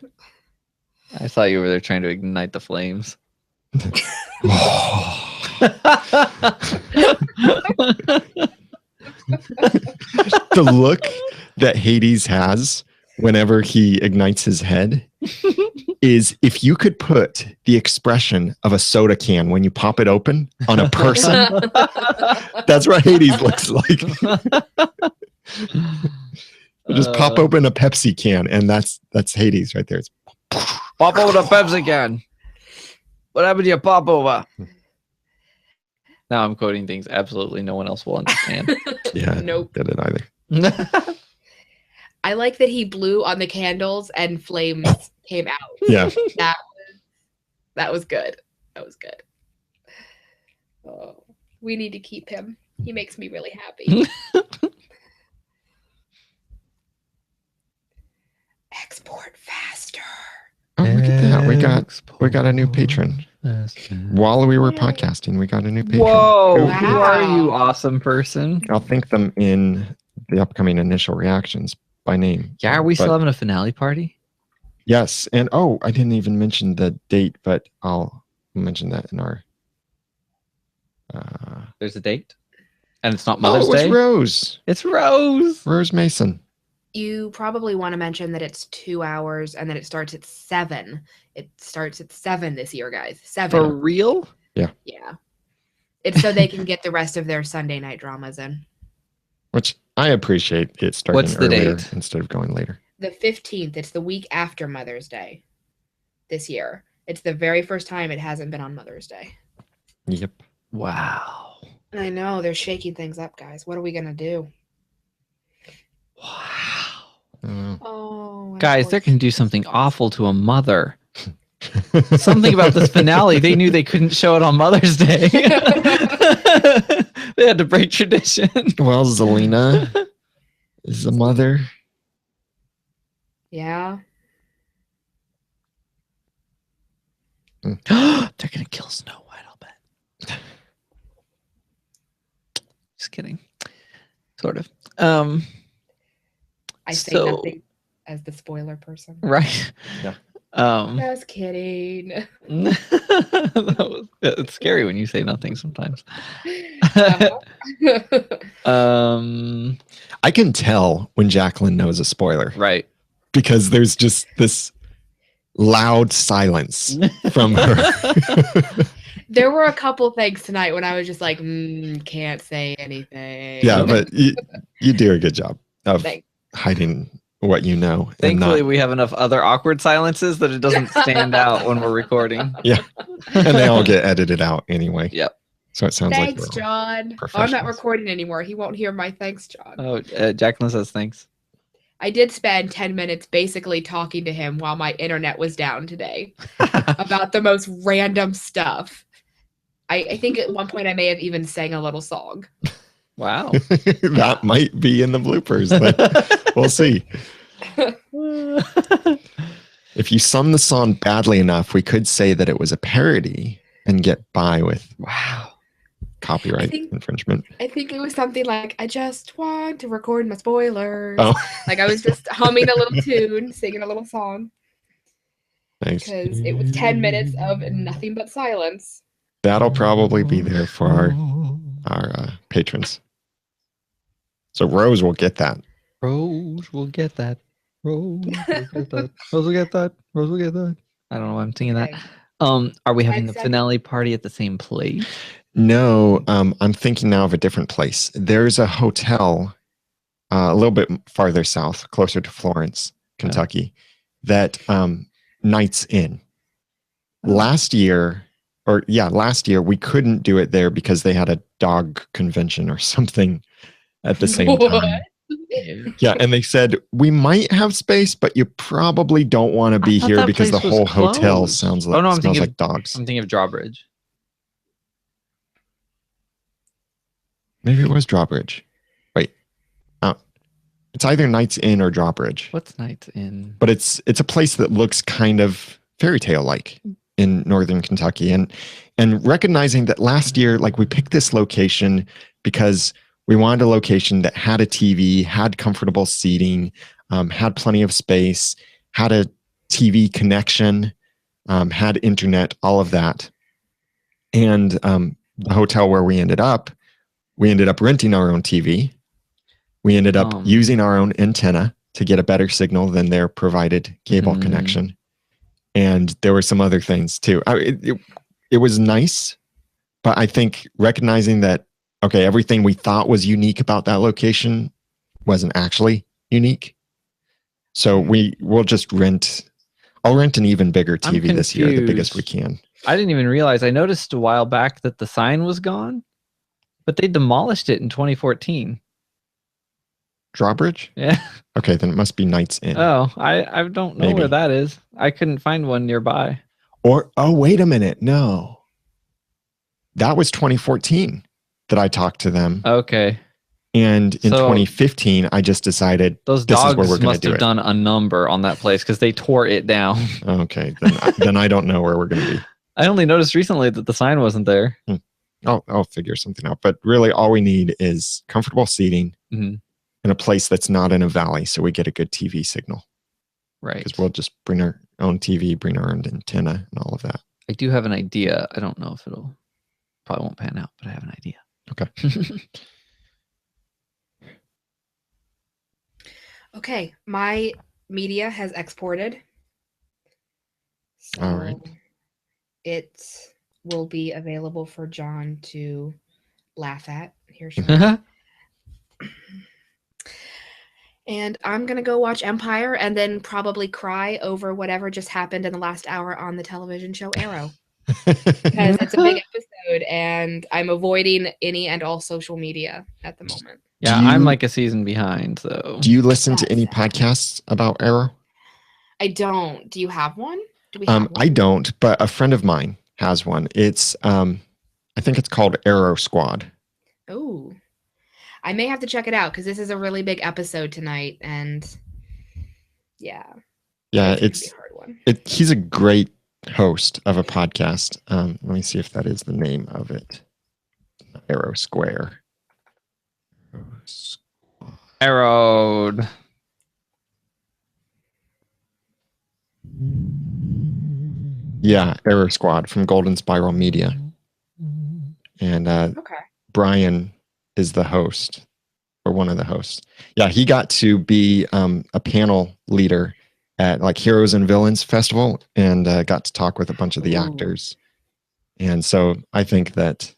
I thought you were there trying to ignite the flames. The look that Hades has whenever he ignites his head is, if you could put the expression of a soda can when you pop it open on a person, that's what Hades looks like. Just pop open a Pepsi can, and that's Hades right there. It's pop over the Pepsi can. What happened to your pop over? Now I'm quoting things absolutely no one else will understand. Yeah, Nope. Did it either. I like that he blew on the candles and flames came out. Yeah. That was good. That was good. Oh, we need to keep him. He makes me really happy. Export faster. Oh, look at that. We got a new patron. While we were podcasting, we got a new patron. Whoa. Wow. Who are you, awesome person? I'll thank them in the upcoming initial reactions by name. Yeah, are we still having a finale party? Yes. And I didn't even mention the date, but I'll mention that in our... There's a date? And it's not Mother's It's Day? Rose. It's Rose. Rose Mason. You probably want to mention that it's 2 hours and that it starts at 7. It starts at 7 this year, guys. 7. For real? Yeah. It's so they can get the rest of their Sunday night dramas in. Which I appreciate it starting What's the earlier date? instead of going later. The 15th. It's the week after Mother's Day this year. It's the very first time it hasn't been on Mother's Day. Yep. Wow. I know. They're shaking things up, guys. What are we going to do? Wow. Oh, Guys, they're going to do something awful to a mother. Something about this finale. They knew they couldn't show it on Mother's Day. They had to break tradition. Well, Zelina is the mother. Yeah. They're going to kill Snow White, I'll bet. Just kidding. Sort of. I say So- nothing as the spoiler person. Right. Yeah. Just kidding. It's scary when you say nothing sometimes. I can tell when Jacqueline knows a spoiler Right. because there's just this loud silence from her. There were a couple things tonight when I was just like, can't say anything. Yeah, but you do a good job of Thanks. hiding what you know. Thankfully, we have enough other awkward silences that it doesn't stand out when we're recording. And they all get edited out anyway. Yep. So it sounds Thanks, like we're all John. Oh, I'm not professionals. recording anymore. He won't hear my thanks, John. Oh, Jacqueline says thanks. I did spend 10 minutes basically talking to him while my internet was down today about the most random stuff. I think at one point I may have even sang a little song. Wow. That might be in the bloopers, but we'll see. If you sum the song badly enough, we could say that it was a parody and get by with Wow. copyright think- infringement. I think it was something like, I just want to record my spoilers. Oh, Like I was just humming a little tune, singing a little song, nice. because it was 10 minutes of nothing but silence. That'll probably be there for our patrons. So Rose will get that. Rose will get that. Rose will get that. Rose will get that. Rose will get that. I don't know why I'm singing that. Okay. Are we having the Exactly. finale party at the same place? No, I'm thinking now of a different place. There's a hotel a little bit farther south, closer to Florence, Kentucky, that Nights Inn. Last year, we couldn't do it there because they had a dog convention or something at the same time. What? Yeah, and they said we might have space, but you probably don't want to be thought here that because the place was whole hotel closed. sounds like Oh, no, I'm smells thinking like dogs. I'm thinking of Drawbridge. Maybe it was Drawbridge. Wait, it's either Nights Inn or Drawbridge, What's Nights in? but it's a place that looks kind of fairy tale like in northern Kentucky, and recognizing that last year, like we picked this location because we wanted a location that had a TV, had comfortable seating, had plenty of space, had a TV connection, had internet, all of that. And the hotel where we ended up renting our own TV. We ended up using our own antenna to get a better signal than their provided cable connection. And there were some other things too. It was nice, but I think recognizing that, okay, everything we thought was unique about that location wasn't actually unique. So we'll just I'll rent an even bigger TV this year, the biggest we can. I didn't even realize. I noticed a while back that the sign was gone, but they demolished it in 2014. Drawbridge? Yeah. Okay, then it must be Nights Inn. Oh, I don't know Maybe. where that is. I couldn't find one nearby. Or, oh, wait a minute. No. That was 2014 that I talked to them. Okay. And in So- 2015, I just decided Those this is where dogs we're going to must do have it. done a number on that place because they tore it down. Okay, then I don't know where we're going to be. I only noticed recently that the sign wasn't there. I'll figure something out. But really, all we need is comfortable seating Mhm. in a place that's not in a valley, so we get a good TV signal. Right. Because we'll just bring our own TV, bring our own antenna, and all of that. I do have an idea. I don't know if probably won't pan out, but I have an idea. Okay. Okay, my media has exported. So All right. it will be available for John to laugh at here shortly. And I'm going to go watch Empire and then probably cry over whatever just happened in the last hour on the television show Arrow. Because it's a big episode and I'm avoiding any and all social media at the moment. Yeah, Do I'm you- like a season behind, so. Do you listen to That's any sad. podcasts about Arrow? I don't. Do you have one? Do we have one? I don't, but a friend of mine has one. It's I think it's called Arrow Squad. Oh, I may have to check it out because this is a really big episode tonight, and yeah, Yeah, it can be it's a hard one. he's a great host of a podcast. Let me see if that is the name of it. Arrow Square. Arrowed. Yeah, Arrow Squad from Golden Spiral Media. And Okay. Brian is the host, or one of the hosts. Yeah, he got to be a panel leader at like Heroes and Villains Festival and got to talk with a bunch of the actors. And so I think that,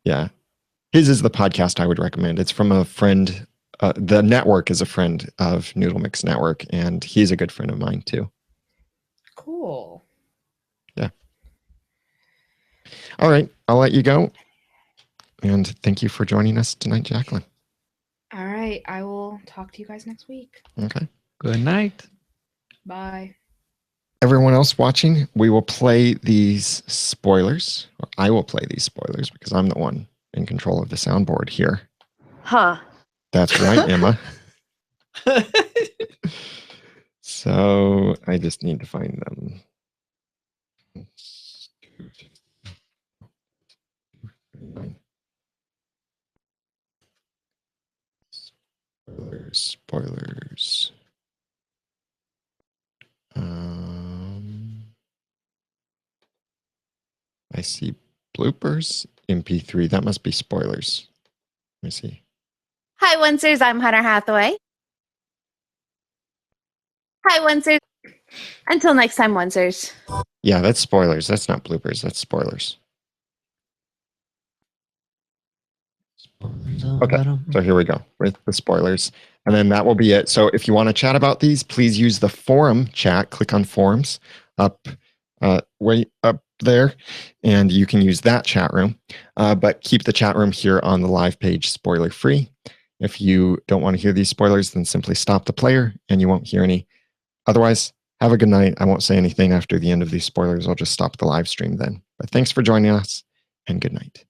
yeah, his is the podcast I would recommend. It's from a friend. The network is a friend of Noodle.mx Network, and he's a good friend of mine too. Cool. Yeah. All right, I'll let you go. And thank you for joining us tonight, Jacqueline. All right. I will talk to you guys next week. Okay. Good night. Bye. Everyone else watching, we will play these spoilers. Or I will play these spoilers because I'm the one in control of the soundboard here. Huh. That's right, Emma. So I just need to find them. Spoilers. I see bloopers, MP3. That must be spoilers. Let me see. Hi, Wincers. I'm Hunter Hathaway. Hi, Wincers. Until next time, Wincers. Yeah, that's spoilers. That's not bloopers. That's spoilers. Okay, so here we go with the spoilers. And then that will be it. So if you want to chat about these, please use the forum chat. Click on forums up way up there, and you can use that chat room. But keep the chat room here on the live page spoiler free. If you don't want to hear these spoilers, then simply stop the player and you won't hear any. Otherwise, have a good night. I won't say anything after the end of these spoilers. I'll just stop the live stream then. But thanks for joining us, and good night.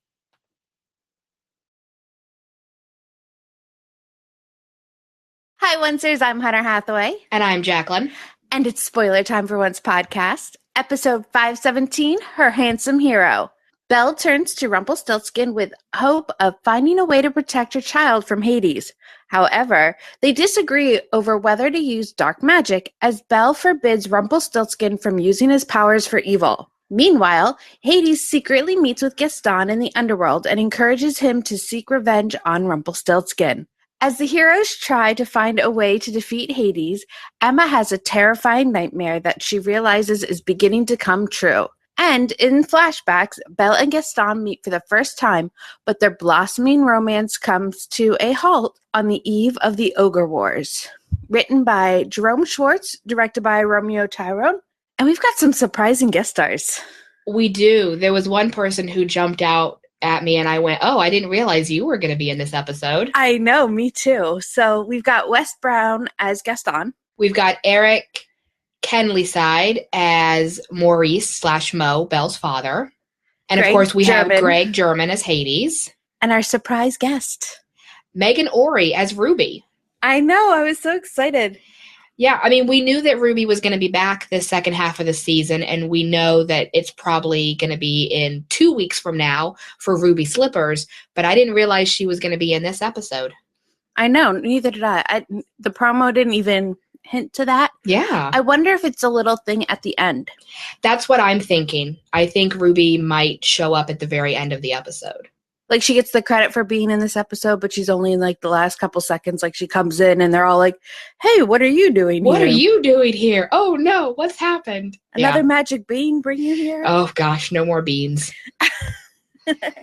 Hi, Wincers. I'm Hunter Hathaway. And I'm Jacqueline. And it's spoiler time for Once Podcast, episode 517, Her Handsome Hero. Belle turns to Rumpelstiltskin with hope of finding a way to protect her child from Hades. However, they disagree over whether to use dark magic, as Belle forbids Rumpelstiltskin from using his powers for evil. Meanwhile, Hades secretly meets with Gaston in the underworld and encourages him to seek revenge on Rumpelstiltskin. As the heroes try to find a way to defeat Hades, Emma has a terrifying nightmare that she realizes is beginning to come true. And in flashbacks, Belle and Gaston meet for the first time, but their blossoming romance comes to a halt on the eve of the Ogre Wars. Written by Jerome Schwartz, directed by Romeo Tyrone, and we've got some surprising guest stars. We do. There was one person who jumped out at me and I went, oh, I didn't realize you were going to be in this episode. I know, me too. So we've got Wes Brown as Gaston. We've got Eric Kenleyside as Maurice / Mo, Belle's father. And Greg of course, we German. have Greg German as Hades. And our surprise guest, Megan Ori as Ruby. I know, I was so excited. Yeah, I mean, we knew that Ruby was going to be back the second half of the season, and we know that it's probably going to be in 2 weeks from now for Ruby Slippers, but I didn't realize she was going to be in this episode. I know, neither did I. The promo didn't even hint to that. Yeah. I wonder if it's a little thing at the end. That's what I'm thinking. I think Ruby might show up at the very end of the episode. Like, she gets the credit for being in this episode, but she's only in, like, the last couple seconds. Like, she comes in and they're all like, hey, what are you doing What here? are you doing here? Oh, no. What's happened? Another magic bean bring you here? Oh, gosh. No more beans.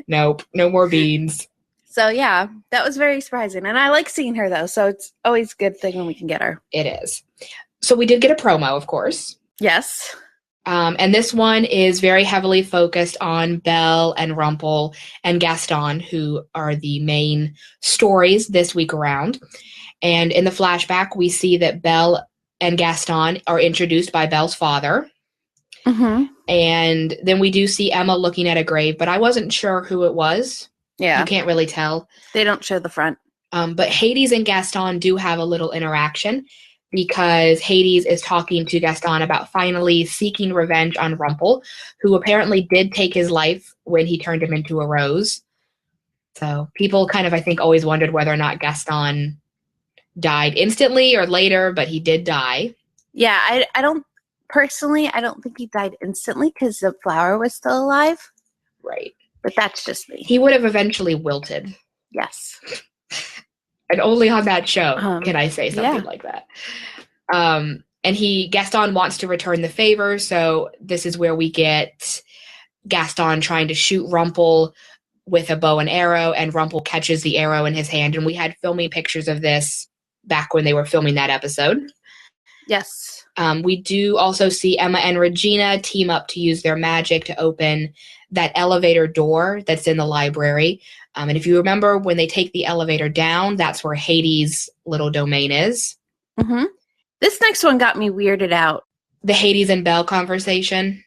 Nope. No more beans. So, yeah, that was very surprising. And I like seeing her, though. So it's always a good thing when we can get her. It is. So we did get a promo, of course. Yes. And this one is very heavily focused on Belle and Rumple and Gaston, who are the main stories this week around. And in the flashback, we see that Belle and Gaston are introduced by Belle's father. Mm-hmm. And then we do see Emma looking at a grave, but I wasn't sure who it was. Yeah. You can't really tell. They don't show the front. But Hades and Gaston do have a little interaction, because Hades is talking to Gaston about finally seeking revenge on Rumple, who apparently did take his life when he turned him into a rose. So people kind of, I think, always wondered whether or not Gaston died instantly or later, but he did die. Yeah, I don't think he died instantly because the flower was still alive. Right. But that's just me. He would have eventually wilted. Yes. And only on that show can I say something like that. And Gaston wants to return the favor, so this is where we get Gaston trying to shoot Rumple with a bow and arrow, and Rumple catches the arrow in his hand. And we had filming pictures of this back when they were filming that episode. Yes. We do also see Emma and Regina team up to use their magic to open that elevator door that's in the library. And if you remember, when they take the elevator down, that's where Hades' little domain is. Mm-hmm. This next one got me weirded out. The Hades and Belle conversation.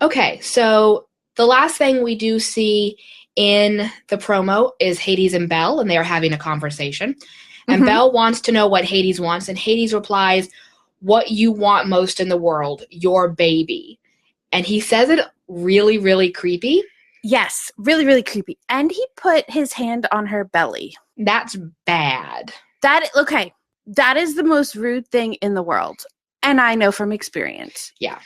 Okay, so the last thing we do see in the promo is Hades and Belle, and they are having a conversation. And Belle wants to know what Hades wants, and Hades replies, "What you want most in the world, your baby." And he says it really, really creepy. Yes, really, really creepy. And he put his hand on her belly. That's bad. Okay, that is the most rude thing in the world. And I know from experience. Yeah.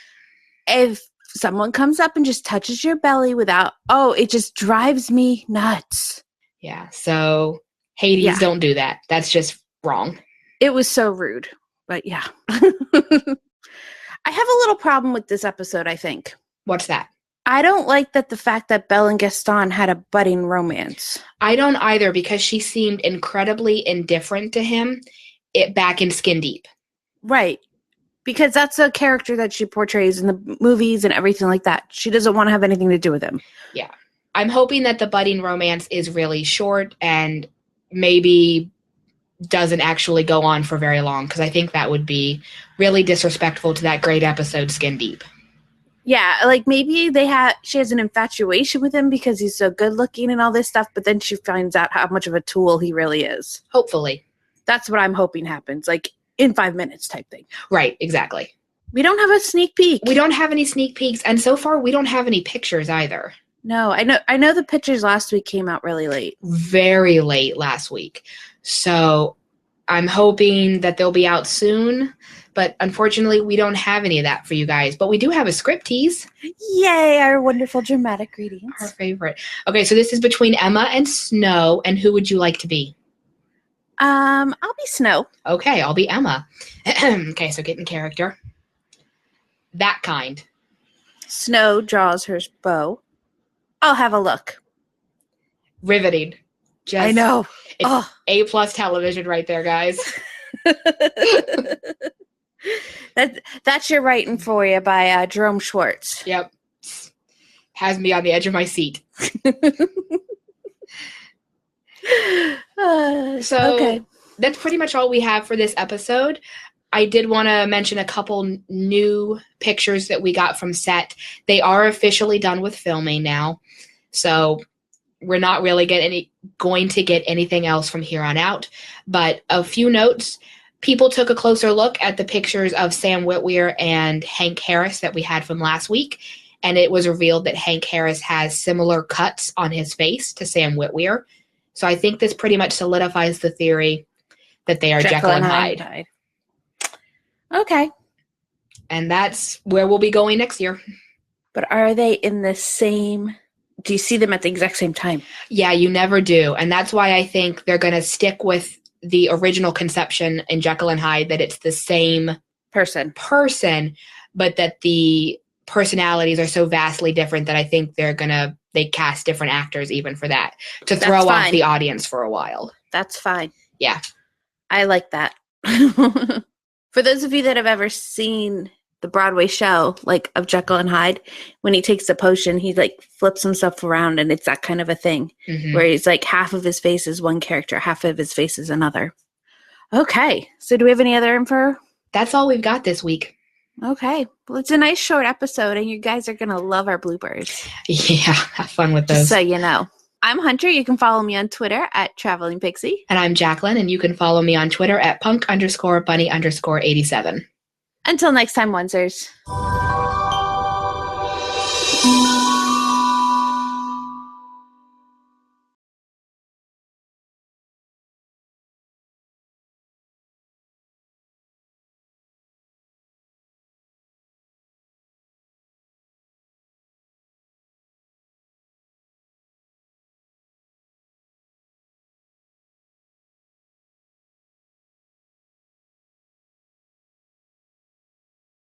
If someone comes up and just touches your belly without, it just drives me nuts. Yeah, so Hades, don't do that. That's just wrong. It was so rude. But yeah. I have a little problem with this episode, I think. What's that? I don't like the fact that Belle and Gaston had a budding romance. I don't either, because she seemed incredibly indifferent to him back in Skin Deep. Right. Because that's a character that she portrays in the movies and everything like that. She doesn't want to have anything to do with him. Yeah. I'm hoping that the budding romance is really short and maybe doesn't actually go on for very long, because I think that would be really disrespectful to that great episode, Skin Deep. Yeah, like maybe she has an infatuation with him because he's so good looking and all this stuff, but then she finds out how much of a tool he really is. Hopefully. That's what I'm hoping happens, like in 5 minutes type thing. Right, exactly. We don't have a sneak peek. We don't have any sneak peeks, and so far we don't have any pictures either. No, I know the pictures last week came out really late. Very late last week. So I'm hoping that they'll be out soon. But unfortunately, we don't have any of that for you guys. But we do have a script tease. Yay, our wonderful dramatic readings. Our favorite. Okay, so this is between Emma and Snow. And who would you like to be? I'll be Snow. Okay, I'll be Emma. Okay, so get in character. That kind. Snow draws her bow. I'll have a look. Riveting. I know. It's A+ television right there, guys. That's your writing for you by Jerome Schwartz. Yep. Has me on the edge of my seat. Okay. That's pretty much all we have for this episode. I did want to mention a couple new pictures that we got from set. They are officially done with filming now. So we're not really going to get anything else from here on out. But a few notes. People took a closer look at the pictures of Sam Witwer and Hank Harris that we had from last week, and it was revealed that Hank Harris has similar cuts on his face to Sam Witwer. So I think this pretty much solidifies the theory that they are Jekyll and Hyde. Okay. And that's where we'll be going next year. But are they in the same do you see them at the exact same time? Yeah, you never do. And that's why I think they're going to stick with the original conception in Jekyll and Hyde, that it's the same person, but that the personalities are so vastly different that I think they cast different actors even for that, to throw off the audience for a while. That's fine. Yeah. I like that. For those of you that have ever seen the Broadway show, like of Jekyll and Hyde, when he takes the potion, he like flips himself around, and it's that kind of a thing where he's like half of his face is one character, half of his face is another. Okay. So do we have any other info? That's all we've got this week. Okay. Well, it's a nice short episode, and you guys are going to love our bloopers. Yeah. Have fun with those. Just so you know. I'm Hunter. You can follow me on Twitter at Traveling Pixie. And I'm Jacqueline, and you can follow me on Twitter at punk_bunny_87. Until next time, Onesers.